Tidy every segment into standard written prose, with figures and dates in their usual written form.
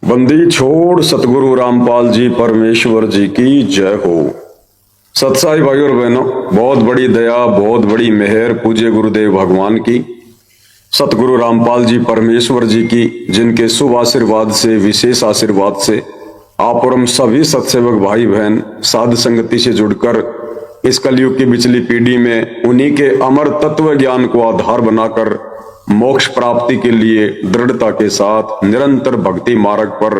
बंदी छोड़ सतगुरु रामपाल जी परमेश्वर जी की जय हो। सत्साई भाई और बहनों, बहुत बड़ी दया, बहुत बड़ी मेहर पूज्य गुरुदेव भगवान की, सतगुरु रामपाल जी परमेश्वर जी की, जिनके शुभ आशीर्वाद से, विशेष आशीर्वाद से आप और हम सभी सत्सेवक भाई बहन साध संगति से जुड़कर इस कलयुग की बिचली पीढ़ी में उन्हीं के अमर तत्व ज्ञान को आधार बनाकर मोक्ष प्राप्ति के लिए दृढ़ता के साथ निरंतर भक्ति मार्ग पर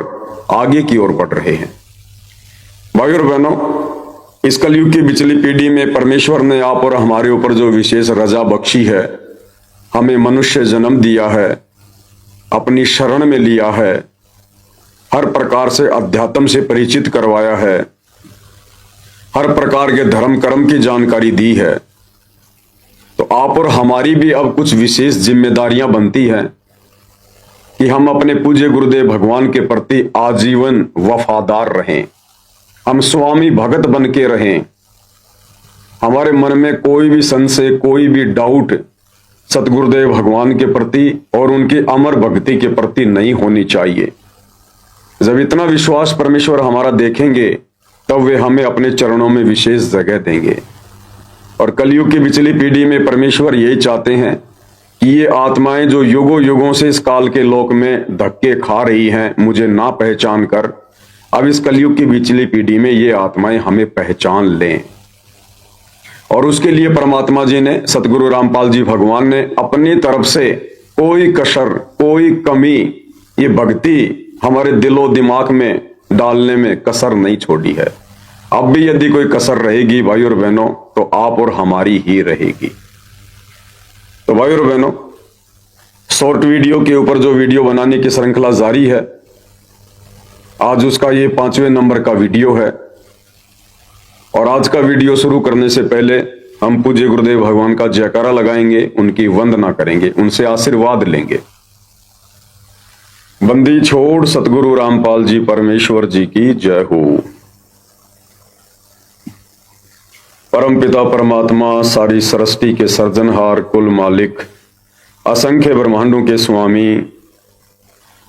आगे की ओर बढ़ रहे हैं। भाई और बहनों, इस कलयुग की बिचली पीढ़ी में परमेश्वर ने आप और हमारे ऊपर जो विशेष रजा बख्शी है, हमें मनुष्य जन्म दिया है, अपनी शरण में लिया है, हर प्रकार से अध्यात्म से परिचित करवाया है, हर प्रकार के धर्म कर्म की जानकारी दी है। तो आप और हमारी भी अब कुछ विशेष जिम्मेदारियां बनती हैं कि हम अपने पूज्य गुरुदेव भगवान के प्रति आजीवन वफादार रहें, हम स्वामी भगत बन के रहें। हमारे मन में कोई भी संशय, कोई भी डाउट सतगुरुदेव भगवान के प्रति और उनकी अमर भक्ति के प्रति नहीं होनी चाहिए। जब इतना विश्वास परमेश्वर हमारा देखेंगे तब वे हमें अपने चरणों में विशेष जगह देंगे। और कलयुग की बिचली पीढ़ी में परमेश्वर यही चाहते हैं कि ये आत्माएं जो युगों युगों से इस काल के लोक में धक्के खा रही हैं, मुझे ना पहचान कर, अब इस कलयुग की बिचली पीढ़ी में ये आत्माएं हमें पहचान लें। और उसके लिए परमात्मा जी ने, सतगुरु रामपाल जी भगवान ने अपनी तरफ से कोई कसर, कोई कमी, ये भक्ति हमारे दिलो दिमाग में डालने में कसर नहीं छोड़ी है। अब भी यदि कोई कसर रहेगी भाई और बहनों, तो आप और हमारी ही रहेगी। तो भाई और बहनों, शॉर्ट वीडियो के ऊपर जो वीडियो बनाने की श्रृंखला जारी है, आज उसका ये 5वें नंबर का वीडियो है। और आज का वीडियो शुरू करने से पहले हम पूज्य गुरुदेव भगवान का जयकारा लगाएंगे, उनकी वंदना करेंगे, उनसे आशीर्वाद लेंगे। बंदी छोड़ सतगुरु रामपाल जी परमेश्वर जी की जय हो। परम पिता परमात्मा, सारी सृष्टि के सर्जनहार, कुल मालिक, असंख्य ब्रह्मांडों के स्वामी,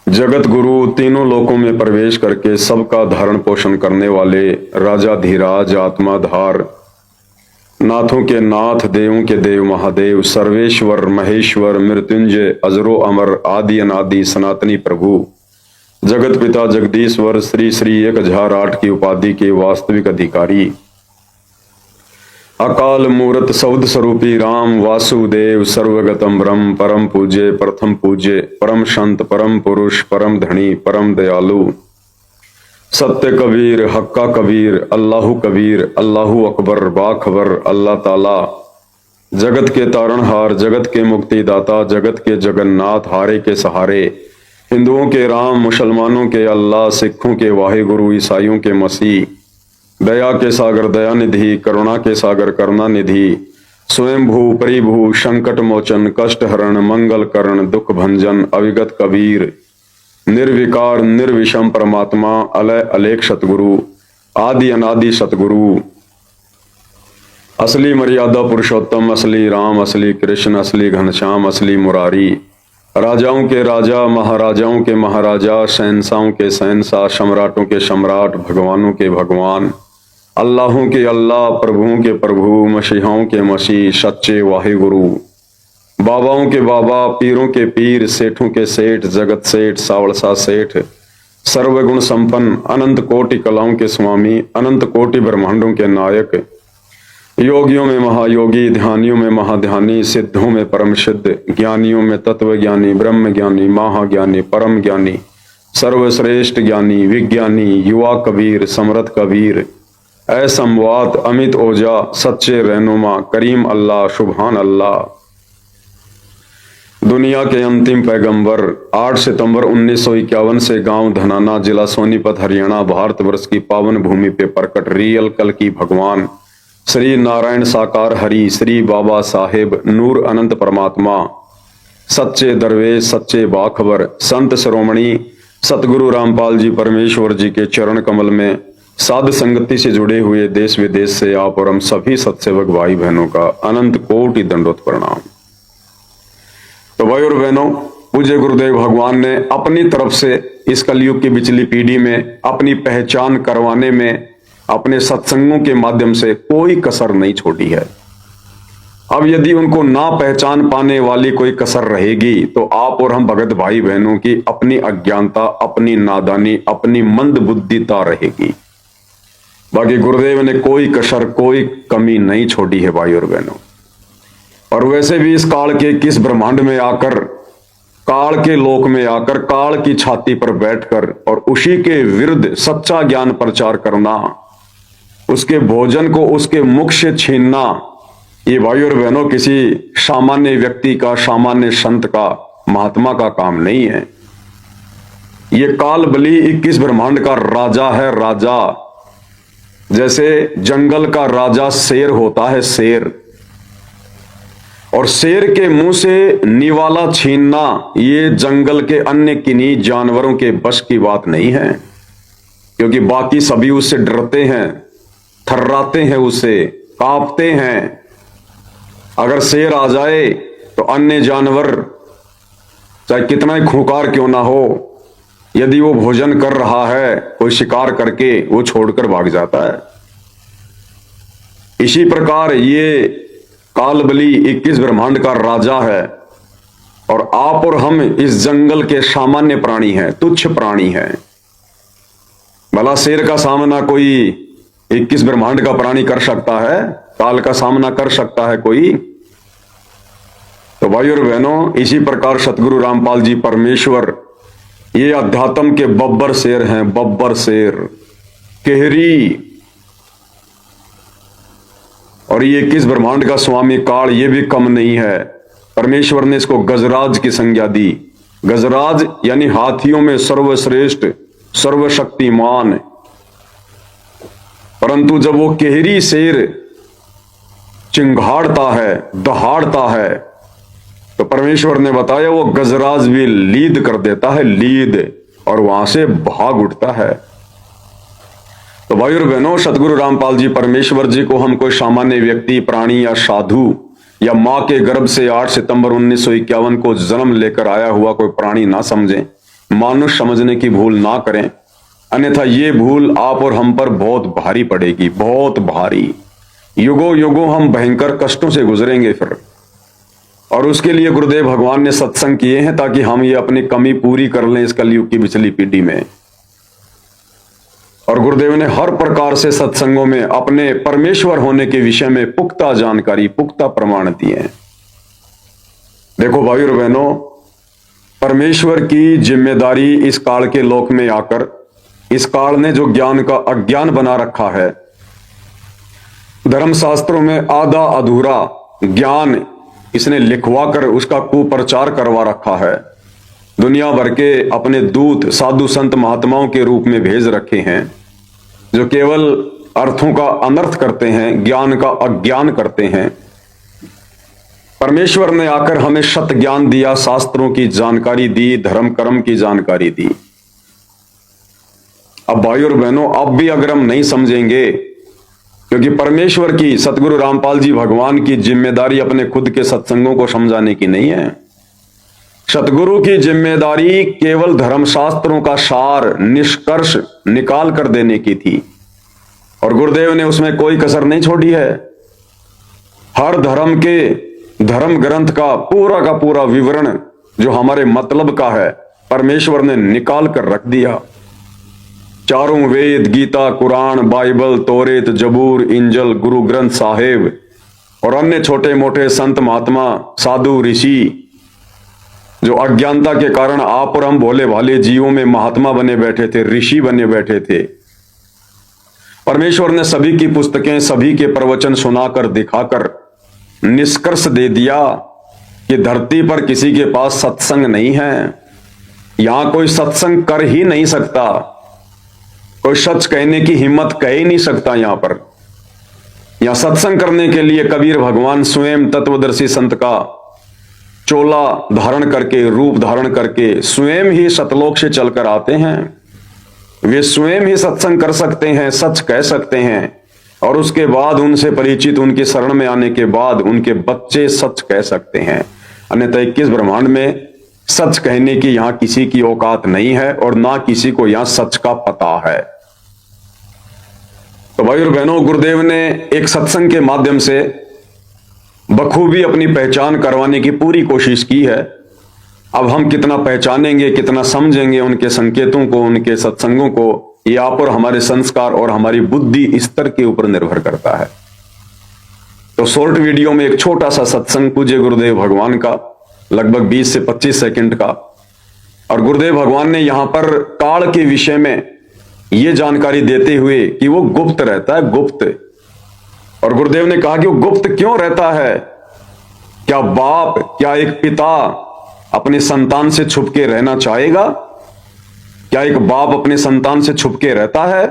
जगत गुरु, तीनों लोकों में प्रवेश करके सबका धारण पोषण करने वाले राजाधिराज, आत्माधार, नाथों के नाथ, देवों के देव महादेव, सर्वेश्वर महेश्वर, मृत्युंजय, अजरो अमर, आदि अनादि सनातनी प्रभु, जगत पिता जगदीश्वर, श्री श्री 1008 की उपाधि के वास्तविक अधिकारी, अकाल मूर्त सौद स्वरूपी राम वासुदेव, सर्वगतम ब्रह्म, परम पूज्य, प्रथम पूज्य, परम संत, परम पुरुष, परम धनी, परम दयालु, सत्य कबीर, हक्का कबीर, अल्लाहु कबीर, अल्लाहु अकबर, बाखबर, अल्लाह ताला, जगत के तारणहार, जगत के मुक्तिदाता, जगत के जगन्नाथ, हारे के सहारे, हिंदुओं के राम, मुसलमानों के अल्लाह, सिखों के वाहिगुरु, ईसाइयों के मसीह, दया के सागर दयानिधि, करुणा के सागर करुणानिधि, स्वयंभू परिभू, संकट मोचन, कष्ट हरण, मंगल करण, दुख भंजन, अविगत कबीर, निर्विकार निर्विषम परमात्मा, अलय अलेख सतगुरु, आदि अनादि सतगुरु, असली मर्यादा पुरुषोत्तम, असली राम, असली कृष्ण, असली घनश्याम, असली मुरारी, राजाओं के राजा, महाराजाओं के महाराजा, शहंशाहों के शहंशाह, सम्राटों के सम्राट, भगवानों के भगवान, अल्लाहों के अल्लाह, प्रभुओं के प्रभु, मसीहाओं के मसीह, सच्चे वाहिगुरु, बाबाओं के बाबा, पीरों के पीर, सेठों के सेठ, जगत सेठ, सावड़सा सेठ, सर्वगुण संपन्न, अनंत कोटि कलाओं के स्वामी, अनंत कोटि ब्रह्मांडों के नायक, योगियों में महायोगी, ध्यानियों में महाध्यानी, सिद्धों में परम सिद्ध, ज्ञानियों में तत्व ज्ञानी, ब्रह्म ज्ञानी, महाज्ञानी, परम ज्ञानी, सर्वश्रेष्ठ ज्ञानी, विज्ञानी, युवा कबीर, समर्थ कबीर, असंवाद, अमित ओजा, सच्चे रहनुमा, करीम अल्लाह, सुभान अल्लाह, दुनिया के अंतिम पैगंबर, 8 सितंबर 1951 से गांव धनाना, जिला सोनीपत, हरियाणा, भारतवर्ष की पावन भूमि पे प्रकट रियल कल की भगवान श्री नारायण साकार हरि, श्री बाबा साहेब नूर अनंत परमात्मा, सच्चे दरवेश, सच्चे बाखबर, संत शिरोमणि सतगुरु रामपाल जी परमेश्वर जी के चरण कमल में साध संगति से जुड़े हुए देश विदेश से आप और हम सभी सत्सेवक भाई बहनों का अनंत कोटि दंडोत प्रणाम। तो भाई और बहनों, पूज्य गुरुदेव भगवान ने अपनी तरफ से इस कलयुग की पिछली पीढ़ी में अपनी पहचान करवाने में अपने सत्संगों के माध्यम से कोई कसर नहीं छोड़ी है। अब यदि उनको ना पहचान पाने वाली कोई कसर रहेगी तो आप और हम भगत भाई बहनों की अपनी अज्ञानता, अपनी नादानी, अपनी मंद बुद्धिता रहेगी। बाकी गुरुदेव ने कोई कसर, कोई कमी नहीं छोड़ी है भाई और बहनों। और वैसे भी इस काल के किस ब्रह्मांड में आकर, काल के लोक में आकर, काल की छाती पर बैठकर और उसी के विरुद्ध सच्चा ज्ञान प्रचार करना, उसके भोजन को उसके मुख से छीनना, ये भाई और बहनों किसी सामान्य व्यक्ति का, सामान्य संत का, महात्मा का काम नहीं है। ये काल बलि 21 ब्रह्मांड का राजा है, राजा। जैसे जंगल का राजा शेर होता है, शेर, और शेर के मुंह से निवाला छीनना ये जंगल के अन्य किन्हीं जानवरों के बस की बात नहीं है, क्योंकि बाकी सभी उससे डरते हैं, थर्राते हैं, उससे कांपते हैं। अगर शेर आ जाए तो अन्य जानवर चाहे कितना ही खूंखार क्यों ना हो, यदि वो भोजन कर रहा है, कोई शिकार करके, वो छोड़कर भाग जाता है। इसी प्रकार ये काल बलि 21 ब्रह्मांड का राजा है और आप और हम इस जंगल के सामान्य प्राणी हैं, तुच्छ प्राणी हैं। भला शेर का सामना कोई 21 ब्रह्मांड का प्राणी कर सकता है? काल का सामना कर सकता है कोई? तो भाई और बहनों, इसी प्रकार सतगुरु रामपाल जी परमेश्वर ये अध्यात्म के बब्बर शेर हैं, बब्बर शेर, केहरी। और ये 21 ब्रह्मांड का स्वामी काल ये भी कम नहीं है। परमेश्वर ने इसको गजराज की संज्ञा दी। गजराज यानी हाथियों में सर्वश्रेष्ठ, सर्वशक्तिमान। परंतु जब वो केहरी शेर चिंगाड़ता है, दहाड़ता है, तो परमेश्वर ने बताया वो गजराज भी लीद कर देता है, लीद, और वहां से भाग उठता है। तो भाई और बहनों, सतगुरु रामपाल जी परमेश्वर जी को हम कोई सामान्य व्यक्ति, प्राणी या साधु या मां के गर्भ से 8 सितंबर 1951 को जन्म लेकर आया हुआ कोई प्राणी ना समझें, मानुष समझने की भूल ना करें, अन्यथा ये भूल आप और हम पर बहुत भारी पड़ेगी, बहुत भारी। युगों युगों हम भयंकर कष्टों से गुजरेंगे फिर। और उसके लिए गुरुदेव भगवान ने सत्संग किए हैं ताकि हम ये अपनी कमी पूरी कर लें इस कलयुग की पिछली पीढ़ी में। और गुरुदेव ने हर प्रकार से सत्संगों में अपने परमेश्वर होने के विषय में पुख्ता जानकारी, पुख्ता प्रमाण दिए हैं। देखो भाई और बहनों, परमेश्वर की जिम्मेदारी इस काल के लोक में आकर, इस काल ने जो ज्ञान का अज्ञान बना रखा है, धर्मशास्त्रों में आधा अधूरा ज्ञान इसने लिखवा कर उसका कुप्रचार करवा रखा है। दुनिया भर के अपने दूत साधु संत महात्माओं के रूप में भेज रखे हैं, जो केवल अर्थों का अनर्थ करते हैं, ज्ञान का अज्ञान करते हैं। परमेश्वर ने आकर हमें सत ज्ञान दिया, शास्त्रों की जानकारी दी, धर्म कर्म की जानकारी दी। अब भाई और बहनों, अब भी अगर हम नहीं समझेंगे, क्योंकि परमेश्वर की, सतगुरु रामपाल जी भगवान की जिम्मेदारी अपने खुद के सत्संगों को समझाने की नहीं है। सतगुरु की जिम्मेदारी केवल धर्मशास्त्रों का सार, निष्कर्ष निकाल कर देने की थी, और गुरुदेव ने उसमें कोई कसर नहीं छोड़ी है। हर धर्म के धर्म ग्रंथ का पूरा विवरण जो हमारे मतलब का है, परमेश्वर ने निकाल कर रख दिया। चारों वेद, गीता, कुरान, बाइबल, तोरेत, जबूर, इंजल, गुरु ग्रंथ साहिब और अन्य छोटे मोटे संत महात्मा, साधु, ऋषि, जो अज्ञानता के कारण आप और हम भोले भाले जीवों में महात्मा बने बैठे थे, ऋषि बने बैठे थे, परमेश्वर ने सभी की पुस्तकें, सभी के प्रवचन सुनाकर, दिखाकर निष्कर्ष दे दिया कि धरती पर किसी के पास सत्संग नहीं है। यहां कोई सत्संग कर ही नहीं सकता, कोई सच कहने की हिम्मत कह ही नहीं सकता। यहां सत्संग करने के लिए कबीर भगवान स्वयं तत्वदर्शी संत का चोला धारण करके, रूप धारण करके स्वयं ही सतलोक से चलकर आते हैं। वे स्वयं ही सत्संग कर सकते हैं, सच कह सकते हैं, और उसके बाद उनसे परिचित, उनके शरण में आने के बाद उनके बच्चे सच कह सकते हैं। अन्यथा 21 ब्रह्मांड में सच कहने की यहां किसी की औकात नहीं है और ना किसी को यहां सच का पता है। तो भाई और बहनों, गुरुदेव ने एक सत्संग के माध्यम से बखूबी अपनी पहचान करवाने की पूरी कोशिश की है। अब हम कितना पहचानेंगे, कितना समझेंगे उनके संकेतों को, उनके सत्संगों को, ये आप और हमारे संस्कार और हमारी बुद्धि स्तर के ऊपर निर्भर करता है। तो शॉर्ट वीडियो में एक छोटा सा सत्संग पूज्य गुरुदेव भगवान का, लगभग 20 से 25 सेकंड का। और गुरुदेव भगवान ने यहां पर काल के विषय में यह जानकारी देते हुए कि वो गुप्त रहता है, गुप्त। और गुरुदेव ने कहा कि वो गुप्त क्यों रहता है? क्या बाप, क्या एक पिता अपने संतान से छुप के रहना चाहेगा? क्या एक बाप अपने संतान से छुप के रहता है?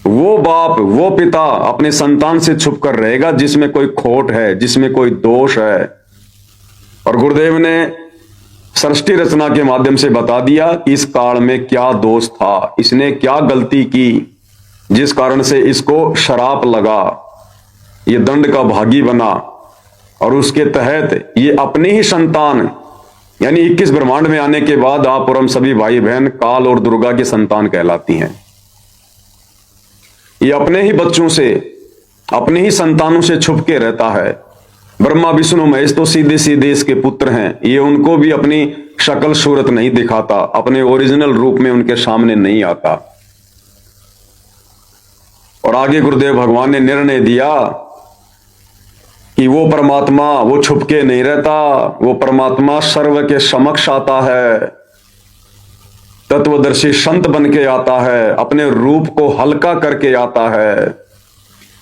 वो बाप, वो पिता अपने संतान से छुप कर रहेगा जिसमें कोई खोट है, जिसमें कोई दोष है। और गुरुदेव ने सृष्टि रचना के माध्यम से बता दिया कि इस काल में क्या दोष था, इसने क्या गलती की जिस कारण से इसको शराप लगा, ये दंड का भागी बना। और उसके तहत ये अपनी ही संतान, यानी 21 ब्रह्मांड में आने के बाद आप और हम सभी भाई बहन काल और दुर्गा की संतान कहलाती हैं। ये अपने ही बच्चों से, अपने ही संतानों से छुप के रहता है। ब्रह्मा विष्णु महेश तो सीधे सीधे इसके पुत्र हैं। ये उनको भी अपनी शक्ल सूरत नहीं दिखाता, अपने ओरिजिनल रूप में उनके सामने नहीं आता। और आगे गुरुदेव भगवान ने निर्णय दिया कि वो परमात्मा, वो छुप के नहीं रहता, वो परमात्मा सर्व के समक्ष आता है, तत्वदर्शी संत बन के आता है, अपने रूप को हल्का करके आता है,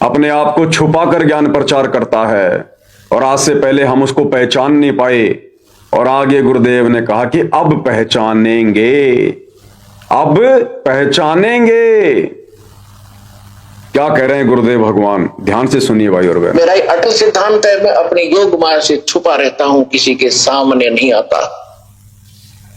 अपने आप को छुपा कर ज्ञान प्रचार करता है। और आज से पहले हम उसको पहचान नहीं पाए। और आगे गुरुदेव ने कहा कि अब पहचानेंगे, अब पहचानेंगे। क्या कह रहे हैं गुरुदेव भगवान? ध्यान से सुनिए भाई और बहन। मेरा अटल सिद्धांत है, मैं अपनी योग माया से छुपा रहता हूं, किसी के सामने नहीं आता।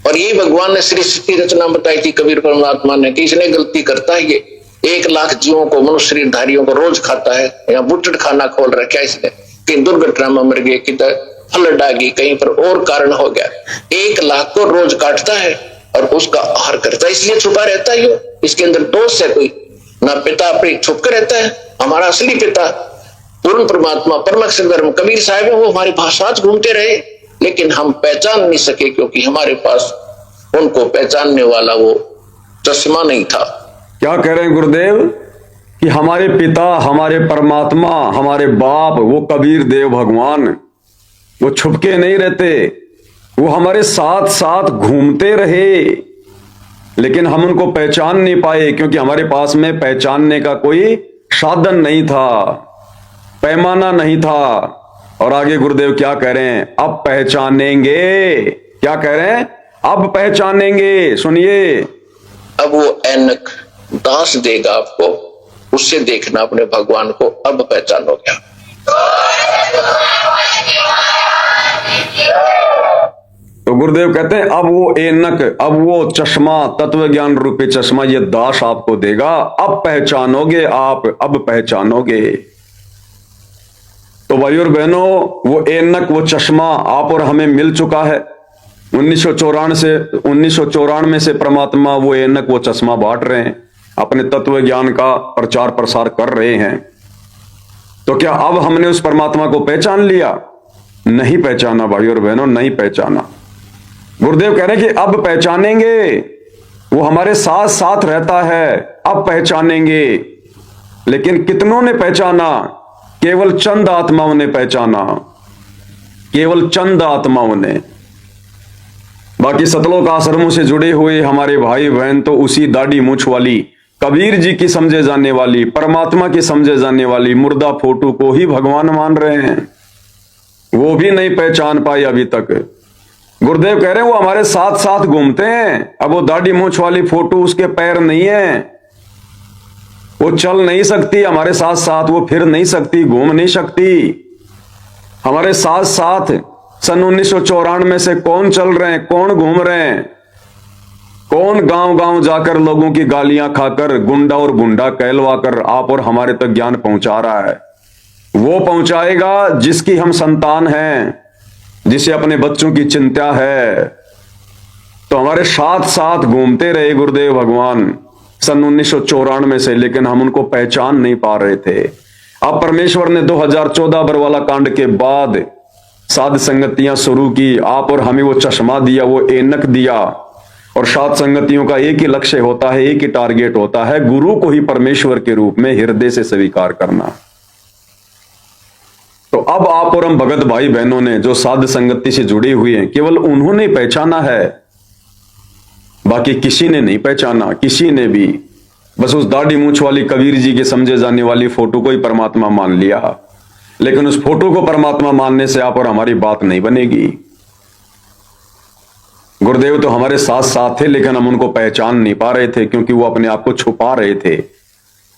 और ये भगवान ने सृष्टि रचना बताई थी कबीर परमात्मा ने कि इसने गलती करता है, ये 1 लाख जीवों को, मनुष्य शरीरधारियों को रोज खाता है। या बुटट खाना खोल रखा है इसने, कहीं दुर्घटना में मर गए, किधर फ्लड आ गई, कहीं पर और कारण हो गया। 1 लाख को रोज काटता है और उसका आहार करता है, इसलिए छुपा रहता है। इसके अंदर दोष है कोई ना? पिता अपने छुप कर रहता है। हमारा असली पिता पूर्ण परमात्मा परमअक्षर ब्रह्म कबीर साहब है, वो हमारे पास घूमते रहे, लेकिन हम पहचान नहीं सके क्योंकि हमारे पास उनको पहचानने वाला वो चश्मा नहीं था। क्या कह रहे हैं गुरुदेव कि हमारे पिता, हमारे परमात्मा, हमारे बाप, वो कबीर देव भगवान, वो छुपके नहीं रहते, वो हमारे साथ साथ घूमते रहे, लेकिन हम उनको पहचान नहीं पाए क्योंकि हमारे पास में पहचानने का कोई साधन नहीं था, पैमाना नहीं था। और आगे गुरुदेव क्या कह रहे हैं? अब पहचानेंगे। क्या कह रहे हैं? अब पहचानेंगे। सुनिए, अब वो ऐनक दास देगा आपको, उससे देखना अपने भगवान को, अब पहचानोगे। तो गुरुदेव कहते हैं अब वो ऐनक, अब वो चश्मा, तत्व ज्ञान रूपी चश्मा, ये दास आपको देगा, अब पहचानोगे आप, अब पहचानोगे। तो भाई और बहनों, वो ऐनक, वो चश्मा आप और हमें मिल चुका है। 1994 से परमात्मा वो ऐनक, वो चश्मा बांट रहे हैं, अपने तत्व ज्ञान का प्रचार प्रसार कर रहे हैं। तो क्या अब हमने उस परमात्मा को पहचान लिया? नहीं पहचाना भाई और बहनों, नहीं पहचाना। गुरुदेव कह रहे हैं कि अब पहचानेंगे, वो हमारे साथ साथ रहता है, अब पहचानेंगे। लेकिन कितनों ने पहचाना? केवल चंद आत्माओं ने पहचाना, केवल चंद आत्माओं ने। बाकी सतलोक आश्रमों से जुड़े हुए हमारे भाई बहन तो उसी दाढ़ी मूछ वाली कबीर जी की समझे जाने वाली, परमात्मा की समझे जाने वाली मुर्दा फोटो को ही भगवान मान रहे हैं। वो भी नहीं पहचान पाए अभी तक। गुरुदेव कह रहे हैं वो हमारे साथ साथ घूमते हैं। अब वो दाढ़ी मूछ वाली फोटो उसके पैर नहीं है, वो चल नहीं सकती हमारे साथ साथ, वो फिर नहीं सकती, घूम नहीं सकती हमारे साथ साथ। सन 1994 से कौन चल रहे हैं, कौन घूम रहे हैं, कौन गांव गांव जाकर लोगों की गालियां खाकर, गुंडा और गुंडा कहलवाकर आप और हमारे तक ज्ञान पहुंचा रहा है? वो पहुंचाएगा जिसकी हम संतान हैं, जिसे अपने बच्चों की चिंता है, तो हमारे साथ साथ घूमते रहे गुरुदेव भगवान सन 1994 से, लेकिन हम उनको पहचान नहीं पा रहे थे। अब परमेश्वर ने 2014 बरवाला कांड के बाद साध संगतियां शुरू की, आप और हमें वो चश्मा दिया, वो ऐनक दिया, और साध संगतियों का एक ही लक्ष्य होता है, एक ही टारगेट होता है, गुरु को ही परमेश्वर के रूप में हृदय से स्वीकार करना। तो अब आप और हम भगत भाई बहनों ने जो साध संगति से जुड़े हुए हैं, केवल उन्होंने पहचाना है, बाकी किसी ने नहीं पहचाना। किसी ने भी बस उस दाढ़ी मूंछ वाली कबीर जी के समझे जाने वाली फोटो को ही परमात्मा मान लिया, लेकिन उस फोटो को परमात्मा मानने से आप और हमारी बात नहीं बनेगी। गुरुदेव तो हमारे साथ साथ थे, लेकिन हम उनको पहचान नहीं पा रहे थे, क्योंकि वो अपने आप को छुपा रहे थे,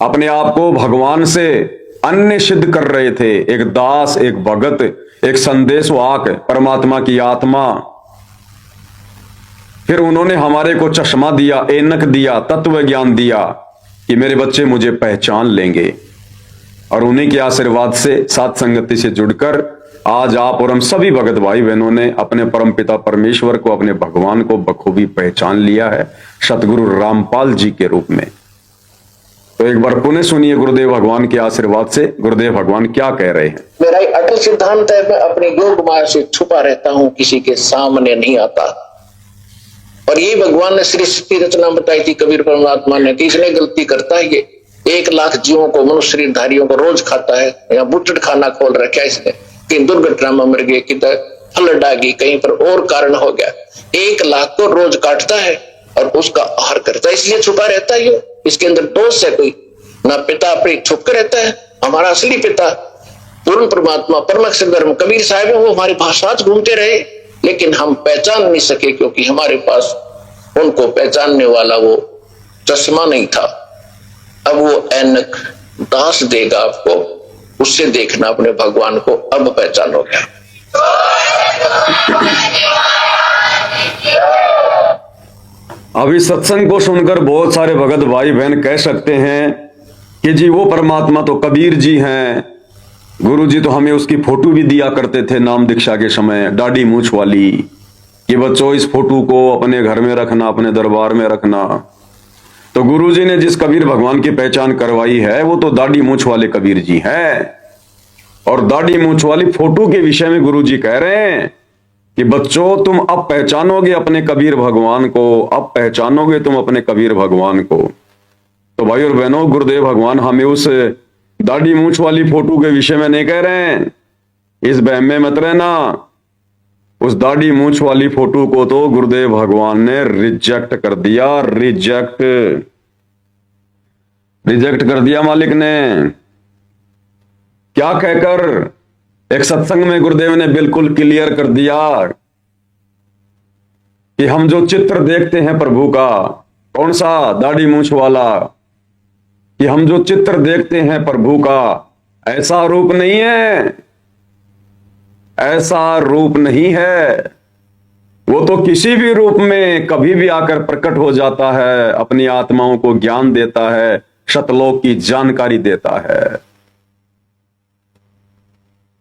अपने आप को भगवान से अन्य सिद्ध कर रहे थे। एक दास, एक भगत, एक संदेशवाहक, परमात्मा की आत्मा। फिर उन्होंने हमारे को चश्मा दिया, ऐनक दिया, तत्व ज्ञान दिया कि मेरे बच्चे मुझे पहचान लेंगे, और उन्हीं के आशीर्वाद से साध संगति से जुड़कर आज आप और हम सभी भगत भाई बहनों ने अपने परमपिता परमेश्वर को, अपने भगवान को बखूबी पहचान लिया है, सतगुरु रामपाल जी के रूप में। तो एक बार पुनः सुनिए गुरुदेव भगवान के आशीर्वाद से गुरुदेव भगवान क्या कह रहे हैं। मेरा एक अटल सिद्धांत है, मैं अपने योग माया से छुपा रहता हूं, किसी के सामने नहीं आता। और ये भगवान ने सृष्टि रचना बताई थी कबीर परमात्मा ने, कि इसने गलती करता है ये 1 लाख जीवों को, मनुष्य शरीरधारियों को रोज खाता है, या बुटड़ खाना खोल रखा है इसने, कहीं दुर्घटना में मर गए, किधर फ्लड आ गई, कहीं पर और कारण हो गया, 1 लाख को रोज काटता है और उसका आहार करता है, इसलिए छुपा रहता है ये। इसके अंदर दोष है कोई ना, पिता अपने छुप कर रहता है। हमारा असली पिता पूर्ण परमात्मा परमक्षर धर्म कबीर साहब है, वो हमारे पास घूमते रहे, लेकिन हम पहचान नहीं सके, क्योंकि हमारे पास उनको पहचानने वाला वो चश्मा नहीं था। अब वो ऐनक दास देगा आपको, उससे देखना अपने भगवान को, अब पहचानोगे। अभी सत्संग को सुनकर बहुत सारे भगत भाई बहन कह सकते हैं कि जी वो परमात्मा तो कबीर जी हैं, गुरु जी तो हमें उसकी फोटो भी दिया करते थे नाम दीक्षा के समय, दाढ़ी मूंछ वाली, कि बच्चों इस फोटो को अपने घर में रखना, अपने दरबार में रखना। तो गुरु जी ने जिस कबीर भगवान की पहचान करवाई है, वो तो दाढ़ी मूंछ वाले कबीर जी हैं। और दाढ़ी मूंछ वाली फोटो के विषय में गुरु जी कह रहे हैं कि बच्चों तुम अब पहचानोगे अपने कबीर भगवान को, अब पहचानोगे तुम अपने कबीर भगवान को। तो भाई और बहनों, गुरुदेव भगवान हमें उस दाढ़ी मूंछ वाली फोटो के विषय में नहीं कह रहे हैं, इस बहम में मत रहना। उस दाढ़ी मूंछ वाली फोटो को तो गुरुदेव भगवान ने रिजेक्ट कर दिया, रिजेक्ट कर दिया मालिक ने। क्या कहकर? एक सत्संग में गुरुदेव ने बिल्कुल क्लियर कर दिया कि हम जो चित्र देखते हैं प्रभु का, कौन सा? दाढ़ी मूंछ वाला। कि हम जो चित्र देखते हैं प्रभु का, ऐसा रूप नहीं है, ऐसा रूप नहीं है। वो तो किसी भी रूप में कभी भी आकर प्रकट हो जाता है, अपनी आत्माओं को ज्ञान देता है, शतलोक की जानकारी देता है।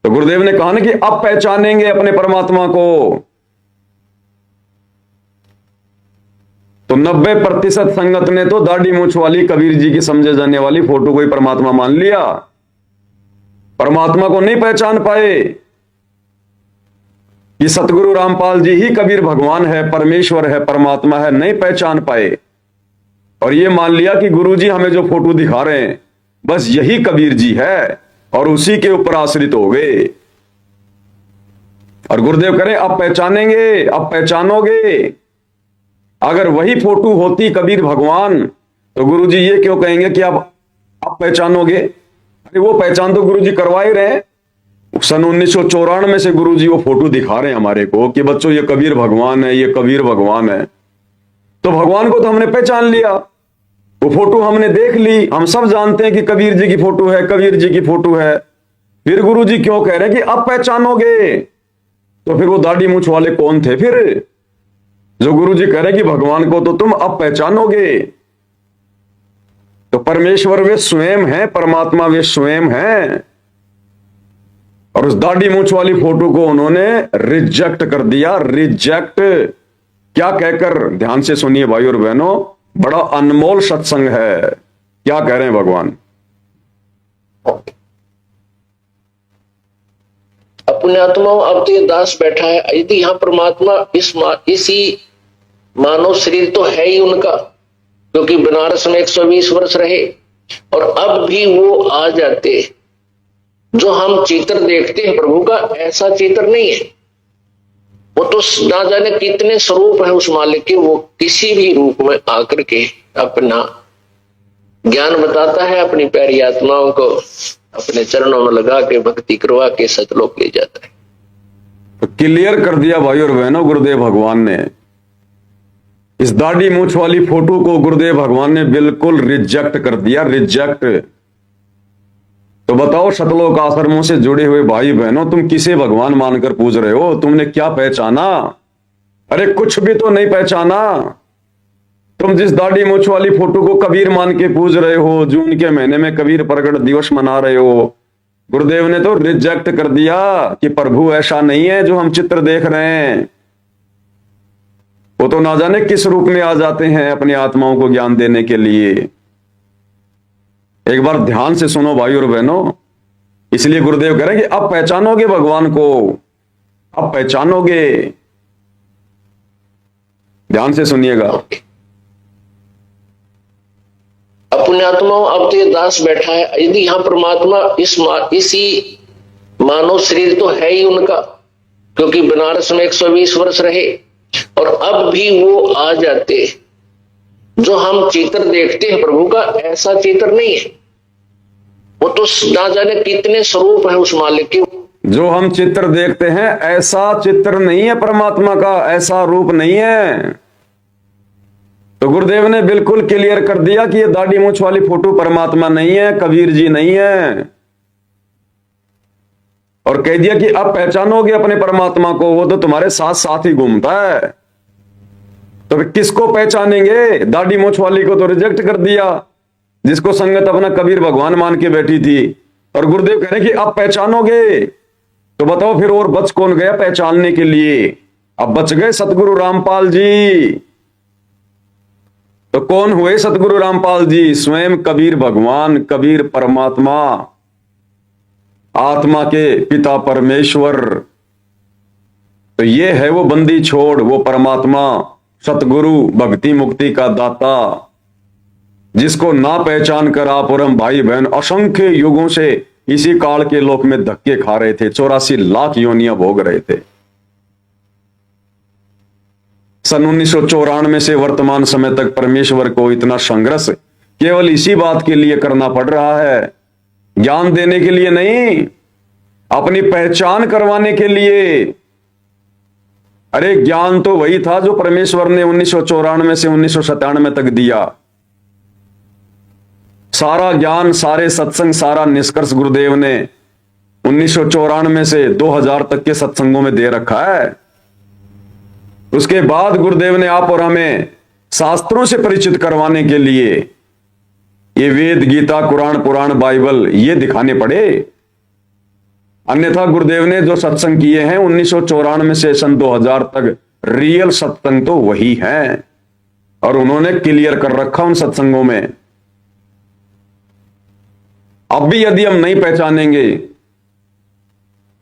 तो गुरुदेव ने कहा ना कि अब पहचानेंगे अपने परमात्मा को। तो 90% संगत ने तो दाढ़ी मूंछ वाली कबीर जी की समझे जाने वाली फोटो को ही परमात्मा मान लिया, परमात्मा को नहीं पहचान पाए कि सतगुरु रामपाल जी ही कबीर भगवान है, परमेश्वर है, परमात्मा है, नहीं पहचान पाए। और ये मान लिया कि गुरु जी हमें जो फोटो दिखा रहे हैं बस यही कबीर जी है, और उसी के ऊपर आश्रित हो गए। और गुरुदेव करें अब पहचानेंगे, अब पहचानोगे। अगर वही फोटो होती कबीर भगवान, तो गुरु जी ये क्यों कहेंगे कि अब पहचानोगे? अरे वो पहचान तो गुरु जी करवा ही रहे हैं। सन 1994 से गुरु जी वो फोटो दिखा रहे हैं हमारे को कि बच्चों ये कबीर भगवान है, ये कबीर भगवान है। तो भगवान को तो हमने पहचान लिया, वो फोटो हमने देख ली, हम सब जानते हैं कि कबीर जी की फोटो है, कबीर जी की फोटो है। फिर गुरु जी क्यों कह रहे हैं कि अब पहचानोगे? तो फिर वो दाढ़ी मूंछ वाले कौन थे फिर, जो गुरु जी कह रहे हैं कि भगवान को तो तुम अब पहचानोगे? तो परमेश्वर वे स्वयं हैं, परमात्मा वे स्वयं हैं। और उस दाढ़ी मूंछ वाली फोटो को उन्होंने रिजेक्ट कर दिया। रिजेक्ट क्या कहकर, ध्यान से सुनिए भाई और बहनों, बड़ा अनमोल सत्संग है। क्या कह रहे हैं भगवान? अपने आत्माओं अब तो ये दास बैठा है, यदि यहाँ परमात्मा इसी मानव शरीर तो है ही उनका, क्योंकि बनारस में 120 वर्ष रहे, और अब भी वो आ जाते। जो हम चित्र देखते हैं प्रभु का, ऐसा चित्र नहीं है। वो तो ना जाने कितने स्वरूप है उस मालिक के, वो किसी भी रूप में आकर के अपना ज्ञान बताता है, अपनी प्यारी आत्माओं को अपने चरणों में लगा के भक्ति करवा के सतलोक ले जाता है। तो क्लियर कर दिया भाई और बहनों गुरुदेव भगवान ने। इस दाढ़ी मूंछ वाली फोटो को गुरुदेव भगवान ने बिल्कुल रिजेक्ट कर दिया। रिजेक्ट। तो बताओ सतलोक आश्रमों से जुड़े हुए भाई बहनों, तुम किसे भगवान मानकर पूज रहे हो? तुमने क्या पहचाना? अरे कुछ भी तो नहीं पहचाना। तुम जिस दाढ़ी मूंछ वाली फोटो को कबीर मान के पूज रहे हो, जून के महीने में कबीर प्रगट दिवस मना रहे हो, गुरुदेव ने तो रिजेक्ट कर दिया कि प्रभु ऐसा नहीं है जो हम चित्र देख रहे हैं। वो तो ना जाने किस रूप में आ जाते हैं अपनी आत्माओं को ज्ञान देने के लिए। एक बार ध्यान से सुनो भाई और बहनों, इसलिए गुरुदेव कह रहे हैं कि अब पहचानोगे भगवान को, अब पहचानोगे। ध्यान से सुनिएगा। अपने आत्माओं अब तो ये दास बैठा है, यदि यहाँ परमात्मा इसी मानव शरीर तो है ही उनका, क्योंकि बनारस में 120 वर्ष रहे, और अब भी वो आ जाते। जो हम चित्र देखते हैं प्रभु का, ऐसा चित्र नहीं है। वो तो ना जाने कितने स्वरूप है उस मालिक के। जो हम चित्र देखते हैं ऐसा चित्र नहीं है परमात्मा का, ऐसा रूप नहीं है। तो गुरुदेव ने बिल्कुल क्लियर कर दिया कि ये दाढ़ी मूंछ वाली फोटो परमात्मा नहीं है, कबीर जी नहीं है। और कह दिया कि अब पहचानोगे अपने परमात्मा को, वो तो तुम्हारे साथ साथ ही घूमता है। तो फिर किसको पहचानेंगे? दाढ़ी मूंछ वाली को तो रिजेक्ट कर दिया, जिसको संगत अपना कबीर भगवान मान के बैठी थी। और गुरुदेव कह रहे कि अब पहचानोगे। तो बताओ फिर और बच कौन गया पहचानने के लिए? अब बच गए सतगुरु रामपाल जी। तो कौन हुए सतगुरु रामपाल जी? स्वयं कबीर भगवान, कबीर परमात्मा, आत्मा के पिता परमेश्वर। तो ये है वो बंदी छोड़, वो परमात्मा, सतगुरु, भक्ति मुक्ति का दाता, जिसको ना पहचान कर आप और हम भाई बहन असंख्य युगों से इसी काल के लोक में धक्के खा रहे थे, 84 लाख योनियां भोग रहे थे। सन 1994 से वर्तमान समय तक परमेश्वर को इतना संघर्ष केवल इसी बात के लिए करना पड़ रहा है, ज्ञान देने के लिए नहीं, अपनी पहचान करवाने के लिए। अरे ज्ञान तो वही था जो परमेश्वर ने 1994 से 1997 तक दिया। सारा ज्ञान, सारे सत्संग, सारा निष्कर्ष गुरुदेव ने 1994 से 2000 तक के सत्संगों में दे रखा है। उसके बाद गुरुदेव ने आप और हमें शास्त्रों से परिचित करवाने के लिए ये वेद, गीता, कुरान, पुराण, बाइबल ये दिखाने पड़े। अन्यथा गुरुदेव ने जो सत्संग किए हैं 1994 से सन 2000 तक, रियल सत्संग तो वही हैं, और उन्होंने क्लियर कर रखा उन सत्संगों में। अब भी यदि हम नहीं पहचानेंगे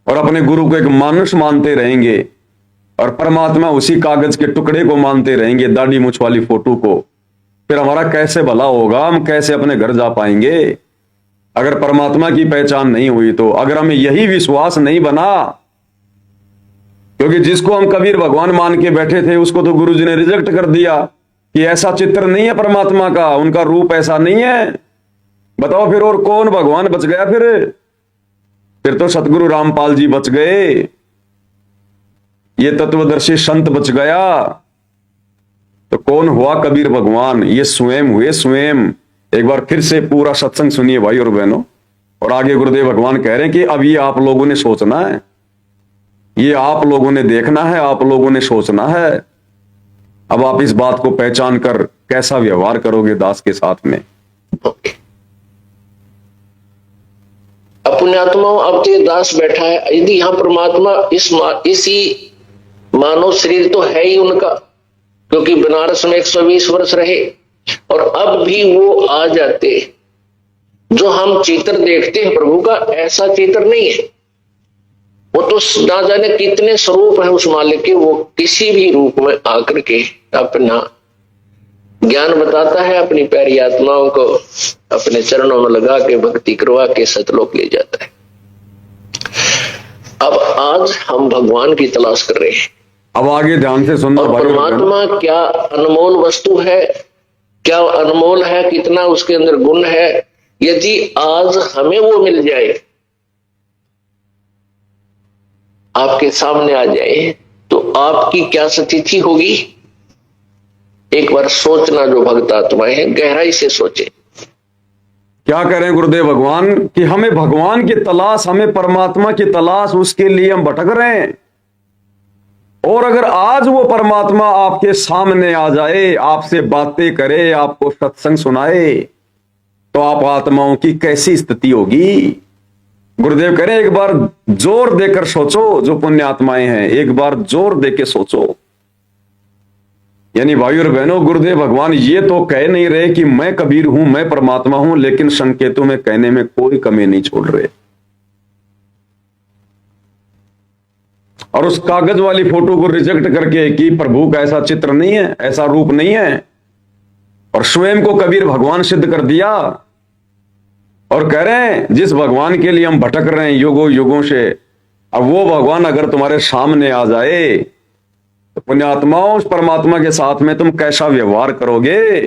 और अपने गुरु को एक मानुष मानते रहेंगे और परमात्मा उसी कागज के टुकड़े को मानते रहेंगे, दाढ़ी मूंछ वाली फोटो को, फिर हमारा कैसे भला होगा? हम कैसे अपने घर जा पाएंगे अगर परमात्मा की पहचान नहीं हुई तो? अगर हमें यही विश्वास नहीं बना, क्योंकि जिसको हम कबीर भगवान मान के बैठे थे उसको तो गुरु जी ने रिजेक्ट कर दिया कि ऐसा चित्र नहीं है परमात्मा का, उनका रूप ऐसा नहीं है। बताओ फिर और कौन भगवान बच गया? फिर तो सतगुरु रामपाल जी बच गए, ये तत्वदर्शी संत बच गया। तो कौन हुआ कबीर भगवान? ये स्वयं हुए, स्वयं। एक बार फिर से पूरा सत्संग सुनिए भाई और बहनों। और आगे गुरुदेव भगवान कह रहे हैं कि अब ये आप लोगों ने सोचना है, ये आप लोगों ने देखना है, आप लोगों ने सोचना है। अब आप इस बात को पहचान कर कैसा व्यवहार करोगे दास के साथ में। पुण्यात्माओं, अब तो ये दास बैठा है, यदि यहाँ परमात्मा इसी मानव शरीर तो है ही उनका, क्योंकि बनारस में 120 वर्ष रहे, और अब भी वो आ जाते। जो हम चित्र देखते हैं प्रभु का, ऐसा चित्र नहीं है। वो तो ना जाने कितने स्वरूप है उस मालिक के, वो किसी भी रूप में आकर के अपना ज्ञान बताता है, अपनी प्यारी आत्माओं को अपने चरणों में लगा के भक्ति करवा के सतलोक ले जाता है। अब आज हम भगवान की तलाश कर रहे हैं। अब आगे ध्यान से सुनना। और परमात्मा क्या अनमोल वस्तु है, क्या अनमोल है, कितना उसके अंदर गुण है। यदि आज हमें वो मिल जाए, आपके सामने आ जाए, तो आपकी क्या स्थिति होगी? एक बार सोचना, जो भक्त आत्माएं हैं गहराई से सोचे। क्या करें गुरुदेव भगवान कि हमें भगवान की तलाश, हमें परमात्मा की तलाश, उसके लिए हम भटक रहे हैं। और अगर आज वो परमात्मा आपके सामने आ जाए, आपसे बातें करे, आपको सत्संग सुनाए, तो आप आत्माओं की कैसी स्थिति होगी? गुरुदेव कह रहे हैं एक बार जोर देकर सोचो, जो पुण्य आत्माएं हैं, एक बार जोर देके सोचो। यानी भाई और बहनों, गुरुदेव भगवान ये तो कह नहीं रहे कि मैं कबीर हूं, मैं परमात्मा हूं, लेकिन संकेतों में कहने में कोई कमी नहीं छोड़ रहे। और उस कागज वाली फोटो को रिजेक्ट करके कि प्रभु का ऐसा चित्र नहीं है, ऐसा रूप नहीं है, और स्वयं को कबीर भगवान सिद्ध कर दिया। और कह रहे हैं जिस भगवान के लिए हम भटक रहे हैं युगों युगों से, अब वो भगवान अगर तुम्हारे सामने आ जाए, तो पुण्यात्माओं उस परमात्मा के साथ में तुम कैसा व्यवहार करोगे?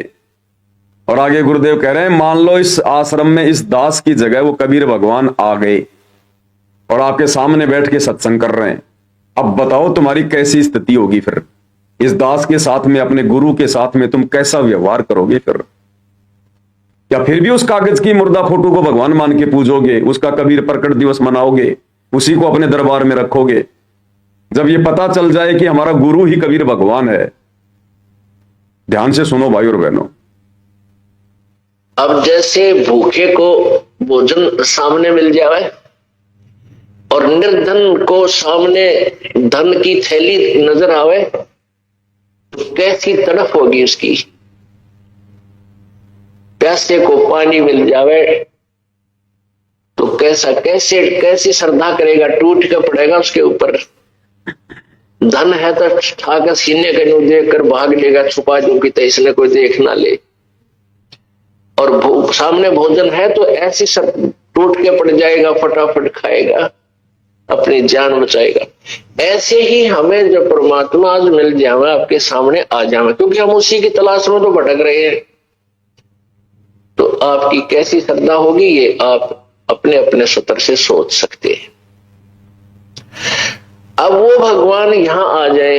और आगे गुरुदेव कह रहे हैं, मान लो इस आश्रम में इस दास की जगह वो कबीर भगवान आ गए और आपके सामने बैठ के सत्संग कर रहे हैं। अब बताओ तुम्हारी कैसी स्थिति होगी? फिर इस दास के साथ में, अपने गुरु के साथ में तुम कैसा व्यवहार करोगे? फिर क्या फिर भी उस कागज की मुर्दा फोटो को भगवान मान के पूजोगे? उसका कबीर प्रकट दिवस मनाओगे? उसी को अपने दरबार में रखोगे? जब ये पता चल जाए कि हमारा गुरु ही कबीर भगवान है। ध्यान से सुनो भाई और बहनों। अब जैसे भूखे को भोजन सामने मिल जाए और निर्धन को सामने धन की थैली नजर आवे, तो कैसी तड़फ होगी उसकी। प्यासे को पानी मिल जावे तो कैसी श्रद्धा करेगा, टूट के पड़ेगा उसके ऊपर। धन है तो ठाकर सीने के नु देख कर भाग लेगा, छुपा जो कि इसने कोई देख ना ले। और सामने भोजन है तो ऐसी टूट के पड़ जाएगा, फटाफट खाएगा, अपनी जान बचाएगा। ऐसे ही हमें जब परमात्मा आज मिल जावे, आपके सामने आ जावे, क्योंकि हम उसी की तलाश में तो भटक रहे हैं, तो आपकी कैसी श्रद्धा होगी ये आप अपने अपने स्तर से सोच सकते हैं। अब वो भगवान यहां आ जाए,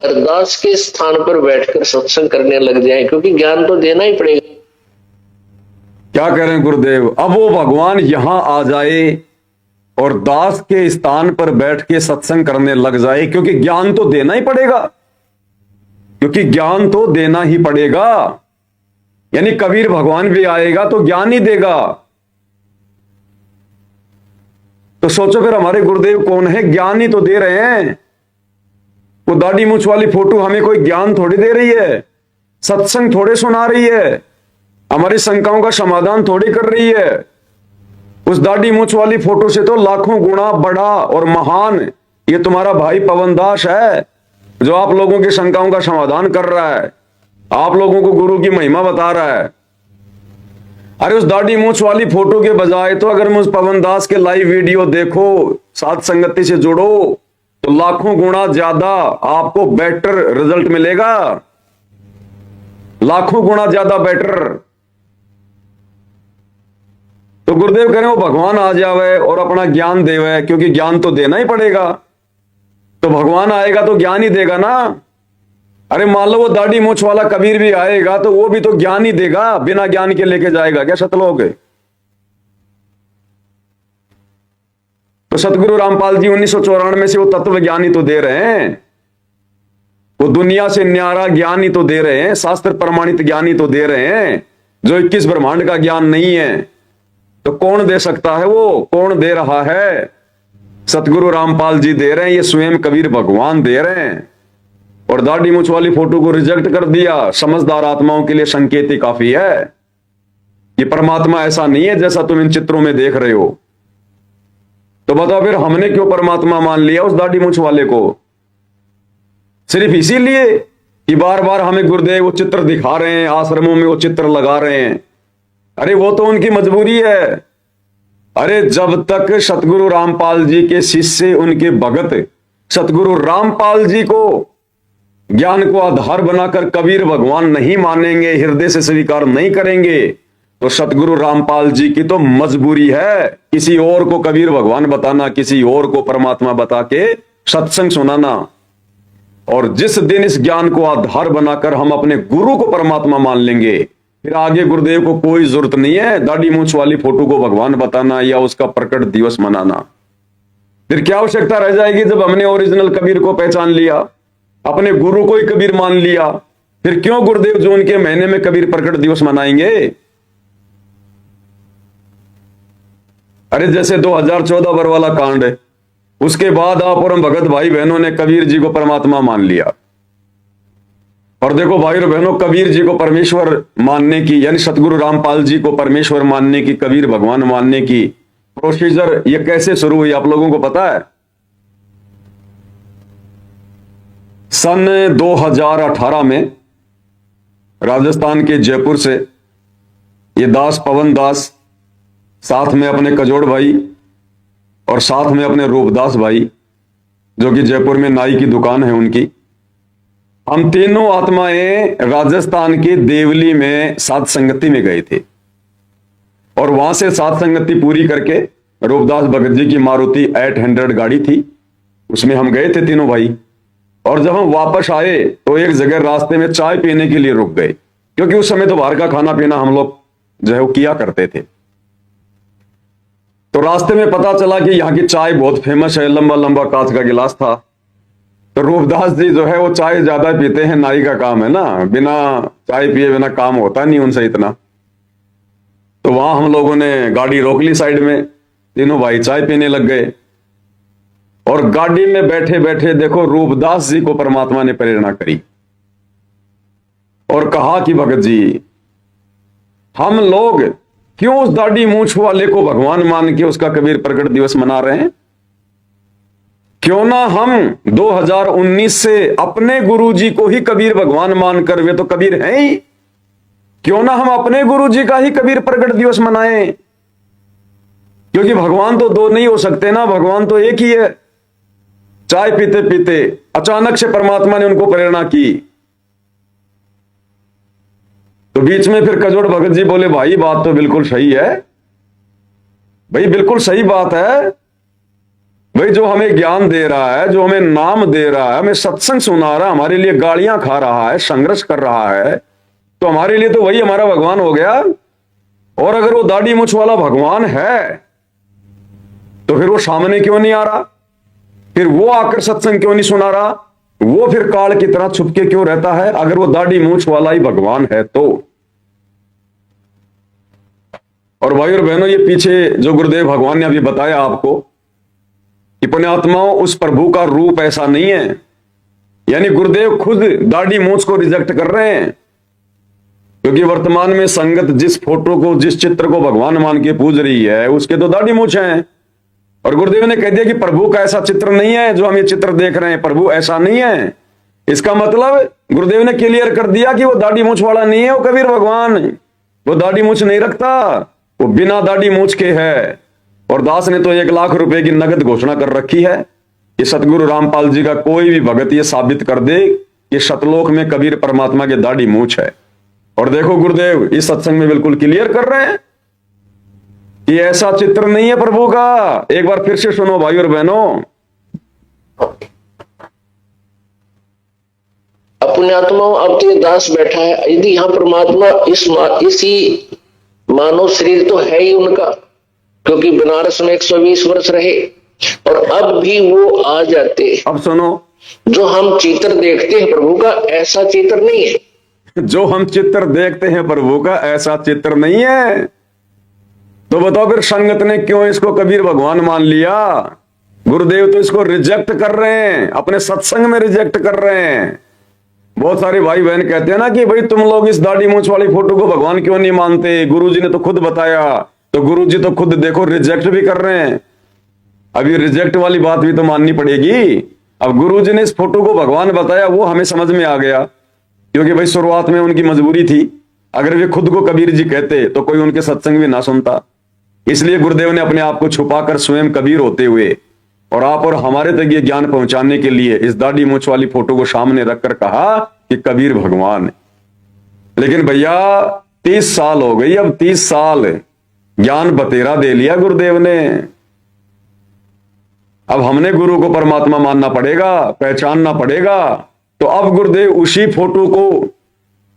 अरदास के स्थान पर बैठकर सत्संग करने लग जाए, क्योंकि ज्ञान तो देना ही पड़ेगा। क्या कह रहे हैं गुरुदेव? अब वो भगवान यहां आ जाए और दास के स्थान पर बैठ के सत्संग करने लग जाए, क्योंकि ज्ञान तो देना ही पड़ेगा, क्योंकि ज्ञान तो देना ही पड़ेगा। यानी कबीर भगवान भी आएगा तो ज्ञान ही देगा। तो सोचो फिर हमारे गुरुदेव कौन है? ज्ञान ही तो दे रहे हैं। वो दाढ़ी मूछ वाली फोटो हमें कोई ज्ञान थोड़ी दे रही है, सत्संग थोड़े सुना रही है, हमारी शंकाओं का समाधान थोड़ी कर रही है। उस दाढ़ी मूछ वाली फोटो से तो लाखों गुना बड़ा और महान ये तुम्हारा भाई पवन दास है, जो आप लोगों की शंकाओं का समाधान कर रहा है, आप लोगों को गुरु की महिमा बता रहा है। अरे उस दाढ़ी मूछ वाली फोटो के बजाय तो अगर मुझ पवन दास के लाइव वीडियो देखो, साथ संगति से जुड़ो, तो लाखों गुना ज्यादा आपको बेटर रिजल्ट मिलेगा, लाखों गुना ज्यादा बेटर। तो गुरुदेव कह रहे हो भगवान आ जावे और अपना ज्ञान देवे, क्योंकि ज्ञान तो देना ही पड़ेगा। तो भगवान आएगा तो ज्ञान ही देगा ना। अरे मान लो वो दाढ़ी मूछ वाला कबीर भी आएगा तो वो भी तो ज्ञान ही देगा, बिना ज्ञान के लेके जाएगा क्या सतलोक? तो सतगुरु रामपाल जी 1994 से वो तत्व ज्ञान ही तो दे रहे हैं, वो दुनिया से न्यारा ज्ञान ही तो दे रहे हैं, शास्त्र प्रमाणित ज्ञान ही तो दे रहे हैं, जो 21 ब्रह्मांड का ज्ञान नहीं है। तो कौन दे सकता है? वो कौन दे रहा है? सतगुरु रामपाल जी दे रहे हैं, ये स्वयं कबीर भगवान दे रहे हैं। और दाढ़ी मूछ वाली फोटो को रिजेक्ट कर दिया। समझदार आत्माओं के लिए संकेत ही काफी है। ये परमात्मा ऐसा नहीं है जैसा तुम इन चित्रों में देख रहे हो। तो बताओ फिर हमने क्यों परमात्मा मान लिया उस दाढ़ी मूछ वाले को? सिर्फ इसीलिए कि बार बार हमें गुरुदेव वो चित्र दिखा रहे हैं, आश्रमों में वो चित्र लगा रहे हैं। अरे वो तो उनकी मजबूरी है। अरे जब तक सतगुरु रामपाल जी के शिष्य, उनके भगत सतगुरु रामपाल जी को ज्ञान को आधार बनाकर कबीर भगवान नहीं मानेंगे, हृदय से स्वीकार नहीं करेंगे, तो सतगुरु रामपाल जी की तो मजबूरी है किसी और को कबीर भगवान बताना, किसी और को परमात्मा बता के सत्संग सुनाना। और जिस दिन इस ज्ञान को आधार बनाकर हम अपने गुरु को परमात्मा मान लेंगे, फिर आगे गुरुदेव को कोई जरूरत नहीं है दाढ़ी मूछ वाली फोटो को भगवान बताना या उसका प्रकट दिवस मनाना। फिर क्या आवश्यकता रह जाएगी जब हमने ओरिजिनल कबीर को पहचान लिया, अपने गुरु को ही कबीर मान लिया? फिर क्यों गुरुदेव जून के महीने में कबीर प्रकट दिवस मनाएंगे? अरे जैसे 2014 बरवाला कांड है, उसके बाद आप और हम भगत भाई बहनों ने कबीर जी को परमात्मा मान लिया। और देखो भाई और बहनों, कबीर जी को परमेश्वर मानने की, यानी सतगुरु रामपाल जी को परमेश्वर मानने की, कबीर भगवान मानने की प्रोसीजर ये कैसे शुरू हुई आप लोगों को पता है? सन 2018 में राजस्थान के जयपुर से ये दास पवन दास, साथ में अपने कजोड़ भाई और साथ में अपने रूपदास भाई, जो कि जयपुर में नाई की दुकान है उनकी, हम तीनों आत्माएं राजस्थान के देवली में साध संगति में गए थे। और वहां से साध संगति पूरी करके रूपदास भगत जी की मारुति 800 गाड़ी थी, उसमें हम गए थे तीनों भाई। और जब हम वापस आए तो एक जगह रास्ते में चाय पीने के लिए रुक गए, क्योंकि उस समय तो बाहर का खाना पीना हम लोग जो है वो किया करते थे। तो रास्ते में पता चला कि यहाँ की चाय बहुत फेमस है, लंबा लंबा कांच का गिलास था। तो रूपदास जी जो है वो चाय ज्यादा पीते हैं, नाई का काम है ना, बिना चाय पिए बिना काम होता नहीं उनसे इतना। तो वहां हम लोगों ने गाड़ी रोक ली साइड में, तीनों भाई चाय पीने लग गए। और गाड़ी में बैठे बैठे देखो रूपदास जी को परमात्मा ने प्रेरणा करी और कहा कि भगत जी, हम लोग क्यों उस दाढ़ी मूछ वाले को भगवान मान के उसका कबीर प्रकट दिवस मना रहे हैं? क्यों ना हम 2019 से अपने गुरु जी को ही कबीर भगवान मानकर, वे तो कबीर हैं ही, क्यों ना हम अपने गुरु जी का ही कबीर प्रकट दिवस मनाएं? क्योंकि भगवान तो दो नहीं हो सकते ना, भगवान तो एक ही है। चाय पीते पीते अचानक से परमात्मा ने उनको प्रेरणा की। तो बीच में फिर कजोड़ भगत जी बोले, भाई बात तो बिल्कुल सही है, भाई बिल्कुल सही बात है भाई, जो हमें ज्ञान दे रहा है, जो हमें नाम दे रहा है, हमें सत्संग सुना रहा है, हमारे लिए गालियां खा रहा है, संघर्ष कर रहा है, तो हमारे लिए तो वही हमारा भगवान हो गया। और अगर वो दाढ़ी मूछ वाला भगवान है तो फिर वो सामने क्यों नहीं आ रहा? फिर वो आकर सत्संग क्यों नहीं सुना रहा? वो फिर काल की तरह छुपके क्यों रहता है अगर वो दाढ़ी मूछ वाला ही भगवान है तो? और भाई और बहनों, ये पीछे जो गुरुदेव भगवान ने अभी बताया आपको कि पुण्यात्माओं, उस प्रभु का रूप ऐसा नहीं है। यानी गुरुदेव खुद दाढ़ी मूछ को रिजेक्ट कर रहे हैं, क्योंकि वर्तमान में संगत जिस फोटो को, जिस चित्र को भगवान मान के पूज रही है, उसके तो दाढ़ी मूछ हैं। और गुरुदेव ने कह दिया कि प्रभु का ऐसा चित्र नहीं है जो हम ये चित्र देख रहे हैं, प्रभु ऐसा नहीं है। इसका मतलब गुरुदेव ने क्लियर कर दिया कि वो दाढ़ी मूछ वाला नहीं है, वो कबीर भगवान, वो दाढ़ी मूछ नहीं रखता, वो बिना दाढ़ी मूछ के है। और दास ने तो 1 लाख रुपए की नगद घोषणा कर रखी है कि सतगुरु रामपाल जी का कोई भी भगत ये साबित कर दे कि सतलोक में कबीर परमात्मा के दाढ़ी मूछ है। और देखो गुरुदेव इस सत्संग में बिल्कुल क्लियर कर रहे हैं कि ऐसा चित्र नहीं है प्रभु का। एक बार फिर से सुनो भाई और बहनों, अपने आत्माओं, अब तो दास बैठा है, यदि यहाँ परमात्मा इसी मानव शरीर तो है ही उनका, क्योंकि बनारस में 120 वर्ष रहे और अब भी वो आ जाते। अब सुनो, जो हम चित्र देखते हैं प्रभु का ऐसा चित्र नहीं है। जो हम चित्र देखते हैं प्रभु का ऐसा चित्र नहीं है। तो बताओ फिर संगत ने क्यों इसको कबीर भगवान मान लिया? गुरुदेव तो इसको रिजेक्ट कर रहे हैं, अपने सत्संग में रिजेक्ट कर रहे हैं। बहुत सारे भाई बहन कहते हैं ना कि भाई तुम लोग इस दाढ़ी मूंछ वाली फोटो को भगवान क्यों नहीं मानते, गुरुजी ने तो खुद बताया। तो गुरुजी तो खुद देखो रिजेक्ट भी कर रहे हैं। अब ये रिजेक्ट वाली बात भी तो माननी पड़ेगी। अब गुरुजी ने इस फोटो को भगवान बताया, वो हमें समझ में आ गया, क्योंकि भाई शुरुआत में उनकी मजबूरी थी। अगर वे खुद को कबीर जी कहते तो कोई उनके सत्संग भी ना सुनता। इसलिए गुरुदेव ने अपने आप को छुपाकर स्वयं कबीर होते हुए और आप और हमारे तक ये ज्ञान पहुंचाने के लिए इस दाढ़ी मूंछ वाली फोटो को सामने रखकर कहा कि कबीर भगवान। लेकिन भैया 30 साल हो गई, अब 30 साल ज्ञान बतेरा दे लिया गुरुदेव ने। अब हमने गुरु को परमात्मा मानना पड़ेगा, पहचानना पड़ेगा। तो अब गुरुदेव उसी फोटो को,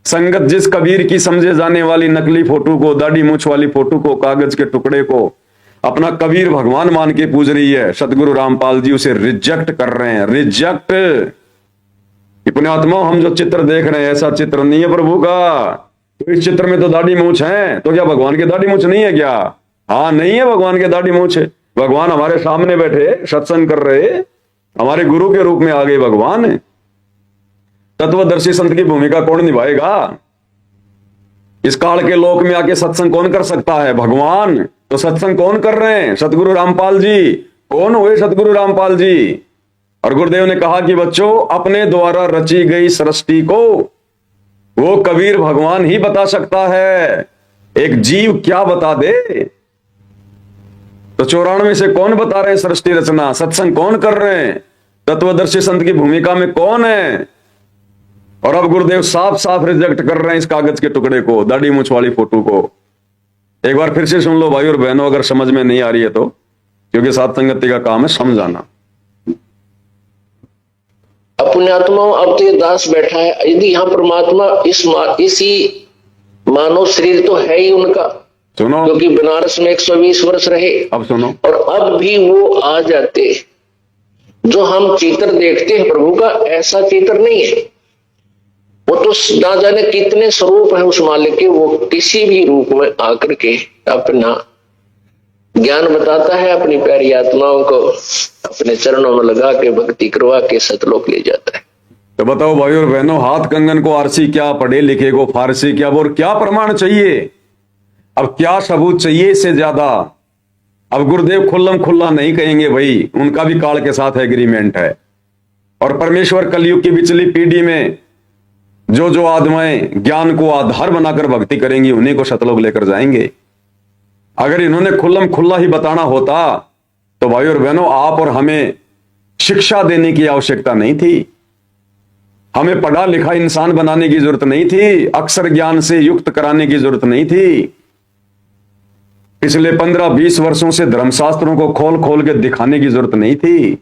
संगत जिस कबीर की समझे जाने वाली नकली फोटो को, दाढ़ी मूंछ वाली फोटो को, कागज के टुकड़े को अपना कबीर भगवान मान के पूज रही है, सतगुरु रामपाल जी उसे रिजेक्ट कर रहे हैं। रिजेक्ट। पुण्यात्मा, हम जो चित्र देख रहे हैं ऐसा चित्र नहीं है प्रभु का। तो इस चित्र में तो दाढ़ी मूंछ है, तो क्या भगवान की दाढ़ी मूंछ नहीं है क्या? हाँ, नहीं है भगवान की दाढ़ी मूंछ। भगवान हमारे सामने बैठे सत्संग कर रहे, हमारे गुरु के रूप में आ गए भगवान। तत्वदर्शी संत की भूमिका कौन निभाएगा? इस काल के लोक में आके सत्संग कौन कर सकता है? भगवान। तो सत्संग कौन कर रहे हैं? सतगुरु रामपाल जी। कौन हुए सतगुरु रामपाल जी? और गुरुदेव ने कहा कि बच्चों, अपने द्वारा रची गई सृष्टि को वो कबीर भगवान ही बता सकता है। एक जीव क्या बता दे? तो 94 से कौन बता रहे हैं सृष्टि रचना? सत्संग कौन कर रहे हैं? तत्वदर्शी संत की भूमिका में कौन है? और अब गुरुदेव साफ साफ रिजेक्ट कर रहे हैं इस कागज के टुकड़े को, दाढ़ी मूंछ वाली फोटो को। एक बार फिर से सुन लो भाई और बहनों, अगर समझ में नहीं आ रही है तो, क्योंकि साथ संगति का काम है समझाना। अपने आत्माओं, अब तो ये दास बैठा है, यदि यहाँ परमात्मा इसी मानव शरीर तो है ही उनका, सुनो, क्योंकि बनारस में 120 वर्ष रहे। अब सुनो, और अब भी वो आ जाते। जो हम चित्र देखते हैं प्रभु का, ऐसा चित्र नहीं है। वो तो ना जाने कितने स्वरूप है उस मालिक के, वो किसी भी रूप में आकर के अपना ज्ञान बताता है, अपनी प्यारी आत्माओं को अपने चरणों में लगा के भक्ति करवा के सतलोक ले जाता है। तो बताओ भाई और बहनों, हाथ कंगन को आरसी क्या, पढ़े लिखे को फारसी क्या, और क्या प्रमाण चाहिए? अब क्या सबूत चाहिए इससे ज्यादा? अब गुरुदेव खुल्लम खुल्ला नहीं कहेंगे भाई, उनका भी काल के साथ एग्रीमेंट है। और परमेश्वर कलयुग की पिछली पीढ़ी में जो जो आत्माएं ज्ञान को आधार बनाकर भक्ति करेंगी, उन्हीं को सतलोक लेकर जाएंगे। अगर इन्होंने खुल्लम खुल्ला ही बताना होता तो भाई और बहनों, आप और हमें शिक्षा देने की आवश्यकता नहीं थी, हमें पढ़ा लिखा इंसान बनाने की जरूरत नहीं थी, अक्षर ज्ञान से युक्त कराने की जरूरत नहीं थी। पिछले 15-20 वर्षों से धर्मशास्त्रों को खोल खोल के दिखाने की जरूरत नहीं थी।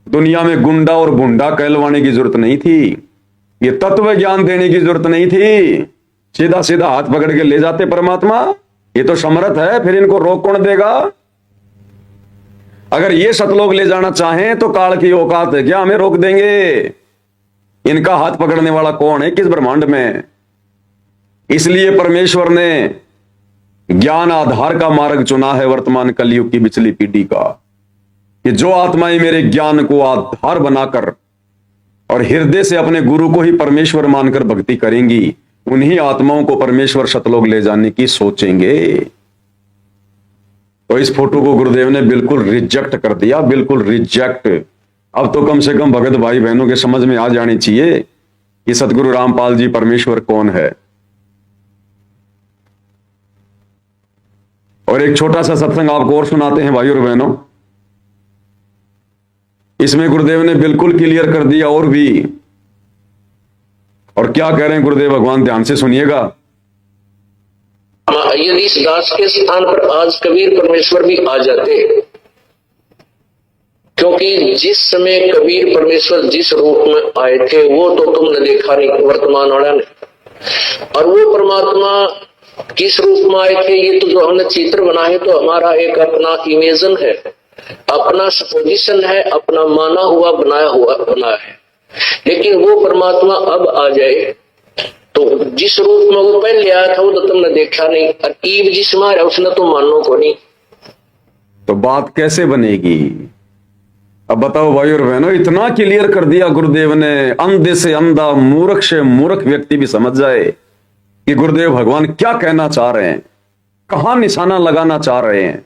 दुनिया में गुंडा और भुंडा कहलवाने की जरूरत नहीं थी। ये तत्व ज्ञान देने की जरूरत नहीं थी। सीधा सीधा हाथ पकड़ के ले जाते परमात्मा। ये तो समर्थ है, फिर इनको रोक कौन देगा? अगर ये सतलोक ले जाना चाहें तो काल की औकात है क्या हमें रोक देंगे? इनका हाथ पकड़ने वाला कौन है किस ब्रह्मांड में? इसलिए परमेश्वर ने ज्ञान आधार का मार्ग चुना है वर्तमान कलयुग की पिछली पीढ़ी का, कि जो आत्माएं मेरे ज्ञान को आधार बनाकर और हृदय से अपने गुरु को ही परमेश्वर मानकर भक्ति करेंगी, उन्हीं आत्माओं को परमेश्वर सतलोक ले जाने की सोचेंगे। तो इस फोटो को गुरुदेव ने बिल्कुल रिजेक्ट कर दिया, बिल्कुल रिजेक्ट। अब तो कम से कम भगत भाई बहनों के समझ में आ जानी चाहिए कि सतगुरु रामपाल जी परमेश्वर कौन है। और एक छोटा सा सत्संग आपको और सुनाते हैं भाई और बहनों। इसमें गुरुदेव ने बिल्कुल क्लियर कर दिया और भी। और क्या कह रहे हैं गुरुदेव भगवान, ध्यान से सुनिएगा। यदि इस दास के स्थान पर आज कबीर परमेश्वर भी आ जाते, क्योंकि जिस समय कबीर परमेश्वर जिस रूप में आए थे वो तो तुमने देखा नहीं वर्तमान वाला ने, और वो परमात्मा किस रूप में आए थे ये तो जो हमने चित्र बनाए तो हमारा एक अपना इमेजन है, अपना सपोजिशन है, अपना माना हुआ बनाया है। लेकिन वो परमात्मा अब आ जाए तो तो जिस रूप में वो पहले आया था वो तो तुमने देखा नहीं, और ईब जिस मारा उसने तो मानो को नहीं। तो बात कैसे बनेगी? अब बताओ भाई और बहनों, इतना क्लियर कर दिया गुरुदेव ने, अंधे से अंधा, मूर्ख से मूर्ख व्यक्ति भी समझ जाए कि गुरुदेव भगवान क्या कहना चाह रहे हैं, कहां निशाना लगाना चाह रहे हैं,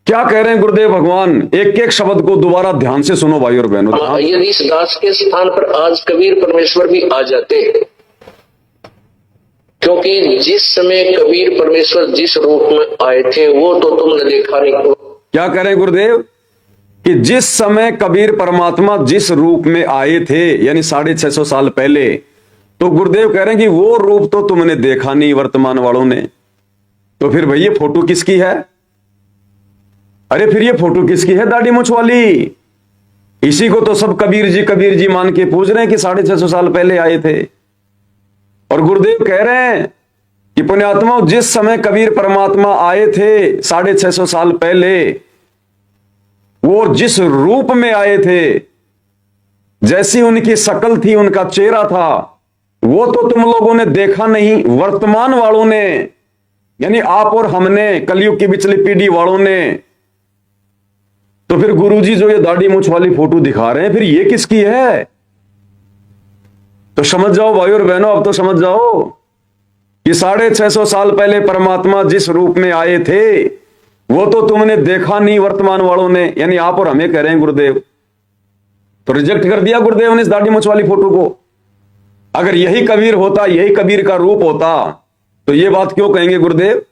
क्या कह रहे हैं गुरुदेव भगवान। एक एक शब्द को दोबारा ध्यान से सुनो भाई और बहनों। यदि इस दास के स्थान पर आज कबीर परमेश्वर भी आ जाते, क्योंकि जिस समय कबीर परमेश्वर जिस रूप में आए थे वो तो तुमने देखा नहीं। क्या कह रहे हैं गुरुदेव कि जिस समय कबीर परमात्मा जिस रूप में आए थे, यानी 650 साल पहले, तो गुरुदेव कह रहे हैं कि वो रूप तो तुमने देखा नहीं वर्तमान वालों ने। तो फिर भाई ये फोटो किसकी है? अरे फिर ये फोटो किसकी है दाढ़ी मूंछ वाली? इसी को तो सब कबीर जी मान के पूछ रहे हैं कि 650 साल पहले आए थे। और गुरुदेव कह रहे हैं कि पुण्यात्मा जिस समय कबीर परमात्मा आए थे 650 साल पहले, वो जिस रूप में आए थे, जैसी उनकी शक्ल थी, उनका चेहरा था, वो तो तुम लोगों ने देखा नहीं वर्तमान वालों ने, यानी आप और हमने, कलयुग की पिछली पीढ़ी वालों ने। तो फिर गुरुजी जो ये दाढ़ी मूंछ वाली फोटो दिखा रहे हैं, फिर ये किसकी है? तो समझ जाओ भाई और बहनों, अब तो समझ जाओ कि 650 साल पहले परमात्मा जिस रूप में आए थे वो तो तुमने देखा नहीं वर्तमान वालों ने, यानी आप और हमें कह रहे हैं गुरुदेव। तो रिजेक्ट कर दिया गुरुदेव ने इस दाढ़ी मूंछ वाली फोटो को। अगर यही कबीर होता, यही कबीर का रूप होता, तो ये बात क्यों कहेंगे गुरुदेव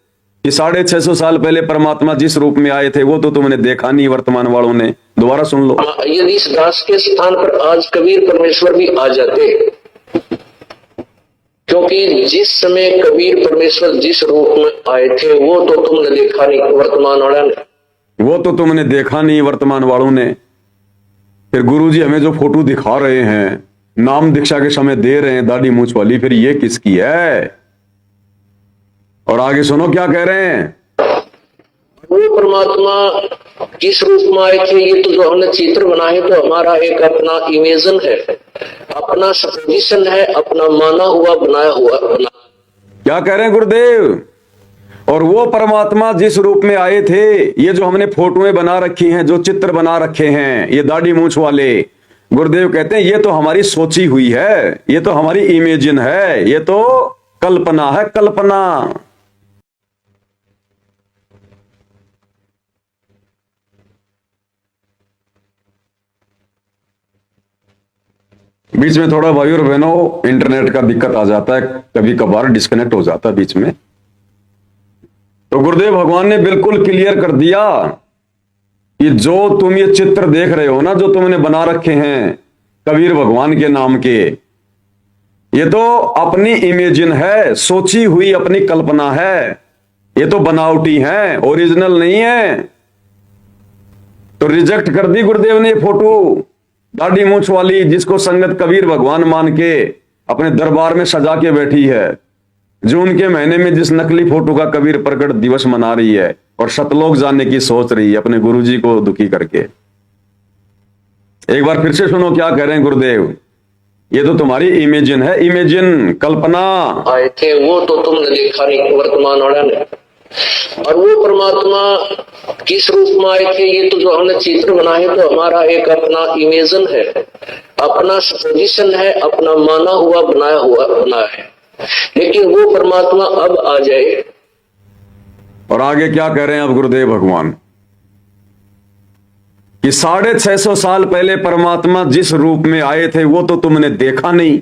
कि 650 साल पहले परमात्मा जिस रूप में आए थे वो तो तुमने देखा नहीं वर्तमान वालों ने। दोबारा सुन लो। यदि इस दास के स्थान पर आज कबीर परमेश्वर भी आ जाते, क्योंकि जिस समय कबीर परमेश्वर जिस रूप में आए थे वो तो तुमने देखा नहीं वर्तमान वालों ने। वो तो तुमने देखा नहीं वर्तमान वालों ने। फिर गुरुजी हमें जो फोटो दिखा रहे हैं, नाम दीक्षा के समय दे रहे हैं दाढ़ी मूंछ वाली, फिर ये किसकी है? और आगे सुनो क्या कह रहे हैं। वो परमात्मा किस रूप में आए थे, ये तो जो हमने चित्र बनाए तो हमारा एक अपना इमेजन है, अपना सपोजिशन है, अपना माना हुआ बनाया हुआ क्या कह रहे हैं गुरुदेव? और वो परमात्मा जिस रूप में आए थे, ये जो हमने फोटोएं बना रखी हैं, जो चित्र बना रखे हैं, ये दाढ़ी मूंछ वाले, गुरुदेव कहते हैं ये तो हमारी सोची हुई है, ये तो हमारी इमेजिन है, ये तो कल्पना है, कल्पना। बीच में थोड़ा भाई और बहनों इंटरनेट का दिक्कत आ जाता है, कभी कभार डिस्कनेक्ट हो जाता है बीच में। तो गुरुदेव भगवान ने बिल्कुल क्लियर कर दिया कि जो तुम ये चित्र देख रहे हो ना, जो तुमने बना रखे हैं कबीर भगवान के नाम के, ये तो अपनी इमेजिन है, सोची हुई अपनी कल्पना है, ये तो बनावटी है, ओरिजिनल नहीं है। तो रिजेक्ट कर दी गुरुदेव ने फोटो दाढ़ी मूंछ वाली, जिसको संगत कबीर भगवान मान के अपने दरबार में सजा के बैठी है, जून के महीने में जिस नकली फोटो का कबीर प्रकट दिवस मना रही है और शतलोक जाने की सोच रही है अपने गुरुजी को दुखी करके। एक बार फिर से सुनो क्या कह रहे हैं गुरुदेव। ये तो तुम्हारी इमेजिन है, इमेजिन, कल्पना। आए थे वो तो तुमने देखा नहीं वर्तमान वाला ने। और वो परमात्मा किस रूप में आए थे, ये तो जो हमने चित्र बनाए तो हमारा एक अपना इमेजन है, अपना सपोजिशन है, अपना माना हुआ बनाया हुआ बना है। लेकिन वो परमात्मा अब आ जाए। और आगे क्या कह रहे हैं अब गुरुदेव भगवान कि 650 साल पहले परमात्मा जिस रूप में आए थे वो तो तुमने देखा नहीं,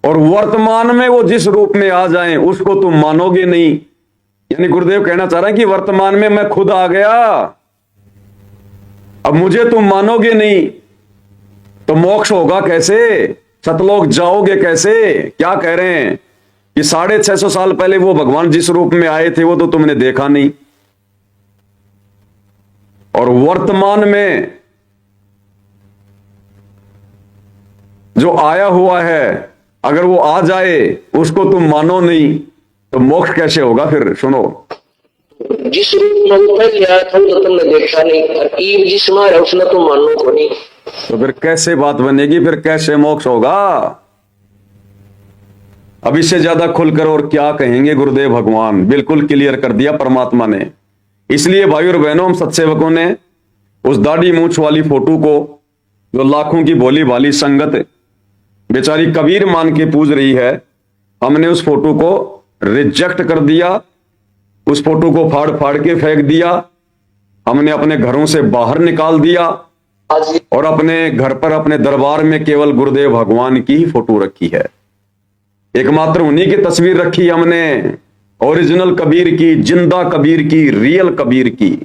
और वर्तमान में वो जिस रूप में आ जाएं उसको तुम मानोगे नहीं। यानी गुरुदेव कहना चाह रहे हैं कि वर्तमान में मैं खुद आ गया, अब मुझे तुम मानोगे नहीं, तो मोक्ष होगा कैसे, सतलोक जाओगे कैसे? क्या कह रहे हैं कि 650 साल पहले वो भगवान जिस रूप में आए थे वो तो तुमने देखा नहीं, और वर्तमान में जो आया हुआ है अगर वो आ जाए उसको तुम मानो नहीं, तो मोक्ष कैसे होगा? फिर सुनो। जिस रूप में वो पहले आया था तो तुमने देखा नहीं, और ईब जिस मारा उसने तो मानो को नहीं। तो फिर कैसे बात बनेगी, फिर कैसे मोक्ष होगा? अब इससे ज्यादा खुलकर और क्या कहेंगे गुरुदेव भगवान, बिल्कुल क्लियर कर दिया परमात्मा ने। इसलिए भाई और बहनों, हम सत्सेवकों ने उस दाढ़ी मूंछ वाली फोटो को, जो लाखों की भोली भाली संगत बेचारी कबीर मान के पूज रही है, हमने उस फोटो को रिजेक्ट कर दिया, उस फोटो को फाड़ फाड़ के फेंक दिया, हमने अपने घरों से बाहर निकाल दिया और अपने घर पर, अपने दरबार में केवल गुरुदेव भगवान की ही फोटो रखी है। एकमात्र उन्हीं की तस्वीर रखी हमने, ओरिजिनल कबीर की, जिंदा कबीर की, रियल कबीर की।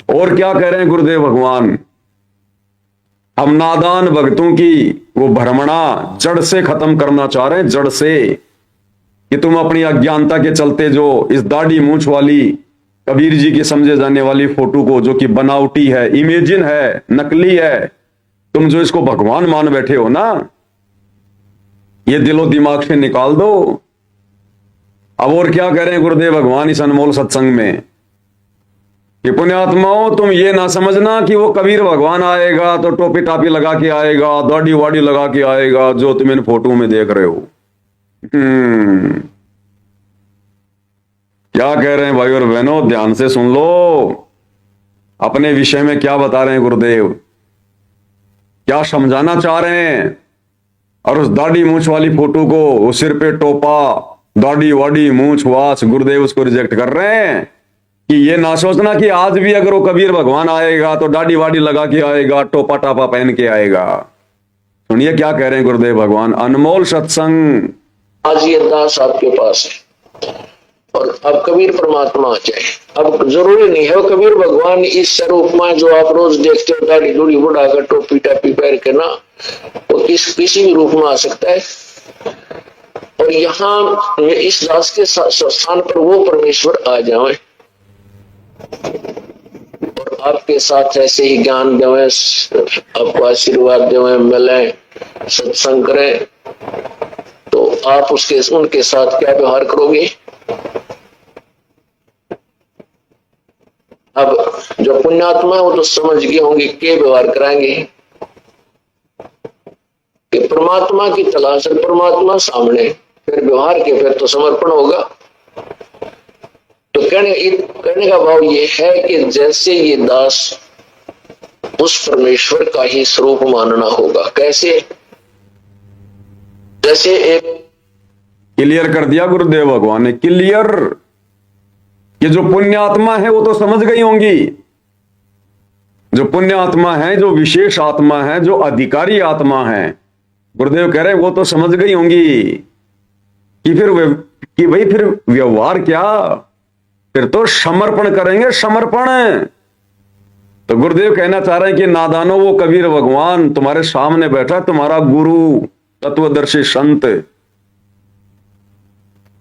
और क्या कह रहे हैं गुरुदेव भगवान, हम नादान भक्तों की वो भ्रमणा जड़ से खत्म करना चाह रहे हैं, जड़ से, कि तुम अपनी अज्ञानता के चलते जो इस दाढ़ी मूंछ वाली कबीर जी की समझे जाने वाली फोटो को, जो कि बनावटी है, इमेजिन है, नकली है, तुम जो इसको भगवान मान बैठे हो ना, ये दिलो दिमाग से निकाल दो। अब और क्या कह रहे हैं गुरुदेव भगवान इस अनमोल सत्संग में, कि पुण्यात्माओं, तुम ये ना समझना कि वो कबीर भगवान आएगा तो टोपी टापी लगा के आएगा, दाढ़ी वाड़ी लगा के आएगा, जो तुम इन फोटो में देख रहे हो। क्या कह रहे हैं भाई और बहनों, ध्यान से सुन लो, अपने विषय में क्या बता रहे हैं गुरुदेव, क्या समझाना चाह रहे हैं। और उस दाढ़ी मूंछ वाली फोटो को, उस सिर पे टोपा, दाढ़ी वाड़ी, मूंछ वास, गुरुदेव उसको रिजेक्ट कर रहे हैं कि ये ना सोचना कि आज भी अगर वो कबीर भगवान आएगा तो दाढ़ी वाड़ी लगा के आएगा, टोपा टापा पहन के आएगा। सुनिए क्या कह रहे हैं गुरुदेव भगवान, अनमोल सत्संग। आज ये दास आपके पास है और अब कबीर परमात्मा आ जाए। अब जरूरी नहीं है वो कबीर भगवान इस स्वरूप में जो आप रोज देखते हो, दाढ़ी दूढ़ी बढ़ाकर टोपी टापी पहन के ना, वो किसी भी रूप में आ सकता है। और यहाँ इस दास के स्थान पर वो परमेश्वर आ जाए और आपके साथ ऐसे ही ज्ञान देवे, आपको आशीर्वाद देवे, मिले, सत्संग करें, तो आप उनके साथ क्या व्यवहार करोगे। अब जो पुण्यात्मा है वो तो समझ गए होंगे क्या व्यवहार कराएंगे, कि परमात्मा की तलाश है, परमात्मा सामने, फिर व्यवहार के फिर तो समर्पण होगा। तो कहने का भाव ये है कि जैसे ये दास उस परमेश्वर का ही स्वरूप मानना होगा। कैसे, जैसे एक क्लियर कर दिया गुरुदेव भगवान ने, क्लियर, कि जो पुण्यात्मा है वो तो समझ गई होंगी, जो पुण्यात्मा है, जो विशेष आत्मा है, जो अधिकारी आत्मा है, गुरुदेव कह रहे हैं वो तो समझ गई होंगी कि भाई फिर व्यवहार क्या, फिर तो समर्पण करेंगे, समर्पण। तो गुरुदेव कहना चाह रहे हैं कि नादानो, वो कबीर भगवान तुम्हारे सामने बैठा, तुम्हारा गुरु, तत्वदर्शी संत,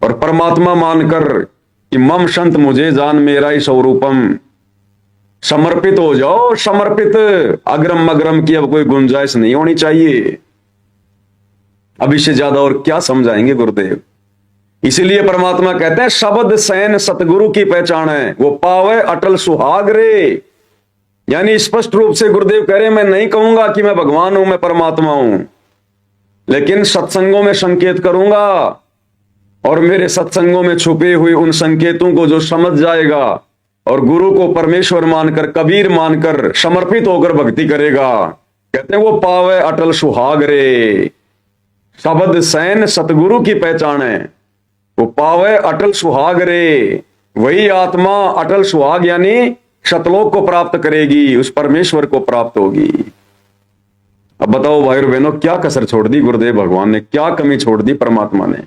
और परमात्मा मानकर कि मम संत मुझे जान मेरा ही स्वरूपम, समर्पित हो जाओ, समर्पित, अग्रम मग्रम की अब कोई गुंजाइश नहीं होनी चाहिए। अब इससे ज्यादा और क्या समझाएंगे गुरुदेव। इसीलिए परमात्मा कहते हैं शब्द सैन सतगुरु की पहचान है, वो पावे अटल सुहाग रे। यानी स्पष्ट रूप से गुरुदेव कह रहे हैं, मैं नहीं कहूंगा कि मैं भगवान हूं, मैं परमात्मा हूं, लेकिन सत्संगों में संकेत करूंगा, और मेरे सत्संगों में छुपे हुए उन संकेतों को जो समझ जाएगा और गुरु को परमेश्वर मानकर, कबीर मानकर समर्पित होकर भक्ति करेगा, कहते हैं वो पावे अटल सुहाग रे। शब्द सैन सतगुरु की पहचान है, वो पावे अटल सुहाग रे। वही आत्मा अटल सुहाग यानी शतलोक को प्राप्त करेगी, उस परमेश्वर को प्राप्त होगी। अब बताओ भाई और बहनों, क्या कसर छोड़ दी गुरुदेव भगवान ने, क्या कमी छोड़ दी परमात्मा ने।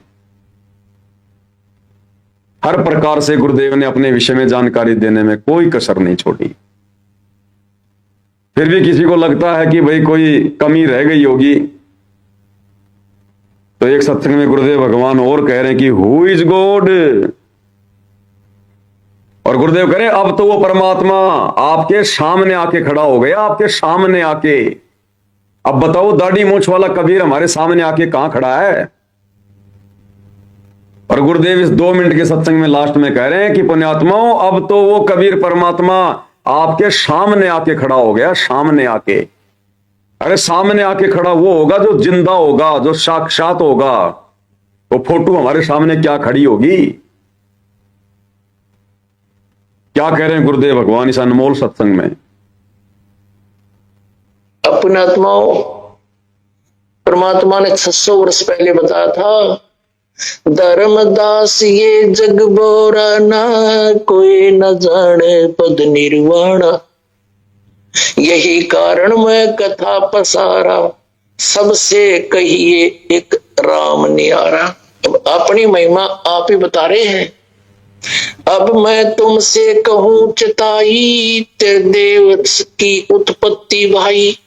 हर प्रकार से गुरुदेव ने अपने विषय में जानकारी देने में कोई कसर नहीं छोड़ी। फिर भी किसी को लगता है कि भाई कोई कमी रह गई होगी, तो एक सत्संग में गुरुदेव भगवान और कह रहे हैं कि हु इज गॉड, और गुरुदेव कह रहे हैं अब तो वो परमात्मा आपके सामने आके खड़ा हो गया, आपके सामने आके। अब बताओ, दाढ़ी मूंछ वाला कबीर हमारे सामने आके कहां खड़ा है। और गुरुदेव इस 2 मिनट के सत्संग में लास्ट में कह रहे हैं कि पुण्यात्माओं, अब तो वो कबीर परमात्मा आपके सामने आके खड़ा हो गया, सामने आके। अरे सामने आके खड़ा वो होगा जो जिंदा होगा, जो साक्षात होगा। वो फोटो हमारे सामने क्या खड़ी होगी? क्या कह रहे हैं गुरुदेव भगवान इस अनमोल सत्संग में? अपने आत्माओं, परमात्मा ने 600 वर्ष पहले बताया था, धर्मदास ये जग बोरा ना, कोई न जाने पद निर्वाणा। यही कारण मैं कथा पसारा, सबसे कहिए एक राम न्यारा। अब अपनी महिमा आप ही बता रहे हैं। अब मैं तुमसे कहूं चिताई, ते देव की उत्पत्ति भाई।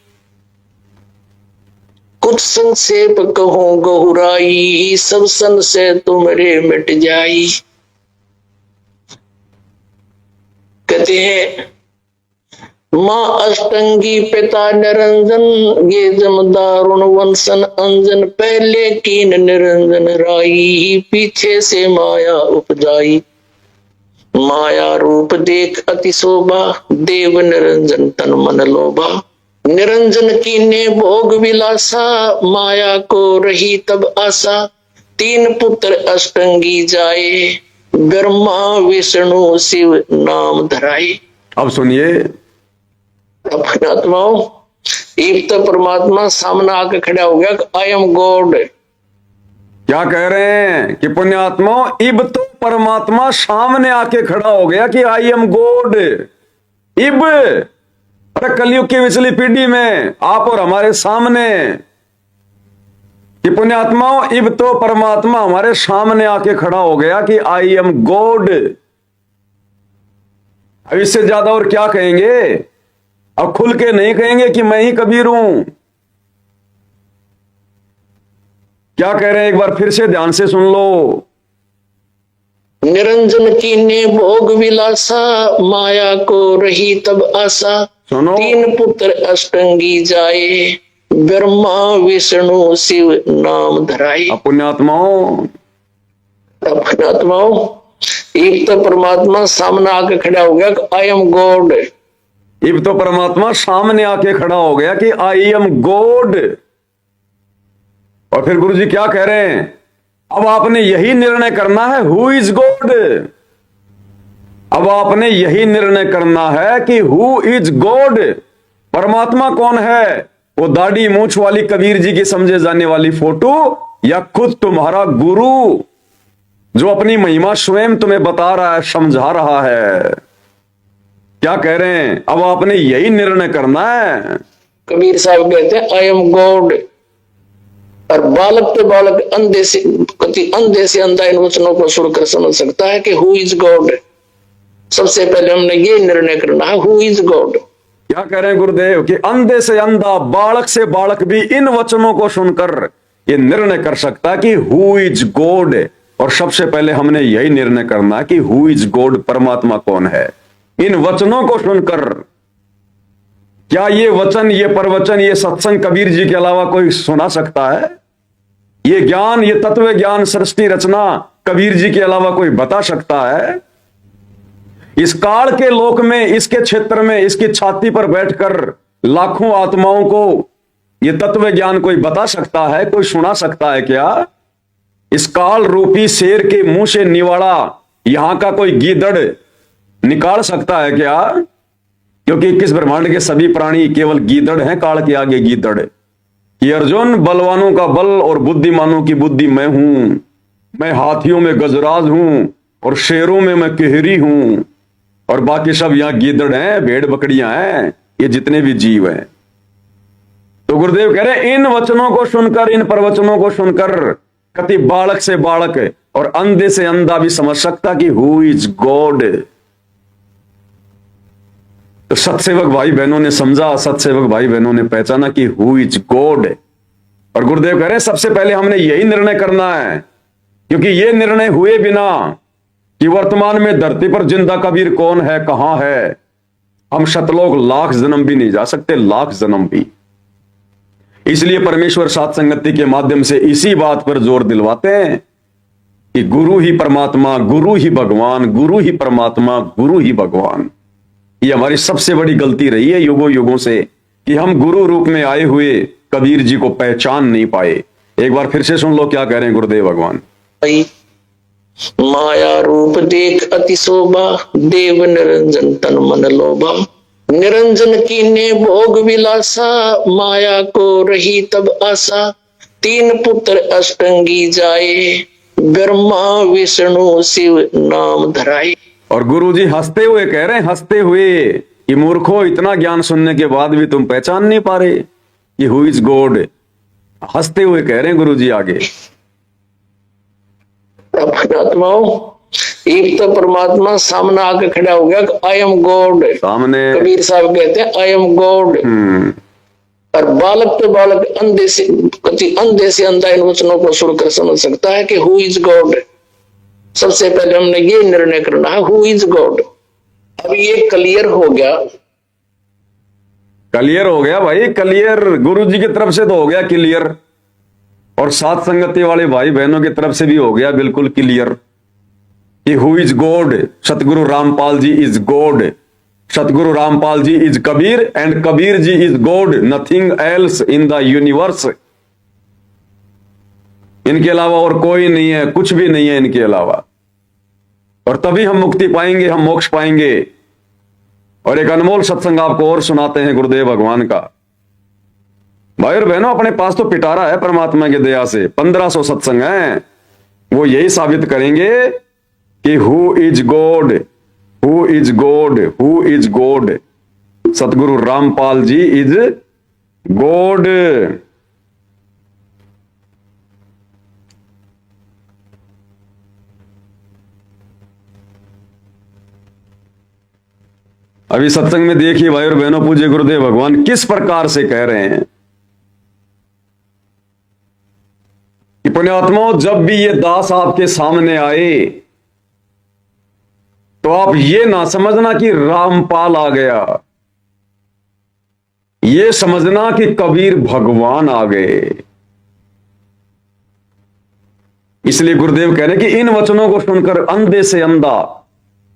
कुछ संक्षेप कहूं गहुराई, सब संशय तुमरे मिट जाई। कहते हैं मां अष्टंगी पिता निरंजन, ये जमदारुण वंशन अंजन। पहले कीन निरंजन राई, पीछे से माया उपजाई। माया रूप देख अति शोभा, देव निरंजन तन मन लोभा। निरंजन कीने भोग विलासा, माया को रही तब आशा। 3 पुत्र अष्टंगी जाए, ब्रह्मा विष्णु शिव नाम धराए। अब सुनिए, अपने आत्माओं, एक तो परमात्मा सामने आके खड़ा हो गया, आई एम गॉड। क्या कह रहे हैं कि पुण्यात्मा, इब तो परमात्मा सामने आके खड़ा हो गया कि आई एम गॉड। इब, अरे कलयुग की पिछली पीढ़ी में आप और हमारे सामने कि पुण्यात्माओं, इब तो परमात्मा हमारे सामने आके खड़ा हो गया कि आई एम गॉड। अब इससे ज्यादा और क्या कहेंगे? अब खुल के नहीं कहेंगे कि मैं ही कबीर हूं। क्या कह रहे हैं एक बार फिर से ध्यान से सुन लो। निरंजन कीने भोग विलासा, माया को रही तब आशा। सुनो, 3 पुत्र अष्टंगी जाए, ब्रह्मा विष्णु शिव नाम धराए। पुण्यात्माओं, एक तो परमात्मा सामने आके खड़ा हो गया, आई एम गॉड। इब तो परमात्मा सामने आके खड़ा हो गया कि आई एम गॉड। और फिर गुरु जी क्या कह रहे हैं? अब आपने यही निर्णय करना है, हु इज गॉड। अब आपने यही निर्णय करना है कि हु इज गॉड, परमात्मा कौन है? वो दाढ़ी मूंछ वाली कबीर जी की समझे जाने वाली फोटो, या खुद तुम्हारा गुरु जो अपनी महिमा स्वयं तुम्हें बता रहा है, समझा रहा है? क्या कह रहे हैं? अब आपने यही निर्णय करना है। कबीर साहब कहते हैं आई एम गॉड। और बालक पे बालक, अंधे से अंधा इन वचनों को सुनकर समझ सकता है कि हु इज गॉड। सबसे पहले हमने ये निर्णय करना है, हु इज गॉड। क्या कह रहे हैं गुरुदेव कि अंधे से अंधा, बालक से बालक भी इन वचनों को सुनकर ये निर्णय कर सकता है कि हु इज गॉड। और सबसे पहले हमने यही निर्णय करना है कि हु इज गॉड, परमात्मा कौन है। इन वचनों को सुनकर, क्या ये वचन, ये प्रवचन, ये सत्संग कबीर जी के अलावा कोई सुना सकता है? ये ज्ञान, ये तत्व ज्ञान, सृष्टि रचना कबीर जी के अलावा कोई बता सकता है? इस काल के लोक में, इसके क्षेत्र में, इसकी छाती पर बैठकर लाखों आत्माओं को ये तत्व ज्ञान कोई बता सकता है? कोई सुना सकता है क्या? इस काल रूपी शेर के मुंह से निवाड़ा यहां का कोई गीदड़ निकाल सकता है क्या? क्योंकि 21 ब्रह्मांड के सभी प्राणी केवल गीदड़ हैं, काल के आगे गीदड़। कि अर्जुन, बलवानों का बल और बुद्धिमानों की बुद्धि मैं हूं। मैं हाथियों में गजराज हूं और शेरों में मैं केहरी हूं, और बाकी सब यहां गीदड़ हैं, भेड़ बकरियां हैं, ये जितने भी जीव हैं। तो गुरुदेव कह रहे इन वचनों को सुनकर, इन प्रवचनों को सुनकर कति बालक से बालक और अंधे से अंधा भी समझ सकता कि हु इज गॉड। तो सत्सेवक भाई बहनों ने समझा, सत्सेवक भाई बहनों ने पहचाना कि हु इज गॉड। और गुरुदेव कह रहे सबसे पहले हमने यही निर्णय करना है, क्योंकि ये निर्णय हुए बिना कि वर्तमान में धरती पर जिंदा कबीर कौन है, कहां है, हम शतलोक लाख जन्म भी नहीं जा सकते, लाख जन्म भी। इसलिए परमेश्वर साथ संगति के माध्यम से इसी बात पर जोर दिलवाते हैं कि गुरु ही परमात्मा, गुरु ही भगवान, गुरु ही परमात्मा, गुरु ही भगवान। ये हमारी सबसे बड़ी गलती रही है युगों युगों से, कि हम गुरु रूप में आए हुए कबीर जी को पहचान नहीं पाए। एक बार फिर से सुन लो क्या कह रहे हैं गुरुदेव भगवान। माया रूप देख अति शोभा, देव निरंजन तन मन लोभा। निरंजन की ने भोग विलासा, माया को रही तब आशा। तीन पुत्र अष्टंगी जाए, ब्रह्मा विष्णु शिव नाम धराए। और गुरु जी हंसते हुए कह रहे हैं, हंसते हुए, कि मूर्खो, इतना ज्ञान सुनने के बाद भी तुम पहचान नहीं पा रहे कि हु इज गॉड। हंसते हुए कह रहे हैं गुरु जी आगे। आत्माओं, एक तो परमात्मा सामने आके खड़ा हो गया, आई एम गॉड। सामने कबीर साहब कहते हैं आई एम गॉड। और बालक तो बालक अंधे से अंधा इन वचनों को सुनकर समझ सकता है कि हु इज गॉड। सबसे पहले हमने ये निर्णय करना है हु इज गॉड। अब ये क्लियर हो गया, क्लियर हो गया भाई, क्लियर गुरु जी की तरफ से तो हो गया क्लियर, और साथ संगति वाले भाई बहनों की तरफ से भी हो गया बिल्कुल क्लियर कि who is God. Satguru Rampal ji is God, Satguru Rampal ji is Kabir and Kabir ji is God, nothing else in the universe. इनके अलावा और कोई नहीं है, कुछ भी नहीं है इनके अलावा। और तभी हम मुक्ति पाएंगे, हम मोक्ष पाएंगे। और एक अनमोल सत्संग आपको और सुनाते हैं गुरुदेव भगवान का। भाई और बहनों, अपने पास तो पिटारा है परमात्मा की दया से, 1500 सत्संग हैं, वो यही साबित करेंगे कि who is God, who is God, who is God. Satguru Rampal ji is God. अभी सत्संग में देखिए भाई और बहनों, पूज्य गुरुदेव भगवान किस प्रकार से कह रहे हैं कि पुण्यात्माओं, जब भी ये दास आपके सामने आए तो आप ये ना समझना कि रामपाल आ गया, ये समझना कि कबीर भगवान आ गए। इसलिए गुरुदेव कह रहे हैं कि इन वचनों को सुनकर अंधे से अंधा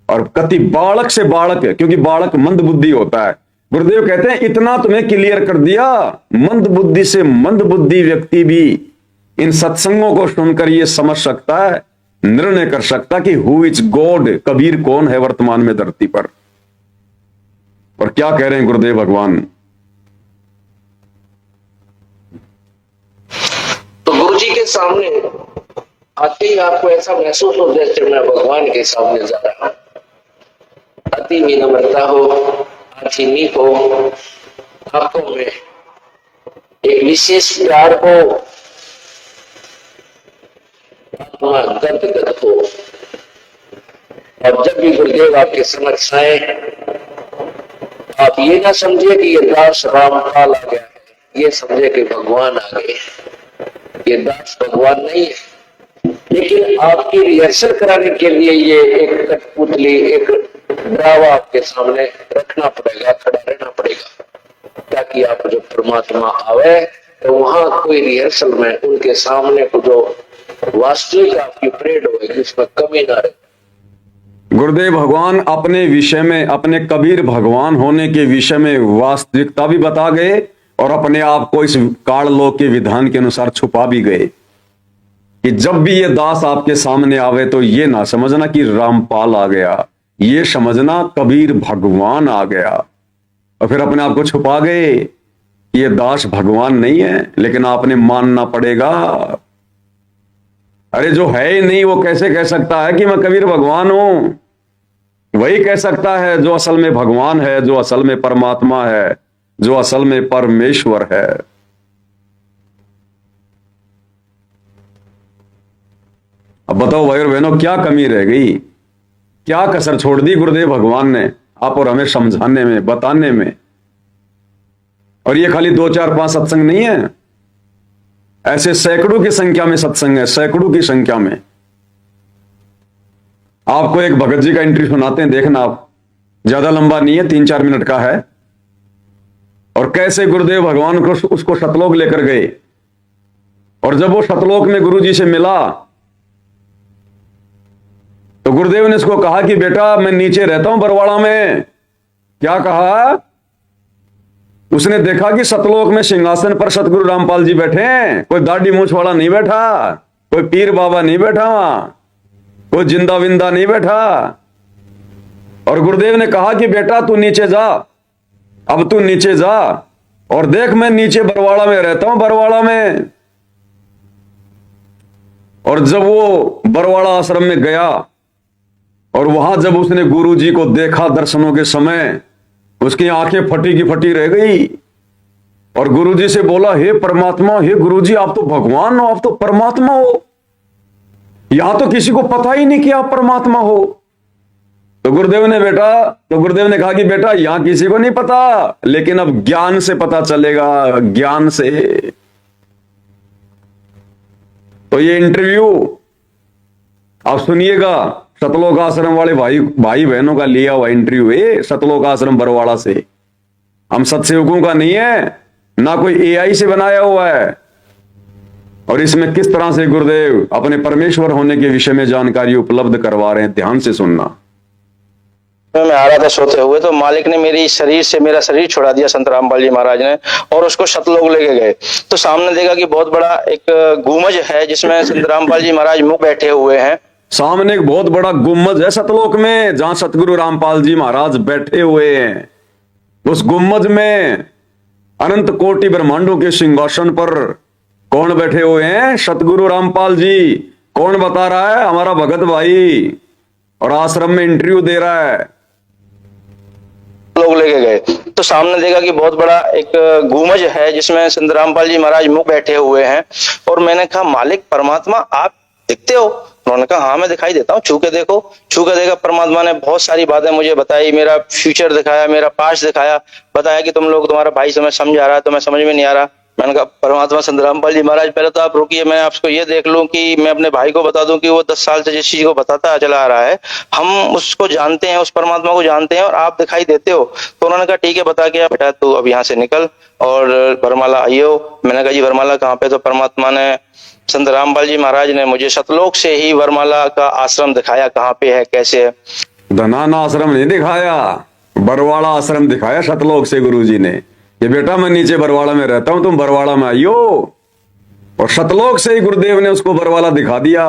और कति बालक से बालक, क्योंकि बालक मंद बुद्धि होता है, गुरुदेव कहते हैं इतना तुम्हें क्लियर कर दिया, मंद बुद्धि से मंद बुद्धि व्यक्ति भी इन सत्संगों को सुनकर यह समझ सकता है, निर्णय कर सकता कि हु इज गॉड, कबीर कौन है वर्तमान में धरती पर। और क्या कह रहे हैं गुरुदेव भगवान। तो गुरु जी के सामने आते ही आपको ऐसा महसूस हो जैसे मैं भगवान के सामने जा रहा हूं। अति विनम्रता हो, अति हो, आंखों में एक विशेष प्यार हो, आत्मा गदगद हो। और जब भी गुरुदेव आपके समक्ष आए, आप ये ना समझिए कि ये दास रामपाल आ गया है, ये समझे कि भगवान आ गए। ये दास भगवान नहीं है, लेकिन आपकी रिहर्सल कराने के लिए ये एक कठपुतली, एक ड्रावा आपके सामने रखना पड़ेगा, खड़ा रहना पड़ेगा, ताकि आप जो परमात्मा आवे तो वहां कोई रिहर्सल में उनके सामने को जो वास्तविक आपकी परेड होगी उसमें कमी ना रहे। गुरुदेव भगवान अपने विषय में, अपने कबीर भगवान होने के विषय में वास्तविकता भी बता गए और अपने आप को इस काललोक के विधान के अनुसार छुपा भी गए कि जब भी ये दास आपके सामने आवे तो ये ना समझना कि रामपाल आ गया, ये समझना कबीर भगवान आ गया। और फिर अपने आप को छुपा गए कि ये दास भगवान नहीं है, लेकिन आपने मानना पड़ेगा। अरे जो है ही नहीं वो कैसे कह सकता है कि मैं कबीर भगवान हूं। वही कह सकता है जो असल में भगवान है, जो असल में परमात्मा है, जो असल में परमेश्वर है। अब बताओ भाई और बहनों, क्या कमी रह गई, क्या कसर छोड़ दी गुरुदेव भगवान ने आप और हमें समझाने में, बताने में। और ये खाली 2 4 5 सत्संग नहीं है, ऐसे सैकड़ों की संख्या में सत्संग है, सैकड़ों की संख्या में। आपको एक भगत जी का एंट्री सुनाते हैं, देखना आप, ज्यादा लंबा नहीं है, 3 4 मिनट का है। और कैसे गुरुदेव भगवान को उसको सतलोक लेकर गए, और जब वो सतलोक में गुरु जी से मिला तो गुरुदेव ने इसको कहा कि बेटा मैं नीचे रहता हूं बरवाड़ा में। क्या कहा उसने देखा कि सतलोक में सिंहासन पर सतगुरु रामपाल जी बैठे हैं। कोई दाढ़ी मूछ वाला नहीं बैठा, कोई पीर बाबा नहीं बैठा वहां, कोई जिंदा विंदा नहीं बैठा। और गुरुदेव ने कहा कि बेटा तू नीचे जा, अब तू नीचे जा और देख मैं नीचे बरवाड़ा में रहता हूं, बरवाड़ा में। और जब वो बरवाड़ा आश्रम में गया और वहां जब उसने गुरु जी को देखा दर्शनों के समय, उसकी आंखें फटी की फटी रह गई। और गुरु जी से बोला, हे परमात्मा, हे गुरु जी, आप तो भगवान हो, आप तो परमात्मा हो। यहां तो किसी को पता ही नहीं कि आप परमात्मा हो। तो गुरुदेव ने कहा कि बेटा यहां किसी को नहीं पता, लेकिन अब ज्ञान से पता चलेगा, ज्ञान से। तो ये इंटरव्यू आप सुनिएगा, सतलोक आश्रम वाले भाई बहनों का लिया हुआ इंटरव्यू है, सतलोक आश्रम बरवाड़ा से। हम सत्सेवकों का नहीं है, ना कोई एआई से बनाया हुआ है। और इसमें किस तरह से गुरुदेव अपने परमेश्वर होने के विषय में जानकारी उपलब्ध करवा रहे हैं, ध्यान से सुनना। मैं आ रहा था सोते हुए, तो मालिक ने मेरा शरीर छुड़ा दिया संत रामपाल जी महाराज ने, और उसको सतलोक लेके गए। तो सामने देखा कि बहुत बड़ा एक गुमज है जिसमें संत रामपाल जी महाराज मुख बैठे हुए हैं। सामने एक बहुत बड़ा गुम्मज है सतलोक में, जहां सतगुरु रामपाल जी महाराज बैठे हुए हैं। उस गुम्मज में अनंत कोटि ब्रह्मांडों के सिंहासन पर कौन बैठे हुए हैं? सतगुरु रामपाल जी। कौन बता रहा है? हमारा भगत भाई, और आश्रम में इंटरव्यू दे रहा है। लोग लेके गए तो सामने देखा कि बहुत बड़ा एक गुमज है जिसमें संत रामपाल जी महाराज मुख बैठे हुए हैं। और मैंने कहा, मालिक परमात्मा आप दिखते हो? उन्होंने कहा, हाँ मैं दिखाई देता हूँ, छू के देखो। छू के देखा, परमात्मा ने बहुत सारी बातें मुझे बताई, मेरा फ्यूचर दिखाया, मेरा पास्ट दिखाया, बताया कि तुम लोग, तुम्हारा भाई तुम्हें समझा रहा है, तुम्हें समझ में नहीं आ रहा। मैंने कहा, परमात्मा संत रामपाल जी महाराज पहले तो आप रुकिए, मैं आपको ये देख लूं कि मैं अपने भाई को बता दूं कि वो 10 साल से जिस चीज को बताता चला आ रहा है, हम उसको जानते हैं, उस परमात्मा को जानते हैं, और आप दिखाई देते हो। तो उन्होंने कहा, ठीक है बता के, बेटा तू अब यहाँ से निकल और बरमाला आइयो। मैंने कहा, जी बरमाला कहाँ पे? तो परमात्मा ने, संत रामपाल जी महाराज ने मुझे सतलोक से ही बरमाला का आश्रम दिखाया, कहाँ पे है, कैसे है। धनाना आश्रम नहीं दिखाया, बरवाड़ा आश्रम दिखाया सतलोक से गुरु जी ने। ये बेटा मैं नीचे बरवाड़ा में रहता हूं, तुम बरवाड़ा में आइयो। और सतलोक से ही गुरुदेव ने उसको बरवाड़ा दिखा दिया।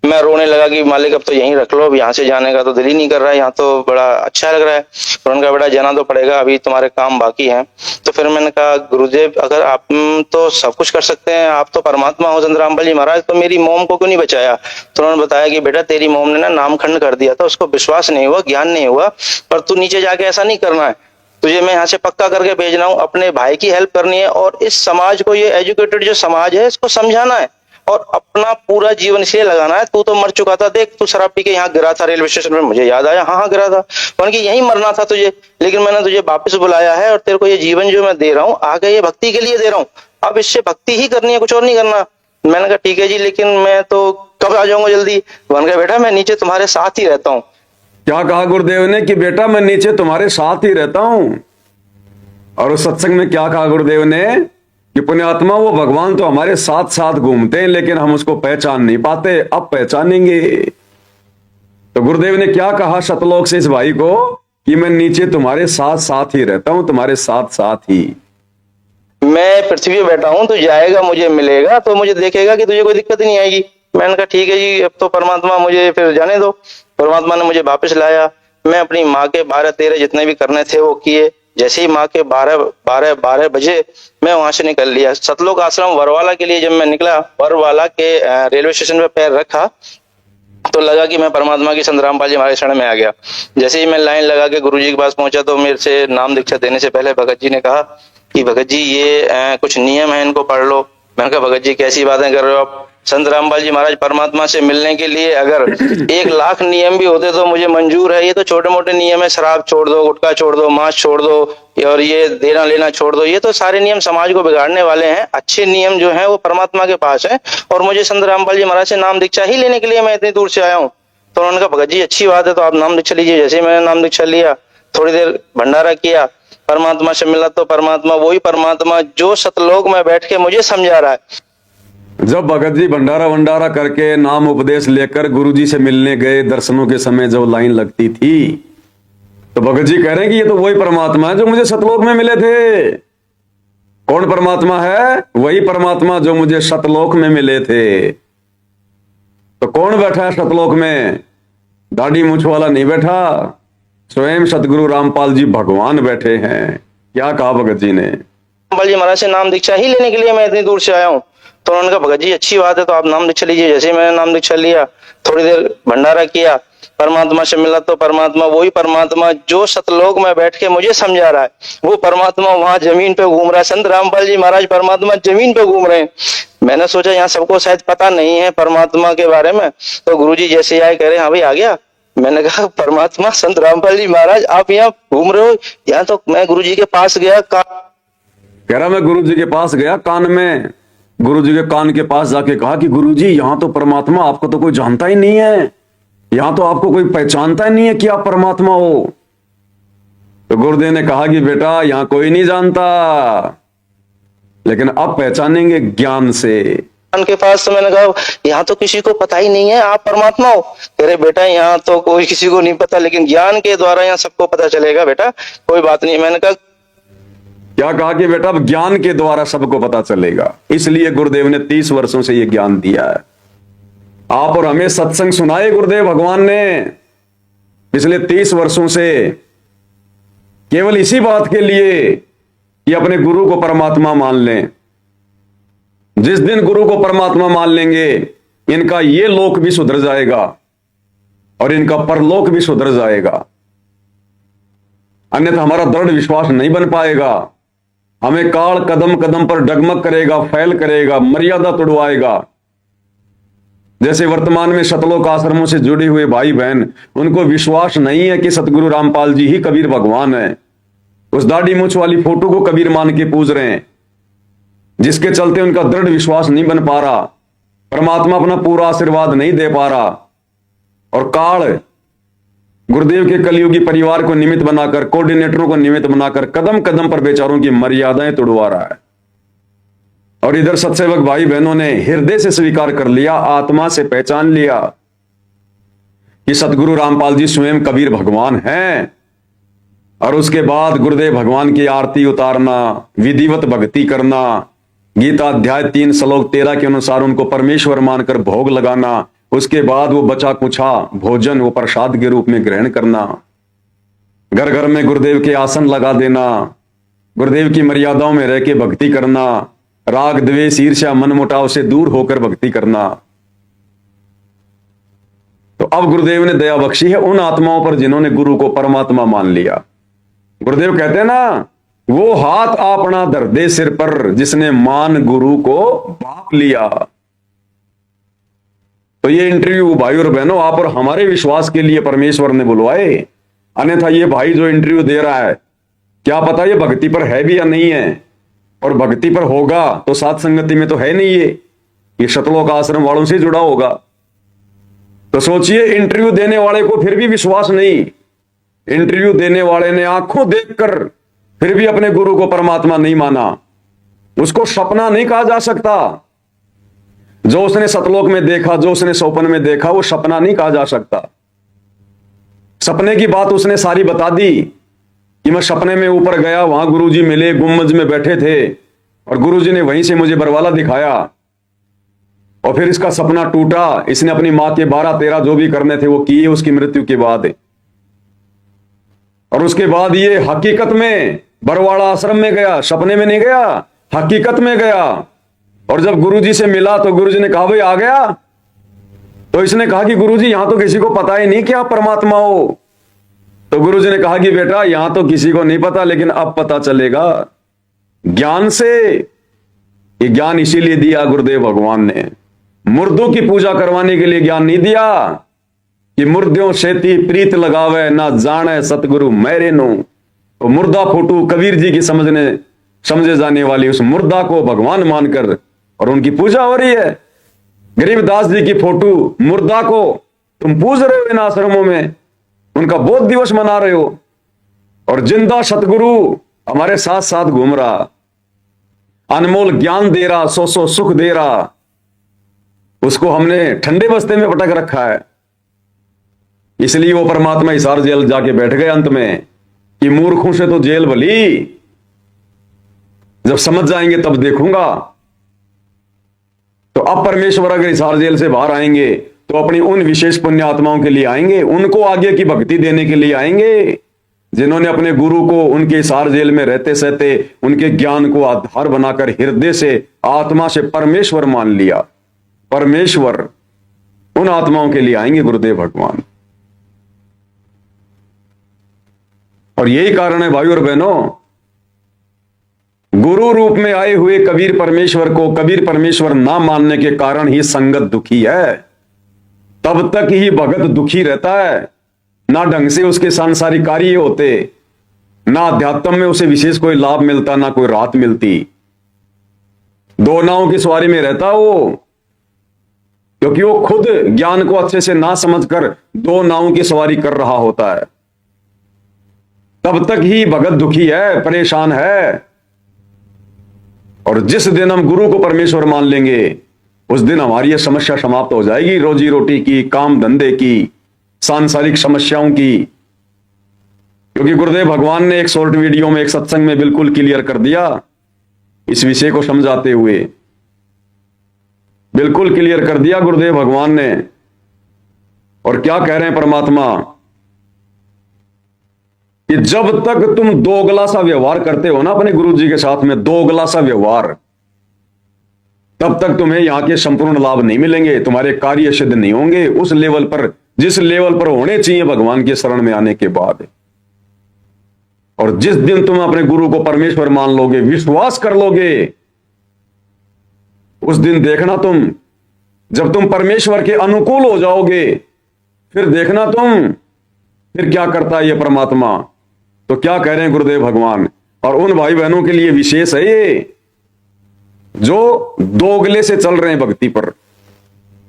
मैं रोने लगा कि मालिक अब तो यहीं रख लो, अब यहाँ से जाने का तो दिल ही नहीं कर रहा है, यहाँ तो बड़ा अच्छा लग रहा है। और उनका, बेटा जाना तो पड़ेगा, अभी तुम्हारे काम बाकी हैं। तो फिर मैंने कहा, गुरुदेव अगर आप तो सब कुछ कर सकते हैं, आप तो परमात्मा हो संत रामपाल जी महाराज, तो मेरी मोम को क्यों नहीं बचाया? तो उन्होंने बताया कि बेटा तेरी मोम ने ना नामखंड कर दिया था, उसको विश्वास नहीं हुआ, ज्ञान नहीं हुआ। पर तू नीचे जाके ऐसा नहीं करना है, तुझे मैं यहाँ से पक्का करके भेज रहा हूँ, अपने भाई की हेल्प करनी है, और इस समाज को, ये एजुकेटेड जो समाज है, इसको समझाना है, और अपना पूरा जीवन इसलिए लगाना है। तू तो मर चुका था, देख तू शराब पी के यहाँ गिरा था रेलवे स्टेशन में, मुझे याद आया, हाँ गिरा था, मैंने कि यहीं मरना था तुझे, लेकिन मैंने तुझे वापस बुलाया है, और तेरे को ये जीवन जो मैं दे रहा हूँ आगे, ये भक्ति के लिए दे रहा हूँ, अब इससे भक्ति ही करनी है, कुछ और नहीं करना। मैंने कहा, ठीक है जी, लेकिन मैं तो कब आ जाऊंगा जल्दी? मैंने कहा, बेटा मैं नीचे तुम्हारे साथ ही रहता हूँ। क्या कहा गुरुदेव ने? कि बेटा मैं नीचे तुम्हारे साथ ही रहता हूं। और उस सत्संग में क्या कहा गुरुदेव ने? कि पुण्यात्मा, वो भगवान तो हमारे साथ साथ घूमते हैं, लेकिन हम उसको पहचान नहीं पाते, अब पहचानेंगे। तो गुरुदेव ने क्या कहा सतलोक से इस भाई को? कि मैं नीचे तुम्हारे साथ साथ ही रहता हूं, तुम्हारे साथ साथ ही। मैं पृथ्वी पे बैठा हूं, तू जाएगा, मुझे मिलेगा, तो मुझे देखेगा कि तुझे कोई दिक्कत नहीं आएगी। मैंने कहा, ठीक है जी, अब तो परमात्मा मुझे फिर जाने दो। परमात्मा ने मुझे वापस लाया। मैं अपनी माँ के 12-13 जितने भी करने थे वो किए। जैसे ही माँ के 12 बजे मैं वहां से निकल लिया। सतलोक आश्रम बरवाला के लिए जब मैं निकला, बरवाला के रेलवे स्टेशन पे पैर रखा तो लगा कि मैं परमात्मा की संत रामपाल जी महाराज शरण में आ गया। जैसे ही मैं लाइन लगा के गुरु जी के पास पहुंचा तो मेरे से नाम दीक्षा देने से पहले भगत जी ने कहा कि भगत जी ये कुछ नियम है, इनको पढ़ लो। मैंने कहा, भगत जी कैसी बातें कर रहे हो आप? संत रामपाल जी महाराज परमात्मा से मिलने के लिए अगर 1 लाख नियम भी होते तो मुझे मंजूर है, ये तो छोटे मोटे नियम है, शराब छोड़ दो, गुटखा छोड़ दो, मांस छोड़ दो, और ये देना लेना छोड़ दो, ये तो सारे नियम समाज को बिगाड़ने वाले हैं। अच्छे नियम जो हैं वो परमात्मा के पास है, और मुझे संत रामपाल जी महाराज से नाम दीक्षा ही लेने के लिए मैं इतनी दूर से आया हूँ। तो उन्होंने कहा, भगत जी अच्छी बात है, तो आप नाम दीक्षा लीजिए। जैसे ही मैंने नाम दीक्षा लिया, थोड़ी देर भंडारा किया, परमात्मा से मिला, तो परमात्मा वही परमात्मा जो सतलोक में बैठ के मुझे समझा रहा है। जब भगत जी भंडारा करके नाम उपदेश लेकर गुरु जी से मिलने गए, दर्शनों के समय जब लाइन लगती थी, तो भगत जी कह रहे हैं कि ये तो वही परमात्मा है जो मुझे सतलोक में मिले थे। कौन परमात्मा है? वही परमात्मा जो मुझे सतलोक में मिले थे। तो कौन बैठा है सतलोक में? दाढ़ी मूछ वाला नहीं बैठा, स्वयं सतगुरु रामपाल जी भगवान बैठे हैं। क्या कहा भगत जी ने? रामपाल जी महाराज से नाम दीक्षा ही लेने के लिए मैं इतनी दूर से आया हूँ। तो उन्होंने कहा भगत जी अच्छी बात है, तो आप नाम दीक्षा लीजिए। जैसे ही मैंने नाम दीक्षा लिया, थोड़ी देर भंडारा किया, परमात्मा से मिला। तो परमात्मा वही परमात्मा जो सतलोक में बैठ के मुझे समझा रहा है, वो परमात्मा वहां जमीन पे घूम रहा है। संत रामपाल जी महाराज परमात्मा जमीन पे घूम रहे हैं। मैंने सोचा यहाँ सबको शायद पता नहीं है परमात्मा के बारे में। तो गुरुजी जैसे आए, कह रहे हाँ भाई आ गया। मैंने कहा परमात्मा संत रामपाल जी महाराज आप यहाँ घूम रहे हो? यहाँ तो मैं गुरुजी के पास गया, कह रहा मैं गुरु जी के पास गया, कान में गुरु जी के कान के पास जाके कहा कि गुरु जी यहाँ तो परमात्मा, आपको तो कोई जानता ही नहीं है, यहाँ तो आपको कोई पहचानता ही नहीं है कि आप परमात्मा हो। तो गुरुदेव ने कहा कि बेटा यहाँ कोई नहीं जानता, लेकिन अब पहचानेंगे ज्ञान से। ज्ञान के पास। तो मैंने कहा यहाँ तो किसी को पता ही नहीं है आप परमात्मा हो। कह रहे बेटा यहाँ तो कोई किसी को नहीं पता, लेकिन ज्ञान के द्वारा यहाँ सबको पता चलेगा बेटा, कोई बात नहीं। मैंने कहा क्या कहा कि बेटा अब ज्ञान के द्वारा सबको पता चलेगा। इसलिए गुरुदेव ने 30 वर्षों से यह ज्ञान दिया है। आप और हमें सत्संग सुनाए गुरुदेव भगवान ने पिछले 30 वर्षों से, केवल इसी बात के लिए कि अपने गुरु को परमात्मा मान लें। जिस दिन गुरु को परमात्मा मान लेंगे, इनका ये लोक भी सुधर जाएगा और इनका परलोक भी सुधर जाएगा। अन्यथा हमारा दृढ़ विश्वास नहीं बन पाएगा। हमें काल कदम कदम पर डगमग करेगा, फैल करेगा, मर्यादा तोड़वाएगा। जैसे वर्तमान में सतलोक आश्रमों से जुड़े हुए भाई बहन, उनको विश्वास नहीं है कि सतगुरु रामपाल जी ही कबीर भगवान है। उस दाढ़ी मूछ वाली फोटो को कबीर मान के पूज रहे हैं, जिसके चलते उनका दृढ़ विश्वास नहीं बन पा रहा, परमात्मा अपना पूरा आशीर्वाद नहीं दे पा रहा। और काल गुरुदेव के कलयुगी परिवार को निमित्त बनाकर, कोऑर्डिनेटरों को निमित्त बनाकर कदम कदम पर बेचारों की मर्यादाएं तोड़वा रहा है। और इधर सत्सेवक भाई बहनों ने हृदय से स्वीकार कर लिया, आत्मा से पहचान लिया कि सतगुरु रामपाल जी स्वयं कबीर भगवान हैं। और उसके बाद गुरुदेव भगवान की आरती उतारना, विधिवत भक्ति करना, गीता अध्याय 3 श्लोक 13 के अनुसार उनको परमेश्वर मानकर भोग लगाना, उसके बाद वो बचा कुछा भोजन वो प्रसाद के रूप में ग्रहण करना, घर घर में गुरुदेव के आसन लगा देना, गुरुदेव की मर्यादाओं में रह के भक्ति करना, राग द्वेष ईर्ष्या मन मुटाव से दूर होकर भक्ति करना। तो अब गुरुदेव ने दया बख्शी है उन आत्माओं पर जिन्होंने गुरु को परमात्मा मान लिया। गुरुदेव कहते हैं ना, वो हाथ आपना धर दे सिर पर जिसने मान गुरु को बाप लिया। तो ये इंटरव्यू भाई और बहनों आप और हमारे विश्वास के लिए परमेश्वर ने बुलवाए। अन्यथा ये भाई जो इंटरव्यू दे रहा है, क्या पता ये भक्ति पर है भी या नहीं है। और भक्ति पर होगा तो सात संगति में तो है नहीं, ये शतलोक आश्रम वालों से जुड़ा होगा। तो सोचिए, इंटरव्यू देने वाले को फिर भी विश्वास नहीं, इंटरव्यू देने वाले ने आंखों देखकर फिर भी अपने गुरु को परमात्मा नहीं माना। उसको सपना नहीं कहा जा सकता। जो उसने सतलोक में देखा, जो उसने स्वप्न में देखा, वो सपना नहीं कहा जा सकता। सपने की बात उसने सारी बता दी कि मैं सपने में ऊपर गया, वहां गुरुजी मिले, गुम्बज में बैठे थे और गुरुजी ने वहीं से मुझे बरवाला दिखाया और फिर इसका सपना टूटा। इसने अपनी मां के 12-13 जो भी करने थे वो किए उसकी मृत्यु के बाद। और उसके बाद ये हकीकत में बरवाड़ा आश्रम में गया, सपने में नहीं गया, हकीकत में गया। और जब गुरुजी से मिला तो गुरुजी ने कहा भाई आ गया। तो इसने कहा कि गुरुजी यहां तो किसी को पता ही नहीं कि आप परमात्मा हो। तो गुरुजी ने कहा कि बेटा यहां तो किसी को नहीं पता, लेकिन अब पता चलेगा ज्ञान से। ये ज्ञान इसीलिए दिया गुरुदेव भगवान ने, मुर्दों की पूजा करवाने के लिए ज्ञान नहीं दिया कि मुर्दों सेती प्रीत लगावे ना जाने सतगुरु मेरे नो। तो मुर्दा फोटो कबीर जी की समझे जाने वाली उस मुर्दा को भगवान मानकर और उनकी पूजा हो रही है। गरीबदास जी की फोटो मुर्दा को तुम पूज रहे हो इन आश्रमों में, उनका बोध दिवस मना रहे हो। और जिंदा सतगुरु हमारे साथ साथ घूम रहा, अनमोल ज्ञान दे रहा, सौ सुख दे रहा, उसको हमने ठंडे बस्ते में पटक रखा है। इसलिए वो परमात्मा हिसार जेल जाके बैठ गए अंत में। कि मूर्खों से तो जेल भली, जब समझ जाएंगे तब देखूंगा। तो अब परमेश्वर अगर इस जेल से बाहर आएंगे तो अपनी उन विशेष पुण्य आत्माओं के लिए आएंगे, उनको आगे की भक्ति देने के लिए आएंगे, जिन्होंने अपने गुरु को उनके सार जेल में रहते सहते उनके ज्ञान को आधार बनाकर हृदय से आत्मा से परमेश्वर मान लिया। परमेश्वर उन आत्माओं के लिए आएंगे गुरुदेव भगवान। और यही कारण है भाइयों और बहनों, गुरु रूप में आए हुए कबीर परमेश्वर को कबीर परमेश्वर ना मानने के कारण ही संगत दुखी है। तब तक ही भगत दुखी रहता है, ना ढंग से उसके सांसारिक कार्य होते, ना अध्यात्म में उसे विशेष कोई लाभ मिलता, ना कोई राहत मिलती। दो नावों की सवारी में रहता वो, क्योंकि वो खुद ज्ञान को अच्छे से ना समझकर दो नावों की सवारी कर रहा होता है। तब तक ही भगत दुखी है, परेशान है। और जिस दिन हम गुरु को परमेश्वर मान लेंगे उस दिन हमारी यह समस्या समाप्त हो जाएगी, रोजी रोटी की, काम धंधे की, सांसारिक समस्याओं की। क्योंकि गुरुदेव भगवान ने एक शॉर्ट वीडियो में एक सत्संग में बिल्कुल क्लियर कर दिया, इस विषय को समझाते हुए बिल्कुल क्लियर कर दिया गुरुदेव भगवान ने। और क्या कह रहे हैं परमात्मा कि जब तक तुम दोगला सा व्यवहार करते हो ना अपने गुरु जी के साथ में, दोगला सा व्यवहार, तब तक तुम्हें यहां के संपूर्ण लाभ नहीं मिलेंगे, तुम्हारे कार्य सिद्ध नहीं होंगे उस लेवल पर जिस लेवल पर होने चाहिए भगवान के शरण में आने के बाद। और जिस दिन तुम अपने गुरु को परमेश्वर मान लोगे, विश्वास कर लोगे, उस दिन देखना तुम, जब तुम परमेश्वर के अनुकूल हो जाओगे, फिर देखना तुम फिर क्या करता है ये परमात्मा। तो क्या कह रहे हैं गुरुदेव भगवान, और उन भाई बहनों के लिए विशेष है ये जो दोगले से चल रहे हैं भक्ति पर,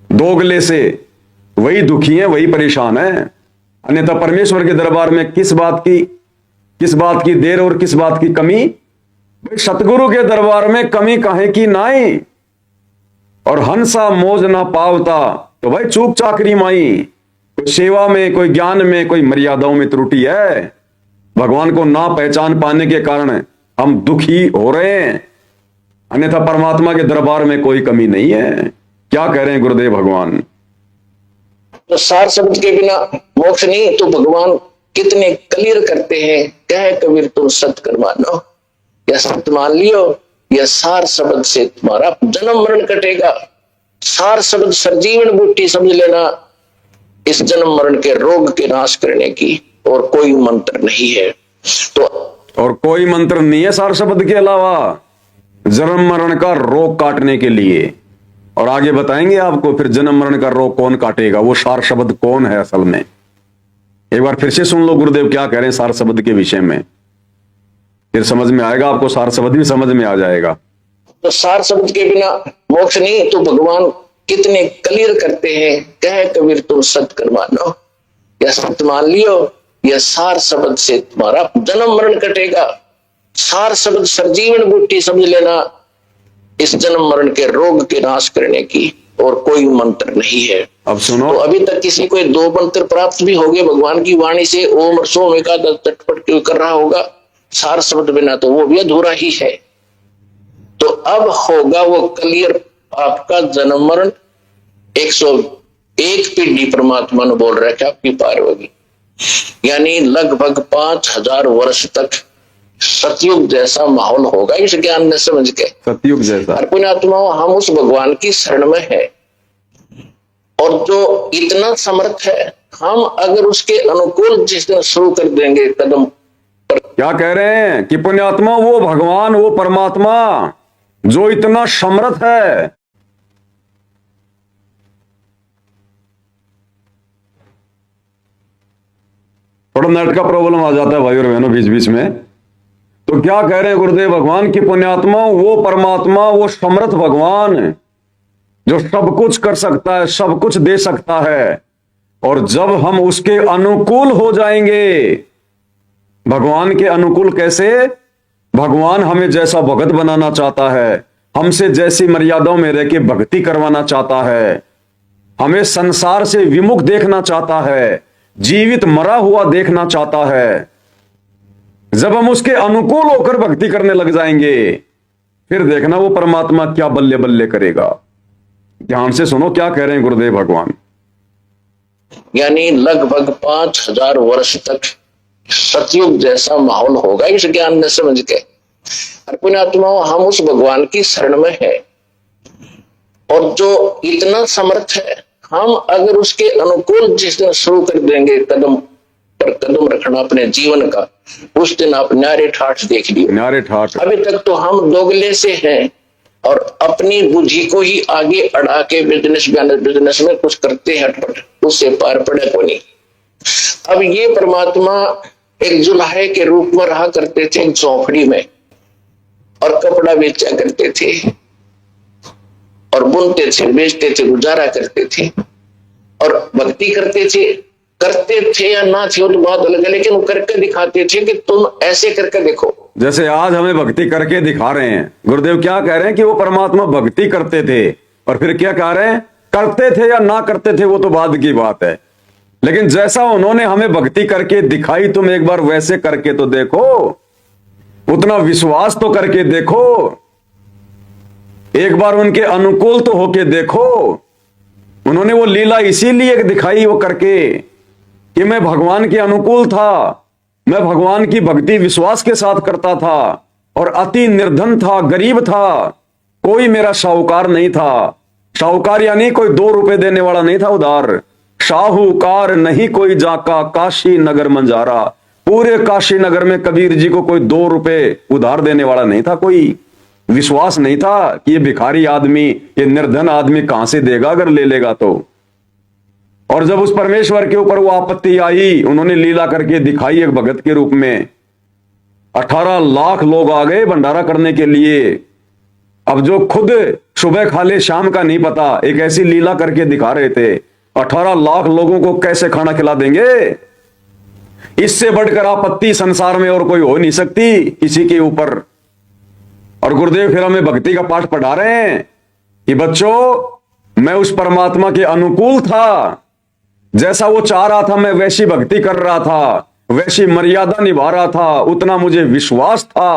दोगले से, वही दुखी हैं, वही परेशान है। अन्यथा परमेश्वर के दरबार में किस बात की देर और किस बात की कमी। भाई सतगुरु के दरबार में कमी काहे की नाई, और हंसा मोज ना पावता, तो भाई चूक चाकरी माई, कोई सेवा में, कोई ज्ञान में, कोई मर्यादाओं में त्रुटि है। भगवान को ना पहचान पाने के कारण हम दुखी हो रहे हैं, अन्यथा परमात्मा के दरबार में कोई कमी नहीं है। क्या कह रहे हैं गुरुदेव भगवान, तो सार शब्द के बिना मोक्ष नहीं, तो भगवान कितने क्लियर करते हैं, कह कबीर तुम सत कर मानो, या सत्य मान लियो, या सार शब्द से तुम्हारा जन्म मरण कटेगा। सार शब्द सरजीवन बूटी समझ लेना, इस जन्म मरण के रोग के नाश करने की और कोई मंत्र नहीं है। तो और कोई मंत्र नहीं है सार शब्द के अलावा जन्म मरण का रोग काटने के लिए। और आगे बताएंगे आपको फिर जन्म मरण का रोग कौन काटेगा, वो सार शब्द कौन है असल में। एक बार फिर से सुन लो गुरुदेव क्या कह रहे हैं सार शब्द के विषय में, फिर समझ में आएगा आपको, सार शब्द भी समझ में आ जाएगा। तो सार शब्द के बिना मोक्ष नहीं, तो भगवान कितने क्लियर करते हैं, कह कबीर तुम सत कर मानो, या सत्य मान लियो, या सार शब्द से तुम्हारा जन्म मरण कटेगा। सार शब्द सरजीवन बूटी समझ लेना, इस जन्म मरण के रोग के नाश करने की और कोई मंत्र नहीं है। अब सुनो, तो अभी तक किसी को दो मंत्र प्राप्त भी हो गए भगवान की वाणी से, ओम सोम एकादश तटपट क्यों कर रहा होगा, सार शब्द बिना तो वो भी अधूरा ही है। तो अब होगा वो क्लियर आपका जन्म मरण। 101 पीढ़ी परमात्मा ने बोल रखा आपकी पार होगी, यानी लगभग 5000 वर्ष तक सतयुग जैसा माहौल होगा इस ज्ञान ने समझ के। सतयुग जैसा। और पुण्यात्मा हम उस भगवान की शरण में है, और जो इतना समर्थ है, हम अगर उसके अनुकूल जिस दिन शुरू कर देंगे कदम पर। क्या कह रहे हैं कि पुण्यात्मा वो भगवान, वो परमात्मा जो इतना समर्थ है, थोड़ा नेट का प्रॉब्लम आ जाता है भाई और बहनों बीच बीच में। तो क्या कह रहे हैं गुरुदेव भगवान की पुण्यात्मा वो परमात्मा, वो समर्थ भगवान जो सब कुछ कर सकता है, सब कुछ दे सकता है। और जब हम उसके अनुकूल हो जाएंगे, भगवान के अनुकूल कैसे, भगवान हमें जैसा भगत बनाना चाहता है, हमसे जैसी मर्यादाओं में रह के भक्ति करवाना चाहता है, हमें संसार से विमुख देखना चाहता है, जीवित मरा हुआ देखना चाहता है। जब हम उसके अनुकूल होकर भक्ति करने लग जाएंगे, फिर देखना वो परमात्मा क्या बल्ले बल्ले करेगा। ध्यान से सुनो क्या कह रहे हैं गुरुदेव भगवान। यानी लगभग 5000 वर्ष तक सतयुग जैसा माहौल होगा इस ज्ञान में समझ के। और पुण्यात्माओं, हम उस भगवान की शरण में है और जो इतना समर्थ है, हम अगर उसके अनुकूल जिस दिन शुरू कर देंगे कदम पर कदम रखना अपने जीवन का, उस दिन आप न्यारे ठाठ देख लियो। न्यारे ठाठ। अभी तक तो हम दोगले से हैं और अपनी बुद्धि को ही आगे अड़ा के बिजनेस में कुछ करते हैं हटपट, उससे पार पड़े को नहीं। अब ये परमात्मा एक जुल्हे के रूप में रहा करते थे एक झोपड़ी में, और कपड़ा बेचा करते थे और बुनते थे, बेचते थे, गुजारा करते थे और भक्ति करते थे या ना थे वो तो बात अलग है, लेकिन वो करके दिखाते थे कि तुम ऐसे करके देखो। जैसे आज हमें भक्ति करके दिखा रहे हैं। गुरुदेव क्या कह रहे हैं कि वो परमात्मा भक्ति करते थे, और फिर क्या कह रहे हैं, करते थे या ना करते थे वो तो बाद की बात है, लेकिन जैसा उन्होंने हमें भक्ति करके दिखाई, तुम एक बार वैसे करके तो देखो, उतना विश्वास तो करके देखो, एक बार उनके अनुकूल तो होके देखो। उन्होंने वो लीला इसीलिए दिखाई वो करके कि मैं भगवान के अनुकूल था, मैं भगवान की भक्ति विश्वास के साथ करता था और अति निर्धन था, गरीब था, कोई मेरा साहूकार नहीं था। साहूकार यानी कोई 2 रुपए देने वाला नहीं था उधार। साहूकार नहीं कोई जाका काशी नगर मंजारा। पूरे काशी नगर में कबीर जी को कोई 2 रुपए उधार देने वाला नहीं था। कोई विश्वास नहीं था कि ये भिखारी आदमी, ये निर्धन आदमी कहां से देगा अगर ले लेगा तो। और जब उस परमेश्वर के ऊपर वो आपत्ति आई, उन्होंने लीला करके दिखाई एक भगत के रूप में। 18 लाख लोग आ गए भंडारा करने के लिए। अब जो खुद सुबह खा ले शाम का नहीं पता, एक ऐसी लीला करके दिखा रहे थे। 18 लाख लोगों को कैसे खाना खिला देंगे? इससे बढ़कर आपत्ति संसार में और कोई हो नहीं सकती किसी के ऊपर। और गुरुदेव फिर हमें भक्ति का पाठ पढ़ा रहे हैं कि बच्चों, मैं उस परमात्मा के अनुकूल था, जैसा वो चाह रहा था मैं वैसी भक्ति कर रहा था, वैसी मर्यादा निभा रहा था, उतना मुझे विश्वास था।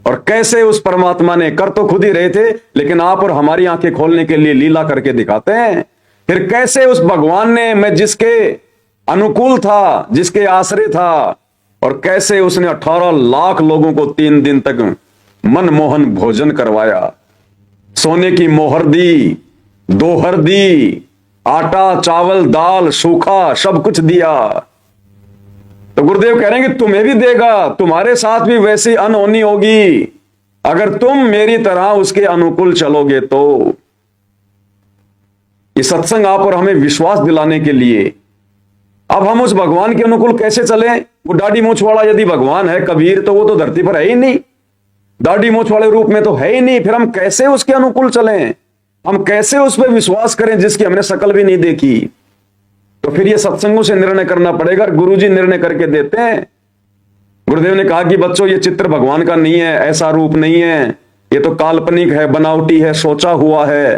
और कैसे उस परमात्मा ने, कर तो खुद ही रहे थे, लेकिन आप और हमारी आंखें खोलने के लिए लीला करके दिखाते हैं। फिर कैसे उस भगवान ने, मैं जिसके अनुकूल था, जिसके आश्रय था, और कैसे उसने 18 लाख लोगों को 3 दिन तक मनमोहन भोजन करवाया, सोने की मोहर दी, दोहर दी, आटा चावल दाल सूखा सब कुछ दिया। तो गुरुदेव कह रहे हैं कि तुम्हें भी देगा, तुम्हारे साथ भी वैसी अनहोनी होगी अगर तुम मेरी तरह उसके अनुकूल चलोगे तो। ये सत्संग आप और हमें विश्वास दिलाने के लिए। अब हम उस भगवान के अनुकूल कैसे चलें? वो दाढ़ी मूछ वाला यदि भगवान है कबीर, तो वो तो धरती पर है ही नहीं, दाढ़ी मूछ वाले रूप में तो है ही नहीं। फिर हम कैसे उसके अनुकूल चलें? हम कैसे उस पर विश्वास करें जिसकी हमने शकल भी नहीं देखी? तो फिर ये सत्संगों से निर्णय करना पड़ेगा। गुरुजी निर्णय करके देते हैं। गुरुदेव ने कहा कि बच्चों, ये चित्र भगवान का नहीं है, ऐसा रूप नहीं है, ये तो काल्पनिक है, बनावटी है, सोचा हुआ है।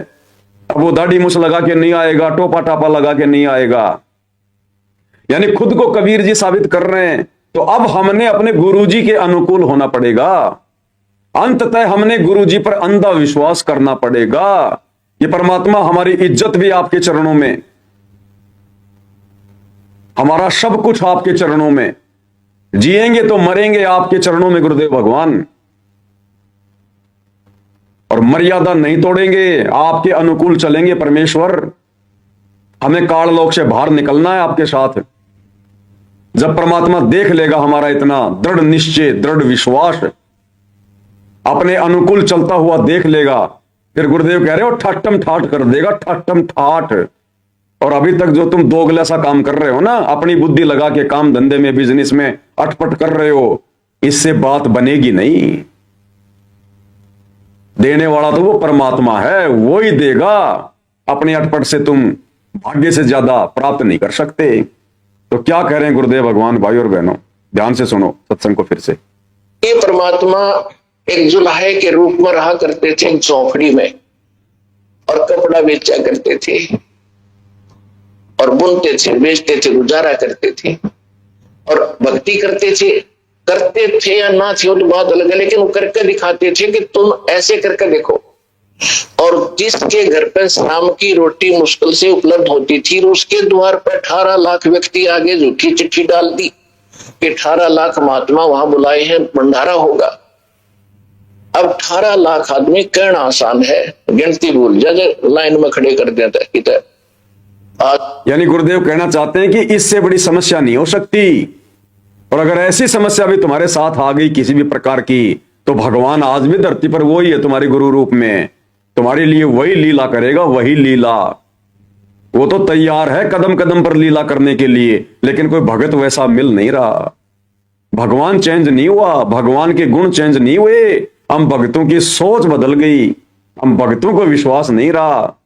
अब वो दाढ़ी मूछ लगा के नहीं आएगा, टोपा टापा लगा के नहीं आएगा। यानी खुद को कबीर जी साबित कर रहे हैं। तो अब हमने अपने गुरुजी के अनुकूल होना पड़ेगा। अंततः हमने गुरुजी पर अंधा विश्वास करना पड़ेगा। ये परमात्मा, हमारी इज्जत भी आपके चरणों में, हमारा सब कुछ आपके चरणों में, जिएंगे तो मरेंगे आपके चरणों में गुरुदेव भगवान। और मर्यादा नहीं तोड़ेंगे, आपके अनुकूल चलेंगे परमेश्वर। हमें काललोक से बाहर निकलना है आपके साथ। जब परमात्मा देख लेगा हमारा इतना दृढ़ निश्चय, दृढ़ विश्वास, अपने अनुकूल चलता हुआ देख लेगा, फिर गुरुदेव कह रहे हो ठाटम ठाट कर देगा, ठाटम ठाट। और अभी तक जो तुम दोगला सा काम कर रहे हो ना, अपनी बुद्धि लगा के काम धंधे में, बिजनेस में अटपट कर रहे हो, इससे बात बनेगी नहीं। देने वाला तो वो परमात्मा है, वो ही देगा। अपने अटपट से तुम भाग्य से ज्यादा प्राप्त नहीं कर सकते। तो क्या कह रहे हैं गुरुदेव भगवान? भाई और बहनों, ध्यान से सुनो सत्संग को फिर से। ये परमात्मा एक जुल्हे के रूप में रहा करते थे झोपड़ी में, और कपड़ा बेचा करते थे और बुनते थे, बेचते थे, गुजारा करते थे और भक्ति करते थे। करते थे या ना थे वो तो बात अलग है, लेकिन वो करके दिखाते थे कि तुम ऐसे करके देखो। और जिसके घर पर शाम की रोटी मुश्किल से उपलब्ध होती थी, उसके द्वार पर 18 लाख व्यक्ति आगे झूठी चिट्ठी डाल दी कि 18 लाख महात्मा वहां बुलाए हैं, भंडारा होगा। अब 18 लाख आदमी कहना आसान है, गिनती भूल जाए, लाइन में खड़े कर देता है किधर। यानी गुरुदेव कहना चाहते हैं कि इससे बड़ी समस्या नहीं हो सकती, और अगर ऐसी समस्या भी तुम्हारे साथ आ गई किसी भी प्रकार की, तो भगवान आज भी धरती पर वही है तुम्हारे गुरु रूप में, तुम्हारे लिए वही लीला करेगा, वही लीला। वो तो तैयार है कदम कदम पर लीला करने के लिए, लेकिन कोई भगत वैसा मिल नहीं रहा। भगवान चेंज नहीं हुआ, भगवान के गुण चेंज नहीं हुए, हम भक्तों की सोच बदल गई, हम भक्तों को विश्वास नहीं रहा।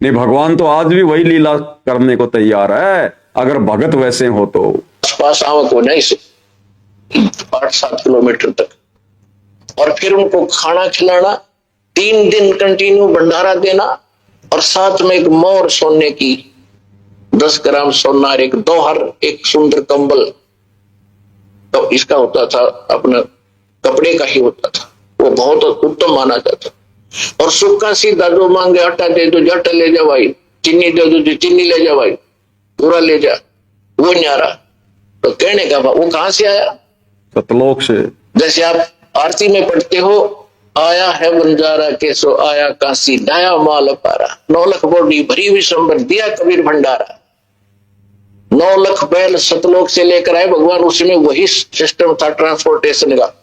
नहीं, भगवान तो आज भी वही लीला करने को तैयार है, अगर भगत वैसे हो तो। आसपास आवक हो जाए इसे 8-7 किलोमीटर तक, और फिर उनको खाना खिलाना, 3 दिन कंटिन्यू भंडारा देना, और साथ में एक मोर सोने की 10 ग्राम सोनार, एक दोहर, एक सुंदर कंबल। तो इसका होता था, अपना कपड़े का ही होता था, वो बहुत उत्तम माना जाता। और सूखा सीधा जो मांगे, आटा दे दो, आटा ले जा भाई, चीनी दे दो, चीनी ले जा भाई, पूरा ले जा, वो न्यारा। तो कहने का वो कहां से आया? सतलोक से। जैसे आप आरती में पढ़ते हो, आया है बंजारा के सो आया काशी, नया माल पारा, 9 लाख बोडी भरी विशंबर, दिया कबीर भंडारा। 9 लाख बैल सतलोक से लेकर आए भगवान, उसमें वही सिस्टम था ट्रांसपोर्टेशन का।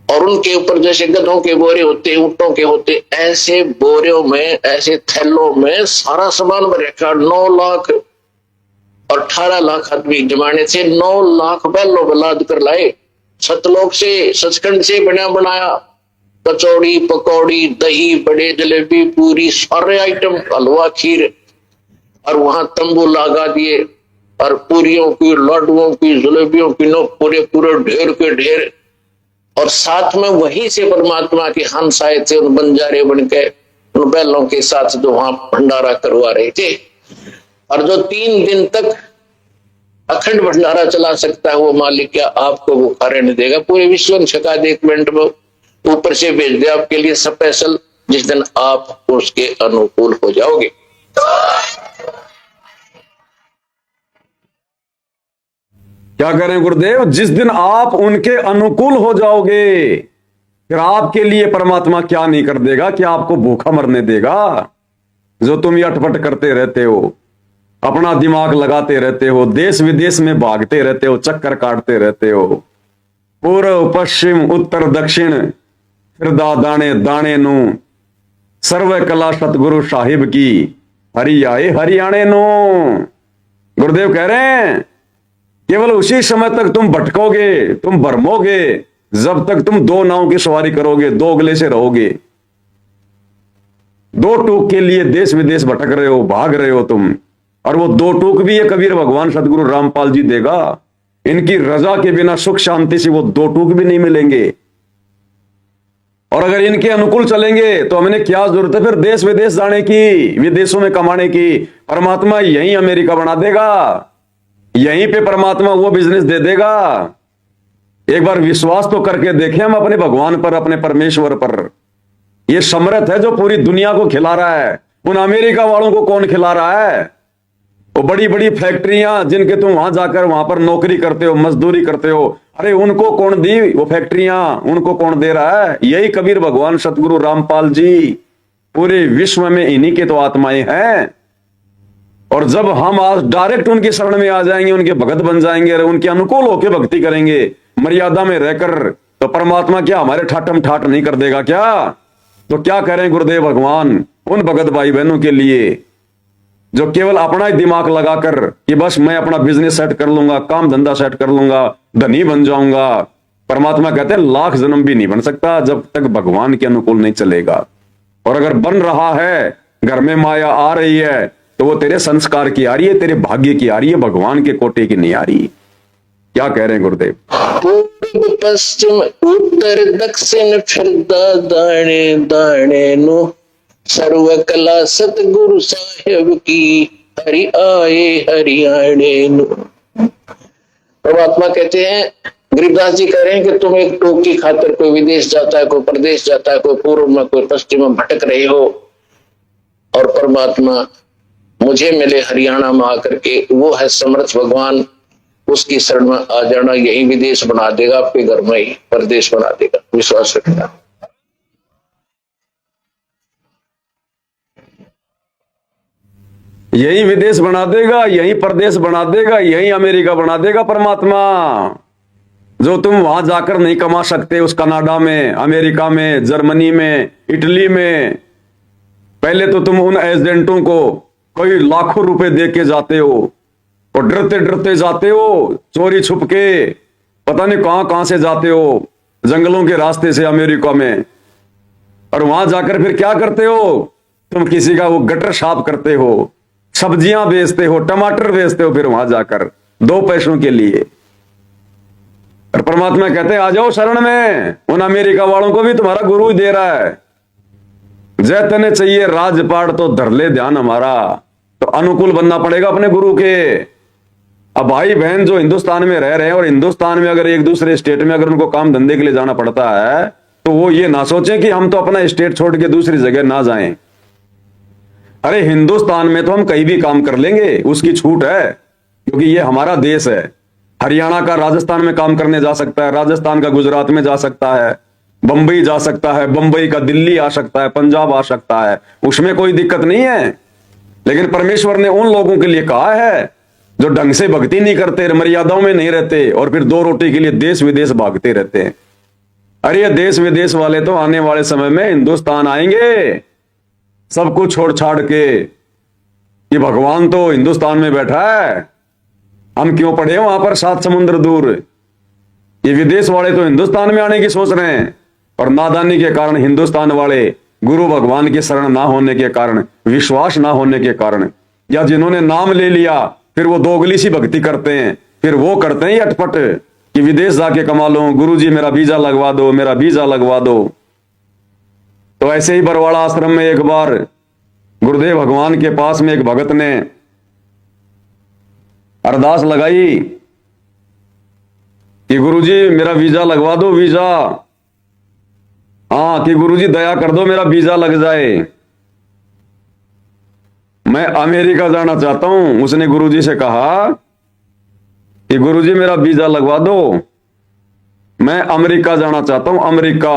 और उनके ऊपर जैसे गधों के बोरे होते, ऊंटों के होते, ऐसे बोरियों में, ऐसे थैलों में सारा सामान भर रखा। 9 लाख और 18 लाख आदमी जमाने से 9 लाख बैलों को लाद कर लाए सतलोक से, सचखंड से बना बनाया। कचौड़ी, पकौड़ी, दही, बड़े, जलेबी, पूरी, सारे आइटम, हलवा, खीर, और वहां तंबू लगा दिए, और पूरियों की, लड्डुओं की, जलेबियों की नो पूरे पूरे ढेर के ढेर। और साथ में वहीं से परमात्मा के हंस आए थे, उन बंजारे बनके, उन बैलों के साथ जो वहां भंडारा करवा रहे थे। और जो 3 दिन तक अखंड भंडारा चला सकता है, वो मालिक क्या आपको वो कार्य नहीं देगा, पूरे विश्व में छका दे, 1 मिनट में ऊपर से भेज दे आपके लिए स्पेशल, जिस दिन आप उसके अनुकूल हो जाओगे। क्या करें गुरुदेव? जिस दिन आप उनके अनुकूल हो जाओगे, फिर आपके लिए परमात्मा क्या नहीं कर देगा, क्या आपको भूखा मरने देगा? जो तुम ये अटपट करते रहते हो, अपना दिमाग लगाते रहते हो, देश विदेश में भागते रहते हो, चक्कर काटते रहते हो, पूर्व पश्चिम उत्तर दक्षिण फिरदा दाने दाने नू, सर्व कला सतगुरु साहिब की हरि आए हरियाणे नो। गुरुदेव कह रहे हैं केवल उसी समय तक तुम भटकोगे, तुम भरमोगे, जब तक तुम 2 नाव की सवारी करोगे, 2 अगले से रहोगे। 2 टूक के लिए देश विदेश भटक रहे हो, भाग रहे हो तुम, और वो 2 टूक भी ये कबीर भगवान सतगुरु रामपाल जी देगा। इनकी रजा के बिना सुख शांति से वो 2 टूक भी नहीं मिलेंगे। और अगर इनके अनुकूल चलेंगे तो हमें क्या जरूरत है फिर देश विदेश जाने की, विदेशों में कमाने की? परमात्मा यहीं अमेरिका बना देगा, यहीं पे परमात्मा वो बिजनेस दे देगा। एक बार विश्वास तो करके देखें हम अपने भगवान पर, अपने परमेश्वर पर। ये समर्थ है जो पूरी दुनिया को खिला रहा है। उन अमेरिका वालों को कौन खिला रहा है? वो बड़ी बड़ी फैक्ट्रियां जिनके तुम वहां जाकर वहां पर नौकरी करते हो, मजदूरी करते हो, अरे उनको कौन दी वो फैक्ट्रियां? उनको कौन दे रहा है? यही कबीर भगवान सतगुरु रामपाल जी। पूरे विश्व में इन्हीं के तो आत्माएं हैं। और जब हम आज डायरेक्ट उनकी शरण में आ जाएंगे, उनके भगत बन जाएंगे, उनके अनुकूल होकर भक्ति करेंगे, मर्यादा में रहकर, तो परमात्मा क्या हमारे ठाठम ठाठ नहीं कर देगा क्या? तो क्या करें गुरुदेव भगवान उन भगत भाई बहनों के लिए जो केवल अपना ही दिमाग लगाकर कि बस मैं अपना बिजनेस सेट कर लूंगा, काम धंधा सेट कर लूंगा, धनी बन जाऊंगा। परमात्मा कहते हैं लाख जन्म भी नहीं बन सकता जब तक भगवान के अनुकूल नहीं चलेगा। और अगर बन रहा है, घर में माया आ रही है, तो वो तेरे संस्कार की आ रही है, तेरे भाग्य की आ रही है, भगवान के कोटे की नहीं आ रही। क्या कह रहे हैं गुरुदेव? पूर्व पश्चिम उत्तर दक्षिण फिरदा दाणे दाणे नु, सर्व कला सतगुरु साहिब की हरि आए हरियाणे नु। परमात्मा कहते हैं गरीबदास जी कह रहे हैं कि तुम एक टोक की खातिर कोई विदेश जाता है, कोई प्रदेश जाता है, कोई पूर्व में कोई पश्चिम में भटक रहे हो, और परमात्मा मुझे मिले हरियाणा में आकर के, वो है समर्थ भगवान, उसकी शरण में आ जाना, यही विदेश बना देगा, आपके घर में ही प्रदेश बना देगा। विश्वास रखना। यही विदेश बना देगा, यही प्रदेश बना देगा, यही अमेरिका बना देगा परमात्मा। जो तुम वहां जाकर नहीं कमा सकते, उस कनाडा में, अमेरिका में, जर्मनी में, इटली में, पहले तो तुम उन एजेंटों को कोई लाखों रुपए दे के जाते हो और डरते डरते जाते हो, चोरी छुप के, पता नहीं कहां कहां से जाते हो, जंगलों के रास्ते से अमेरिका में, और वहां जाकर फिर क्या करते हो? तुम किसी का वो गटर साफ करते हो, सब्जियां बेचते हो, टमाटर बेचते हो, फिर वहां जाकर 2 पैसों के लिए। और परमात्मा कहते हैं आ जाओ शरण में। उन अमेरिका वालों को भी तुम्हारा गुरु ही दे रहा है। जय तने चाहिए राजपाट तो धर ले ध्यान हमारा। तो अनुकूल बनना पड़ेगा अपने गुरु के। अब भाई बहन जो हिंदुस्तान में रह रहे हैं, और हिंदुस्तान में अगर एक दूसरे स्टेट में अगर उनको काम धंधे के लिए जाना पड़ता है, तो वो ये ना सोचें कि हम तो अपना स्टेट छोड़ के दूसरी जगह ना जाएं। अरे हिंदुस्तान में तो हम कहीं भी काम कर लेंगे, उसकी छूट है, क्योंकि ये हमारा देश है। हरियाणा का राजस्थान में काम करने जा सकता है, राजस्थान का गुजरात में जा सकता है, बंबई जा सकता है, बंबई का दिल्ली आ सकता है, पंजाब आ सकता है, उसमें कोई दिक्कत नहीं है। लेकिन परमेश्वर ने उन लोगों के लिए कहा है जो ढंग से भक्ति नहीं करते, मर्यादाओं में नहीं रहते, और फिर 2 रोटी के लिए देश विदेश भागते रहते हैं। अरे ये देश विदेश वाले तो आने वाले समय में हिंदुस्तान आएंगे, सब कुछ छोड़ छाड़ के। ये भगवान तो हिंदुस्तान में बैठा है, हम क्यों पड़े वहां पर 7 समुद्र दूर। ये विदेश वाले तो हिंदुस्तान में आने की सोच रहे हैं, और नादानी के कारण हिंदुस्तान वाले गुरु भगवान की शरण ना होने के कारण, विश्वास ना होने के कारण, या जिन्होंने नाम ले लिया फिर वो दोगली सी भक्ति करते हैं, फिर वो करते हैं अटपट कि विदेश जाके कमा लो, गुरु जी मेरा वीजा लगवा दो, मेरा वीजा लगवा दो। तो ऐसे ही बरवाड़ा आश्रम में एक बार गुरुदेव भगवान के पास में एक भगत ने अरदास लगाई कि गुरुजी मेरा वीजा लगवा दो, वीजा, हाँ, कि गुरुजी दया कर दो मेरा वीजा लग जाए, मैं अमेरिका जाना चाहता हूं। उसने गुरुजी से कहा कि गुरुजी मेरा वीजा लगवा दो, मैं अमेरिका जाना चाहता हूं, अमेरिका।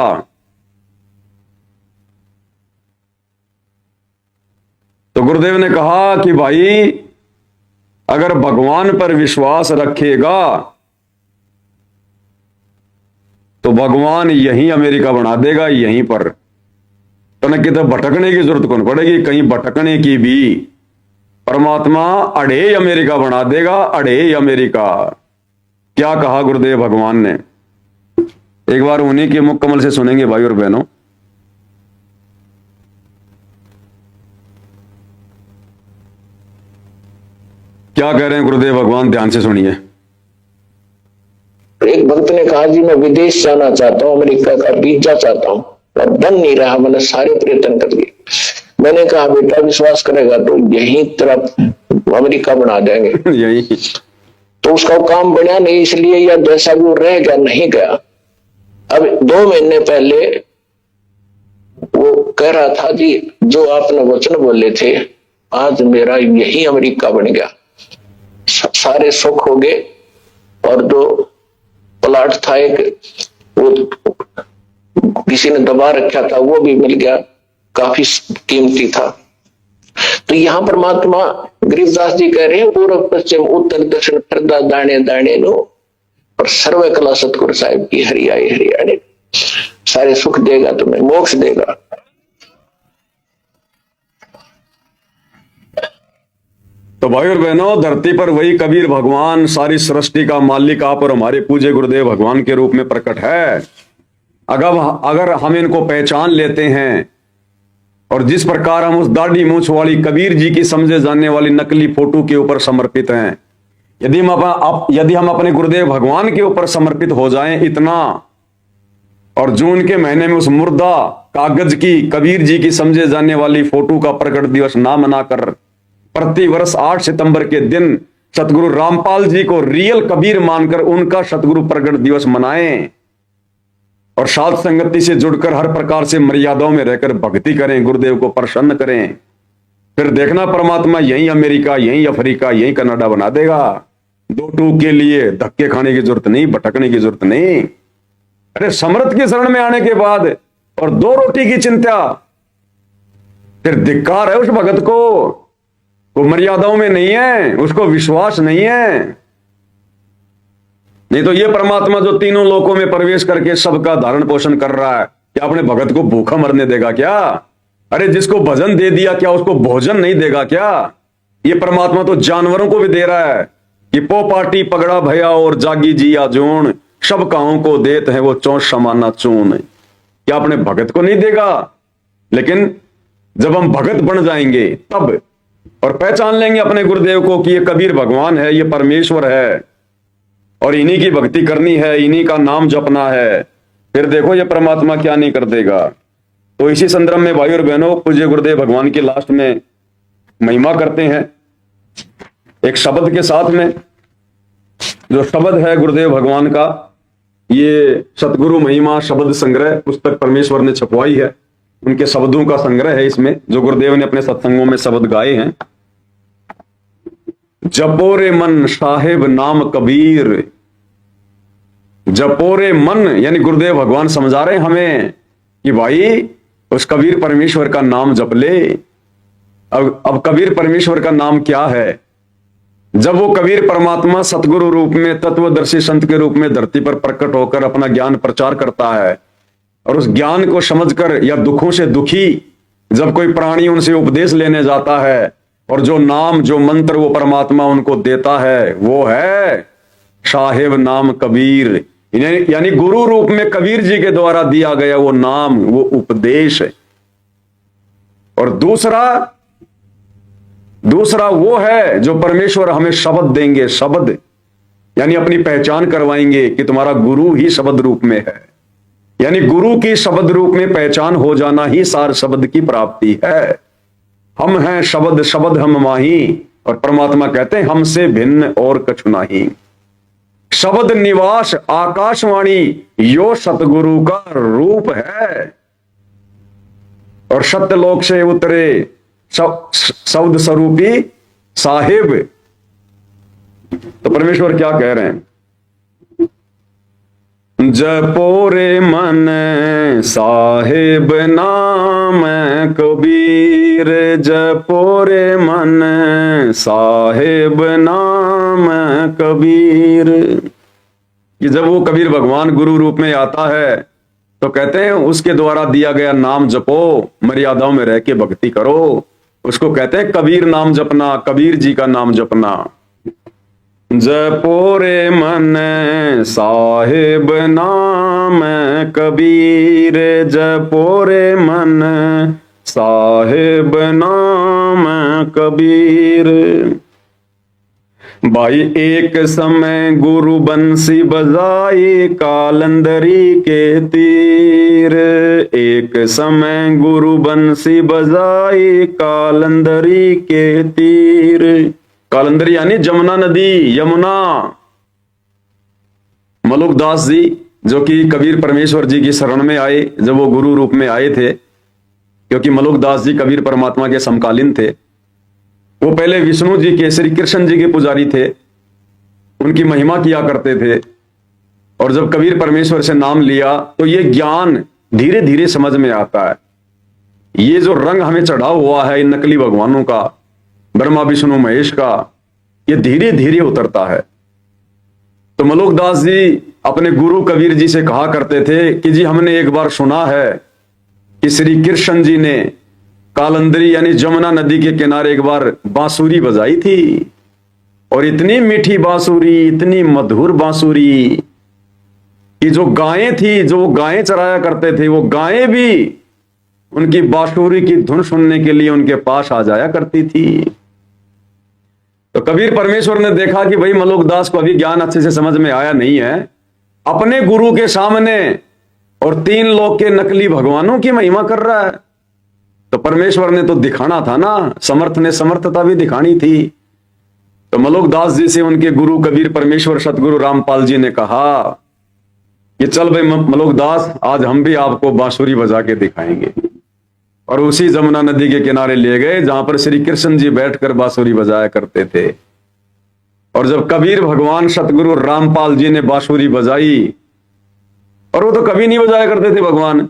तो गुरुदेव ने कहा कि भाई अगर भगवान पर विश्वास रखेगा तो भगवान यहीं अमेरिका बना देगा, यहीं पर। तो न किधर भटकने की जरूरत कौन पड़ेगी, कहीं भटकने की भी परमात्मा अड़े अमेरिका बना देगा, अड़े अमेरिका। क्या कहा गुरुदेव भगवान ने, एक बार उन्हीं के मुख कमल से सुनेंगे भाई और बहनों। क्या कह रहे हैं गुरुदेव भगवान, ध्यान से सुनिए। एक भक्त ने कहा जी मैं विदेश जाना चाहता हूँ, अमेरिका का वीजा चाहता हूँ, पर बन नहीं रहा, मैंने सारे प्रयत्न कर लिए। मैंने कहा बेटा विश्वास करेगा तो यहीं तरफ अमेरिका बना देंगे। यही तो उसका काम बना नहीं, इसलिए या जैसा वो रह गया, नहीं गया। अब 2 महीने पहले वो कह रहा था जी जो आपने वचन बोले थे, आज मेरा यही अमेरिका बन गया, सारे सुख हो गए, और जो प्लाट था एक वो किसी ने दबा रखा था वो भी मिल गया, काफी कीमती था। तो यहां परमात्मा गरीबदास जी कह रहे हैं पूर्व पश्चिम उत्तर दक्षिण प्रदा दाणे दाणे नो, और सर्व कला सतगुरु साहिब की हरियाई हरियाणे, सारे सुख देगा तुम्हें, मोक्ष देगा। तो भाई और बहनों, धरती पर वही कबीर भगवान, सारी सृष्टि का मालिक आप और हमारे पूज्य गुरुदेव भगवान के रूप में प्रकट है। अगर हम इनको पहचान लेते हैं, और जिस प्रकार हम उस दाढ़ी मूंछ वाली कबीर जी की समझे जाने वाली नकली फोटो के ऊपर समर्पित हैं, यदि हम अपने गुरुदेव भगवान के ऊपर समर्पित हो जाएं इतना, और जून के महीने में उस मुर्दा कागज की कबीर जी की समझे जाने वाली फोटो का प्रकट दिवस ना मनाकर प्रति वर्ष 8 सितंबर के दिन सतगुरु रामपाल जी को रियल कबीर मानकर उनका सतगुरु प्रगट दिवस मनाएं और साध संगति से जुड़कर हर प्रकार से मर्यादाओं में रहकर भक्ति करें, गुरुदेव को प्रसन्न करें। फिर देखना परमात्मा यहीं अमेरिका, यहीं अफ्रीका, यहीं कनाडा बना देगा। दो टूक के लिए धक्के खाने की जरूरत नहीं, भटकने की जरूरत नहीं। अरे समर्थ की शरण में आने के बाद और दो रोटी की चिंता, फिर धिक्कार है उस भगत को। वो मर्यादाओं में नहीं है, उसको विश्वास नहीं है। नहीं तो ये परमात्मा जो तीनों लोकों में प्रवेश करके सबका धारण पोषण कर रहा है, क्या अपने भगत को भूखा मरने देगा क्या? अरे जिसको भजन दे दिया क्या उसको भोजन नहीं देगा क्या? ये परमात्मा तो जानवरों को भी दे रहा है कि पो पाटी पगड़ा भया और जागी जिया जोन, सब काहों को देत है वो चौंस समाना चून। क्या अपने भगत को नहीं देगा? लेकिन जब हम भगत बन जाएंगे तब, और पहचान लेंगे अपने गुरुदेव को कि ये कबीर भगवान है, ये परमेश्वर है और इन्हीं की भक्ति करनी है, इन्हीं का नाम जपना है, फिर देखो ये परमात्मा क्या नहीं कर देगा। तो इसी संदर्भ में भाई और बहनों, पूज्य गुरुदेव भगवान की लास्ट में महिमा करते हैं एक शब्द के साथ में। जो शब्द है गुरुदेव भगवान का, ये सतगुरु महिमा शब्द संग्रह पुस्तक परमेश्वर ने छपवाई है। उनके शब्दों का संग्रह है इसमें, जो गुरुदेव ने अपने सत्संगों में शब्द गाए हैं। जपोरे मन साहेब नाम कबीर, जपोरे मन, यानी गुरुदेव भगवान समझा रहे हैं हमें कि भाई उस कबीर परमेश्वर का नाम जप ले। अब कबीर परमेश्वर का नाम क्या है? जब वो कबीर परमात्मा सतगुरु रूप में, तत्वदर्शी संत के रूप में धरती पर प्रकट होकर अपना ज्ञान प्रचार करता है, और उस ज्ञान को समझकर या दुखों से दुखी जब कोई प्राणी उनसे उपदेश लेने जाता है, और जो नाम जो मंत्र वो परमात्मा उनको देता है वो है साहेब नाम कबीर, यानी गुरु रूप में कबीर जी के द्वारा दिया गया वो नाम, वो उपदेश है। और दूसरा वो है जो परमेश्वर हमें शब्द देंगे, शब्द यानी अपनी पहचान करवाएंगे कि तुम्हारा गुरु ही शब्द रूप में है। यानी गुरु की शब्द रूप में पहचान हो जाना ही सार शब्द की प्राप्ति है। हम हैं शब्द, शब्द हम माही, और परमात्मा कहते हैं हमसे भिन्न और कछु नहीं। शब्द निवास आकाशवाणी यो सतगुरु का रूप है, और सत्यलोक से उतरे शब्द स्वरूपी साहिब। तो परमेश्वर क्या कह रहे हैं? जपोरे मन साहिब नाम कबीर, जपोरे मन साहिब नाम कबीर। कि जब वो कबीर भगवान गुरु रूप में आता है तो कहते हैं उसके द्वारा दिया गया नाम जपो, मर्यादाओं में रह के भक्ति करो। उसको कहते हैं कबीर नाम जपना, कबीर जी का नाम जपना। जपोरे मन साहिब नाम कबीर, जपोरे मन साहिब नाम कबीर। भाई एक समय गुरु बंसी बजाई कालंदरी के तीर, एक समय गुरु बंसी बजाई कालंदरी के तीर। कालंदरी यानी जमुना नदी, यमुना। मलुकदास जी जो कि कबीर परमेश्वर जी की शरण में आए, जब वो गुरु रूप में आए थे, क्योंकि मलुकदास जी कबीर परमात्मा के समकालीन थे। वो पहले विष्णु जी के, श्री कृष्ण जी के पुजारी थे, उनकी महिमा किया करते थे। और जब कबीर परमेश्वर से नाम लिया तो ये ज्ञान धीरे धीरे समझ में आता है। ये जो रंग हमें चढ़ा हुआ है इन नकली भगवानों का, ब्रह्मा विष्णु महेश का, ये धीरे धीरे उतरता है। तो मलुकदास जी अपने गुरु कबीर जी से कहा करते थे कि जी हमने एक बार सुना है कि श्री कृष्ण जी ने कालंदरी यानी जमुना नदी के किनारे एक बार बांसुरी बजाई थी, और इतनी मीठी बांसुरी, इतनी मधुर बांसुरी कि जो गायें थी, जो वो गायें चराया करते थे, वो गायें भी उनकी बांसुरी की धुन सुनने के लिए उनके पास आ जाया करती थी। तो कबीर परमेश्वर ने देखा कि भाई मलुकदास को अभी ज्ञान अच्छे से समझ में आया नहीं है, अपने गुरु के सामने और तीन लोक के नकली भगवानों की महिमा कर रहा है। तो परमेश्वर ने तो दिखाना था ना, समर्थ ने समर्थता भी दिखानी थी। तो मलोकदास जी से उनके गुरु कबीर परमेश्वर सतगुरु रामपाल जी ने कहा कि चल भाई मलोकदास, आज हम भी आपको बांसुरी बजा के दिखाएंगे। और उसी जमुना नदी के किनारे ले गए जहां पर श्री कृष्ण जी बैठकर बांसुरी बजाया करते थे। और जब कबीर भगवान सतगुरु रामपाल जी ने बांसुरी बजाई, और वो तो कभी नहीं बजाया करते थे भगवान,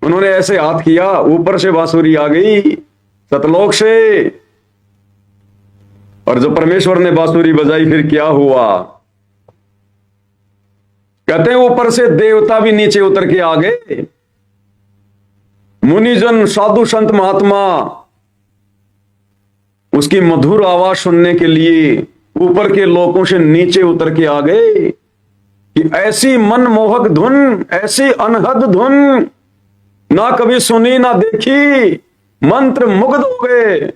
उन्होंने ऐसे हाथ किया, ऊपर से बांसुरी आ गई सतलोक से। और जब परमेश्वर ने बांसुरी बजाई फिर क्या हुआ? कहते हैं ऊपर से देवता भी नीचे उतर के आ गए। मुनिजन, साधु, संत, महात्मा उसकी मधुर आवाज सुनने के लिए ऊपर के लोकों से नीचे उतर के आ गए कि ऐसी मनमोहक धुन, ऐसी अनहद धुन ना कभी सुनी ना देखी। मंत्र मुग्ध हो गए,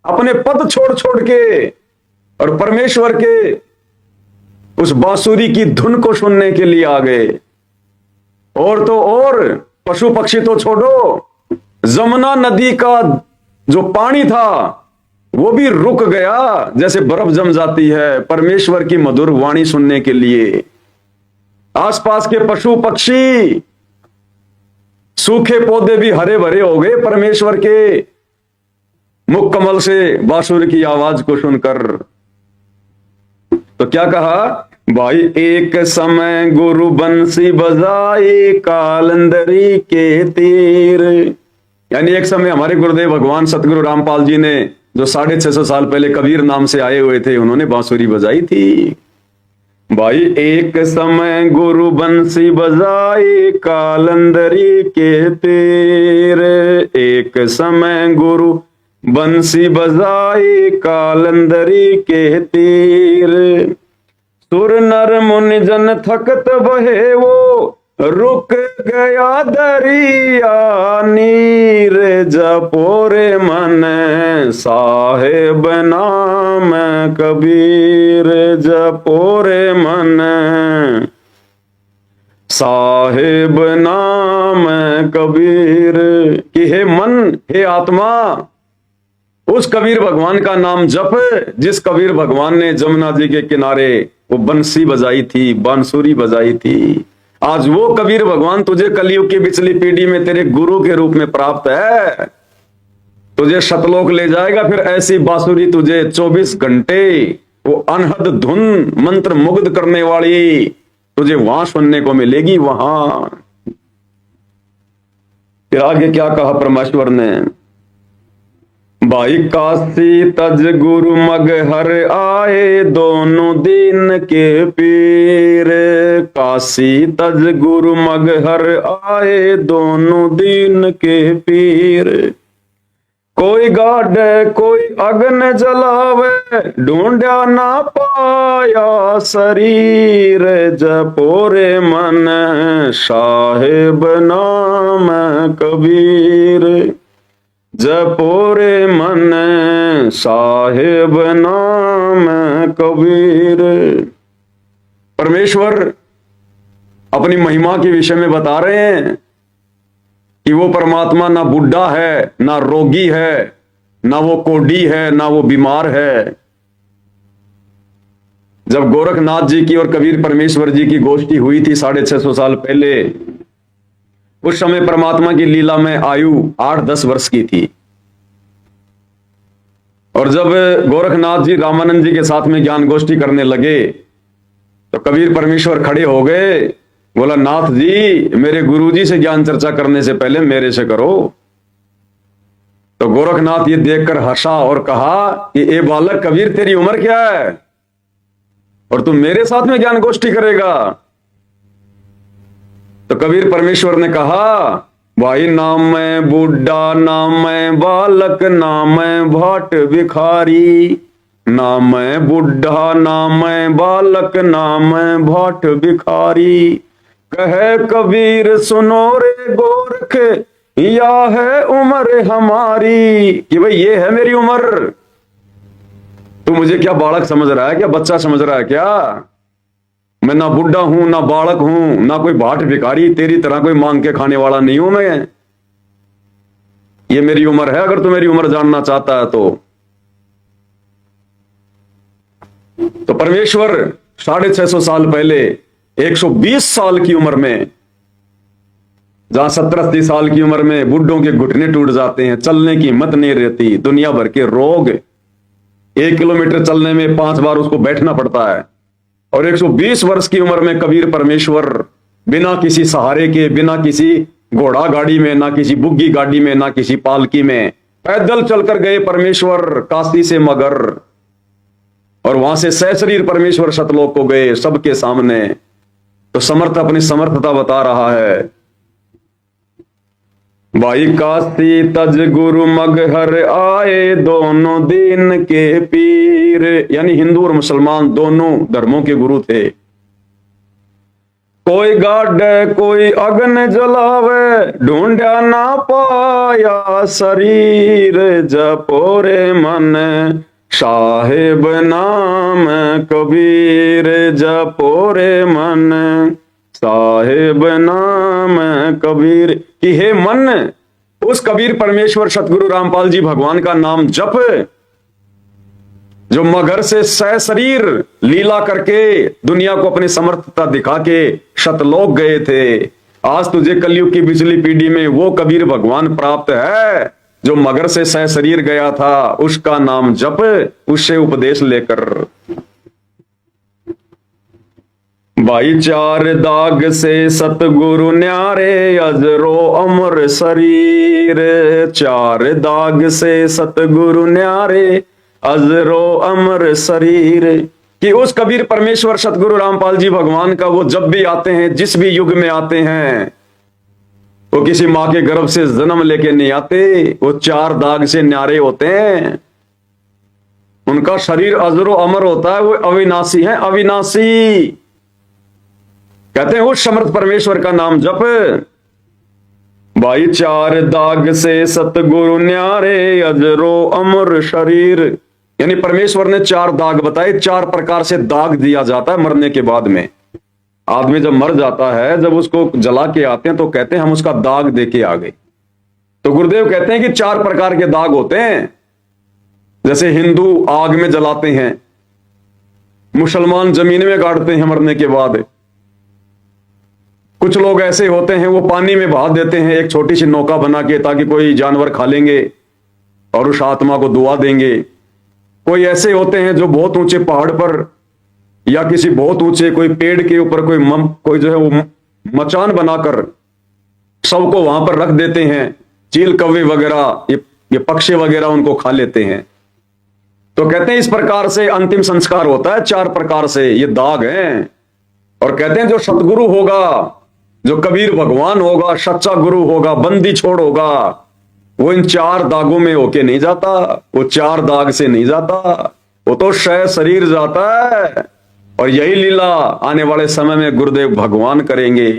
अपने पद छोड़ छोड़ के और परमेश्वर के उस बांसुरी की धुन को सुनने के लिए आ गए। और तो और पशु पक्षी तो छोड़ो, जमुना नदी का जो पानी था वो भी रुक गया, जैसे बर्फ जम जाती है परमेश्वर की मधुर वाणी सुनने के लिए। आसपास के पशु पक्षी, सूखे पौधे भी हरे भरे हो गए परमेश्वर के मुख कमल से बांसुरी की आवाज को सुनकर। तो क्या कहा भाई? एक समय गुरु बंसी बजाए कालंदरी के तीर। यानी एक समय हमारे गुरुदेव भगवान सतगुरु रामपाल जी ने, जो 650 साल पहले कबीर नाम से आए हुए थे, उन्होंने बांसुरी बजाई थी। भाई एक समय गुरु बंसी बजाए कालंदरी के तीर, एक समय गुरु बंसी बजाए कालंदरी के तीर। सुर नर मुनि जन थकत बहे वो रुक गया दरिया नीर। जपोरे मन साहेब नाम कबीर, जपोरे मन साहेब नाम कबीर। कि हे मन, हे आत्मा, उस कबीर भगवान का नाम जप जिस कबीर भगवान ने जमुना जी के किनारे वो बंसी बजाई थी, बांसुरी बजाई थी। आज वो कबीर भगवान तुझे कलयुग की पिछली पीढ़ी में तेरे गुरु के रूप में प्राप्त है, तुझे शतलोक ले जाएगा। फिर ऐसी बांसुरी तुझे 24 घंटे वो अनहद धुन मंत्र मुग्ध करने वाली तुझे वहां सुनने को मिलेगी। वहां फिर आगे क्या कहा परमेश्वर ने? भाई काशी तज गुरु मगहर आए दोनों दिन के पीर। काशी तज गुरु मगहर आए दोनों दिन के पीर। कोई गाड़े कोई अग्न जलावे ढूंढा ना पाया शरीर। जपोरे मन साहेब नाम कबीर, जपोरे मन साहेब नाम कबीर। परमेश्वर अपनी महिमा के विषय में बता रहे हैं कि वो परमात्मा ना बुढ़ा है, ना रोगी है, ना वो कोढ़ी है, ना वो बीमार है। जब गोरखनाथ जी की और कबीर परमेश्वर जी की गोष्ठी हुई थी 650 साल पहले, उस समय परमात्मा की लीला में आयु 8-10 वर्ष की थी। और जब गोरखनाथ जी रामानंद जी के साथ में ज्ञान गोष्ठी करने लगे तो कबीर परमेश्वर खड़े हो गए, बोला नाथ जी मेरे गुरुजी से ज्ञान चर्चा करने से पहले मेरे से करो। तो गोरखनाथ ये देखकर हंसा और कहा कि ए बालक कबीर तेरी उम्र क्या है और तू मेरे साथ में ज्ञान गोष्ठी करेगा? तो कबीर परमेश्वर ने कहा भाई नाम मैं बूढ़ा, नाम मैं बालक, नाम मैं भाट भिखारी। नाम मैं बूढ़ा, नाम मैं बालक, नाम मैं भाट भिखारी। कहे कबीर सुनो रे गोरख या है उम्र हमारी। कि भाई ये है मेरी उम्र, तू मुझे क्या बालक समझ रहा है, क्या बच्चा समझ रहा है क्या? मैं ना बुढ़ा हूं, ना बालक हूं, ना कोई भाट भिखारी, तेरी तरह कोई मांग के खाने वाला नहीं हूं मैं। ये मेरी उम्र है, अगर तू मेरी उम्र जानना चाहता है तो। तो परमेश्वर 650 साल पहले 120 साल की उम्र में, जहां 70-80 साल की उम्र में बुढ़ों के घुटने टूट जाते हैं, चलने की हिम्मत नहीं रहती, दुनिया भर के रोग, 1 किलोमीटर चलने में 5 बार उसको बैठना पड़ता है, और 120 वर्ष की उम्र में कबीर परमेश्वर बिना किसी सहारे के, बिना किसी घोड़ा गाड़ी में, ना किसी बुग्गी गाड़ी में, ना किसी पालकी में, पैदल चलकर गए परमेश्वर काशी से मगर, और वहां से सहशरीर परमेश्वर सतलोक को गए सबके सामने। तो समर्थ अपनी समर्थता बता रहा है। भाई काशी तज गुरु मगहर आए दोनों दीन के पीर, यानी हिंदू और मुसलमान दोनों धर्मों के गुरु थे। कोई गाड़े कोई अग्न जलावे, ढूंढा ना पाया शरीर, जपोरे मन साहेब नाम कबीर, जपोरे मन साहेब नाम कबीर। कि हे मन, उस कबीर परमेश्वर सतगुरु रामपाल जी भगवान का नाम जप, जो मगर से सहशरीर लीला करके दुनिया को अपनी समर्थता दिखा के सतलोक गए थे। आज तुझे कलयुग की बिजली पीढ़ी में वो कबीर भगवान प्राप्त है जो मगर से सहशरीर गया था, उसका नाम जप, उससे उपदेश लेकर। भाई 4 दाग से सतगुरु न्यारे, अजरो अमर शरीर, 4 दाग से सतगुरु न्यारे, अजरो अमर शरीर। कि उस कबीर परमेश्वर सतगुरु रामपाल जी भगवान का वो जब भी आते हैं, जिस भी युग में आते हैं, वो किसी मां के गर्भ से जन्म लेके नहीं आते, वो 4 दाग से न्यारे होते हैं। उनका शरीर अजरो अमर होता है, वो अविनाशी है, अविनाशी। कहते हैं उस समर्थ परमेश्वर का नाम जप। भाई 4 दाग से सतगुरु न्यारे, अजरो अमर शरीर, यानी परमेश्वर ने 4 दाग बताए। 4 प्रकार से दाग दिया जाता है मरने के बाद में। आदमी जब मर जाता है, जब उसको जला के आते हैं तो कहते हैं हम उसका दाग दे के आ गए। तो गुरुदेव कहते हैं कि 4 प्रकार के दाग होते हैं। जैसे हिंदू आग में जलाते हैं, मुसलमान जमीन में गाड़ते हैं मरने के बाद, कुछ लोग ऐसे होते हैं वो पानी में बहा देते हैं एक छोटी सी नौका बना के, ताकि कोई जानवर खा लेंगे और उस आत्मा को दुआ देंगे। कोई ऐसे होते हैं जो बहुत ऊंचे पहाड़ पर या किसी बहुत ऊंचे कोई पेड़ के ऊपर कोई जो है वो मचान बनाकर सबको वहां पर रख देते हैं। चील कौवे वगैरह, ये पक्षी वगैरह उनको खा लेते हैं। तो कहते हैं इस प्रकार से अंतिम संस्कार होता है। 4 प्रकार से ये दाग हैं। और कहते हैं जो सतगुरु होगा, जो कबीर भगवान होगा, सच्चा गुरु होगा, बंदी छोड़ होगा, वो इन 4 दागों में होके नहीं जाता, वो 4 दाग से नहीं जाता, वो तो शरीर जाता है। और यही लीला आने वाले समय में गुरुदेव भगवान करेंगे।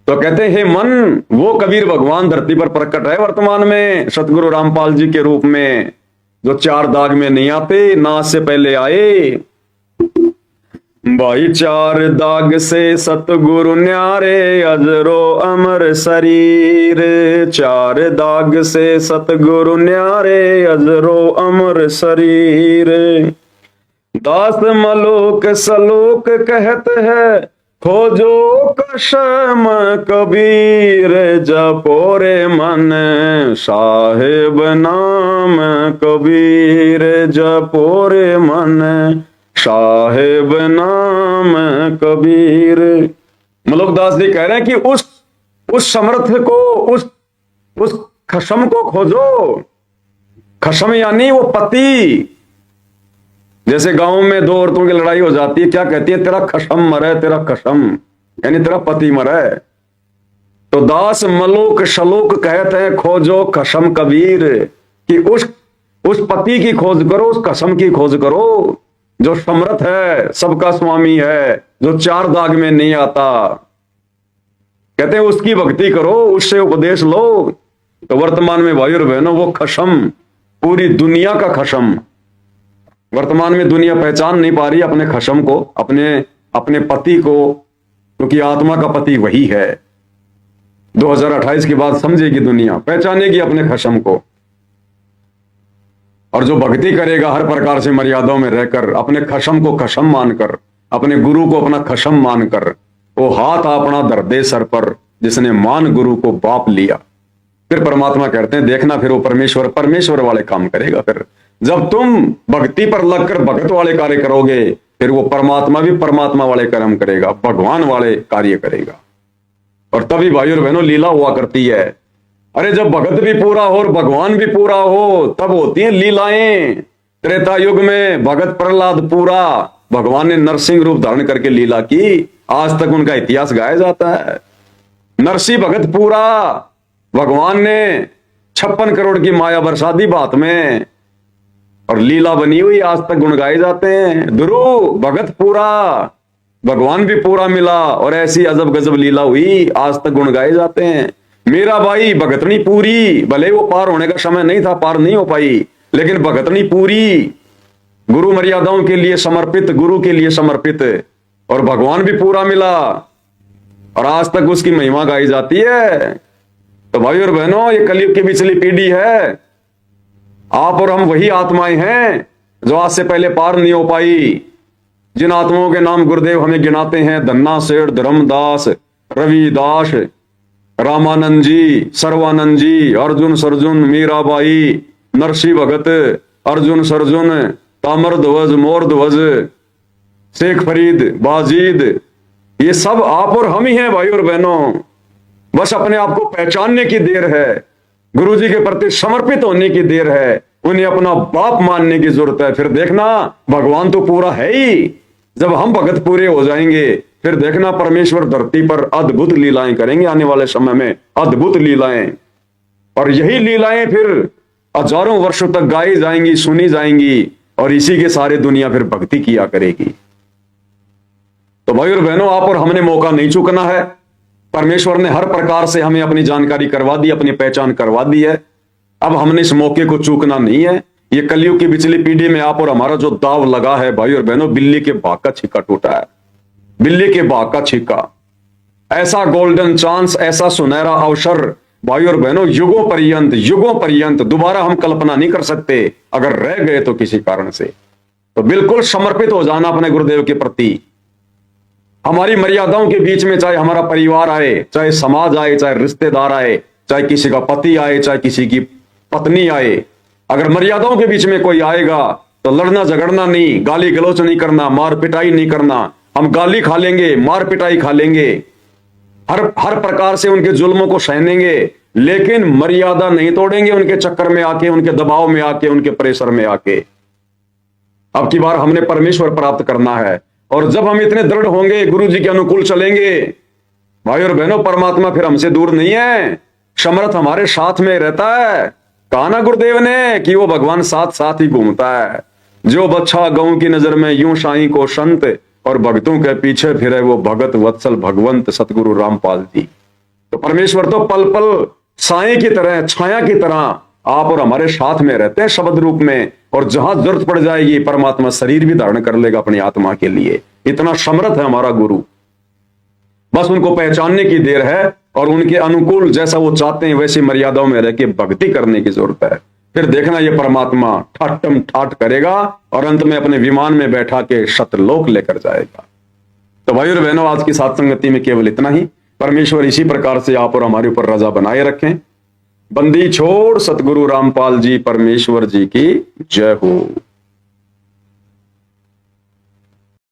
तो कहते हैं हे मन, वो कबीर भगवान धरती पर प्रकट है वर्तमान में सतगुरु रामपाल जी के रूप में, जो 4 दाग में नहीं आते, ना से पहले आए। भाई 4 दाग से सतगुरु न्यारे, अजरो अमर शरीर, 4 दाग से सतगुरु न्यारे, अजरो अमर शरीर। दास मलोक सलोक कहत है, खोजो कसम कबीर, जपोरे मन साहेब नाम कबीर, जपोरे मन साहेब नाम कबीर। मलोकदास जी कह रहे हैं कि उस समर्थ को, उस खशम को खोजो। खशम यानी वो पति। जैसे गांव में 2 औरतों की लड़ाई हो जाती है, क्या कहती है? तेरा खशम मरे, तेरा खशम, यानी तेरा पति मरे। तो दास मलोक शलोक कहते हैं, खोजो खशम कबीर, कि उस पति की खोज करो, उस खशम की खोज करो, जो समर्थ है, सबका स्वामी है, जो 4 दाग में नहीं आता। कहते हैं उसकी भक्ति करो, उससे उपदेश लो। तो वर्तमान में भाइयों और बहनों, वो खशम, पूरी दुनिया का खशम, वर्तमान में दुनिया पहचान नहीं पा रही अपने खशम को, अपने पति को, क्योंकि आत्मा का पति वही है। 2028 के बाद समझेगी दुनिया, पहचानेगी अपने खशम को। और जो भक्ति करेगा हर प्रकार से मर्यादाओं में रहकर, अपने खशम को खशम मानकर, अपने गुरु को अपना खशम मानकर, वो हाथ अपना धर दे सर पर, जिसने मान गुरु को बाप लिया। फिर परमात्मा कहते हैं देखना, फिर वो परमेश्वर वाले काम करेगा। फिर जब तुम भक्ति पर लगकर भगत वाले कार्य करोगे, फिर वो परमात्मा भी परमात्मा वाले कर्म करेगा, भगवान वाले कार्य करेगा। और तभी भाई और बहनों लीला हुआ करती है। अरे जब भगत भी पूरा हो और भगवान भी पूरा हो, तब होती हैं लीलाएं। त्रेता युग में भगत प्रहलाद पूरा, भगवान ने नरसिंह रूप धारण करके लीला की, आज तक उनका इतिहास गाया जाता है। नरसिंह भगत पूरा, भगवान ने 56 करोड़ की माया बरसा दी बात में, और लीला बनी हुई, आज तक गुण गाए जाते हैं। ध्रुव भगत पूरा, भगवान भी पूरा मिला, और ऐसी अजब गजब लीला हुई, आज तक गुण गाए जाते हैं। मेरा भाई भगतनी पूरी, भले वो पार होने का समय नहीं था, पार नहीं हो पाई, लेकिन भगतनी पूरी, गुरु मर्यादाओं के लिए समर्पित, गुरु के लिए समर्पित, और भगवान भी पूरा मिला, और आज तक उसकी महिमा गाई जाती है। तो भाई और बहनों, ये कलयुग की पिछली पीढ़ी है। आप और हम वही आत्माएं हैं जो आज से पहले पार नहीं हो पाई। जिन आत्माओं के नाम गुरुदेव हमें गिनाते हैं, धन्ना सेठ, धर्मदास, रविदास, रामानंद जी, सर्वानंद जी, अर्जुन सरजुन, मीराबाई, नरसिंह भगत, अर्जुन सरजुन, ताम्र ध्वज, मोर ध्वज, शेख फरीद, बाजीद, ये सब आप और हम ही हैं भाई और बहनों। बस अपने आप को पहचानने की देर है, गुरु जी के प्रति समर्पित होने की देर है, उन्हें अपना बाप मानने की जरूरत है। फिर देखना भगवान तो पूरा है ही। जब हम भगत पूरे हो जाएंगे, फिर देखना परमेश्वर धरती पर अद्भुत लीलाएं करेंगे आने वाले समय में, अद्भुत लीलाएं। और यही लीलाएं फिर हजारों वर्षों तक गाई जाएंगी, सुनी जाएंगी, और इसी के सारे दुनिया फिर भक्ति किया करेगी। तो भाई और बहनों, आप और हमने मौका नहीं चूकना है। परमेश्वर ने हर प्रकार से हमें अपनी जानकारी करवा दी, अपनी पहचान करवा दी है। अब हमने इस मौके को चूकना नहीं है। ये कलयुग की पिछली पीढ़ी में आप और हमारा जो दाव लगा है भाई और बहनों, बिल्ली के भाग का छिक्का टूटा है, बिल्ली के भाग का छिक्का। ऐसा गोल्डन चांस, ऐसा सुनहरा अवसर भाई और बहनों, युगों पर्यंत दोबारा हम कल्पना नहीं कर सकते। अगर रह गए तो किसी कारण से, तो बिल्कुल समर्पित हो जाना अपने गुरुदेव के प्रति। हमारी मर्यादाओं के बीच में चाहे हमारा परिवार आए, चाहे समाज आए, चाहे रिश्तेदार आए, चाहे किसी का पति आए, चाहे किसी की पत्नी आए, अगर मर्यादाओं के बीच में कोई आएगा तो लड़ना झगड़ना नहीं, गाली गलौच नहीं करना, मार पिटाई नहीं करना। हम गाली खा लेंगे, मार पिटाई खा लेंगे, हर प्रकार से उनके जुल्मों को सहनेंगे, लेकिन मर्यादा नहीं तोड़ेंगे उनके चक्कर में आके, उनके दबाव में आके, उनके प्रेशर में आके। अब की बार हमने परमेश्वर प्राप्त करना है, और जब हम इतने दृढ़ होंगे, गुरु जी के अनुकूल चलेंगे, भाई और बहनों, परमात्मा फिर हमसे दूर नहीं है, समर्थ हमारे साथ में रहता है। कहा ना गुरुदेव ने कि वो भगवान साथ साथ ही घूमता है। जो बच्चा गऊ की नजर में यूं साईं को संत, और भक्तों के पीछे फिरे वो भगत वत्सल भगवंत सतगुरु रामपाल जी। तो परमेश्वर तो पल पल साईं की तरह, छाया की तरह आप और हमारे साथ में रहते हैं शब्द रूप में, और जहां जरूरत पड़ जाएगी परमात्मा शरीर भी धारण कर लेगा अपनी आत्मा के लिए। इतना समर्थ है हमारा गुरु। बस उनको पहचानने की देर है, और उनके अनुकूल जैसा वो चाहते हैं वैसी मर्यादाओं में रह के भक्ति करने की जरूरत है। फिर देखना ये परमात्मा ठाटम ठाट करेगा, और अंत में अपने विमान में बैठा के सतलोक लेकर जाएगा। तो भाई और बहनों, आज की साथ संगति में केवल इतना ही। परमेश्वर इसी प्रकार से आप और हमारे ऊपर रजा बनाए रखें। बंदी छोड़ सतगुरु रामपाल जी परमेश्वर जी की जय हो।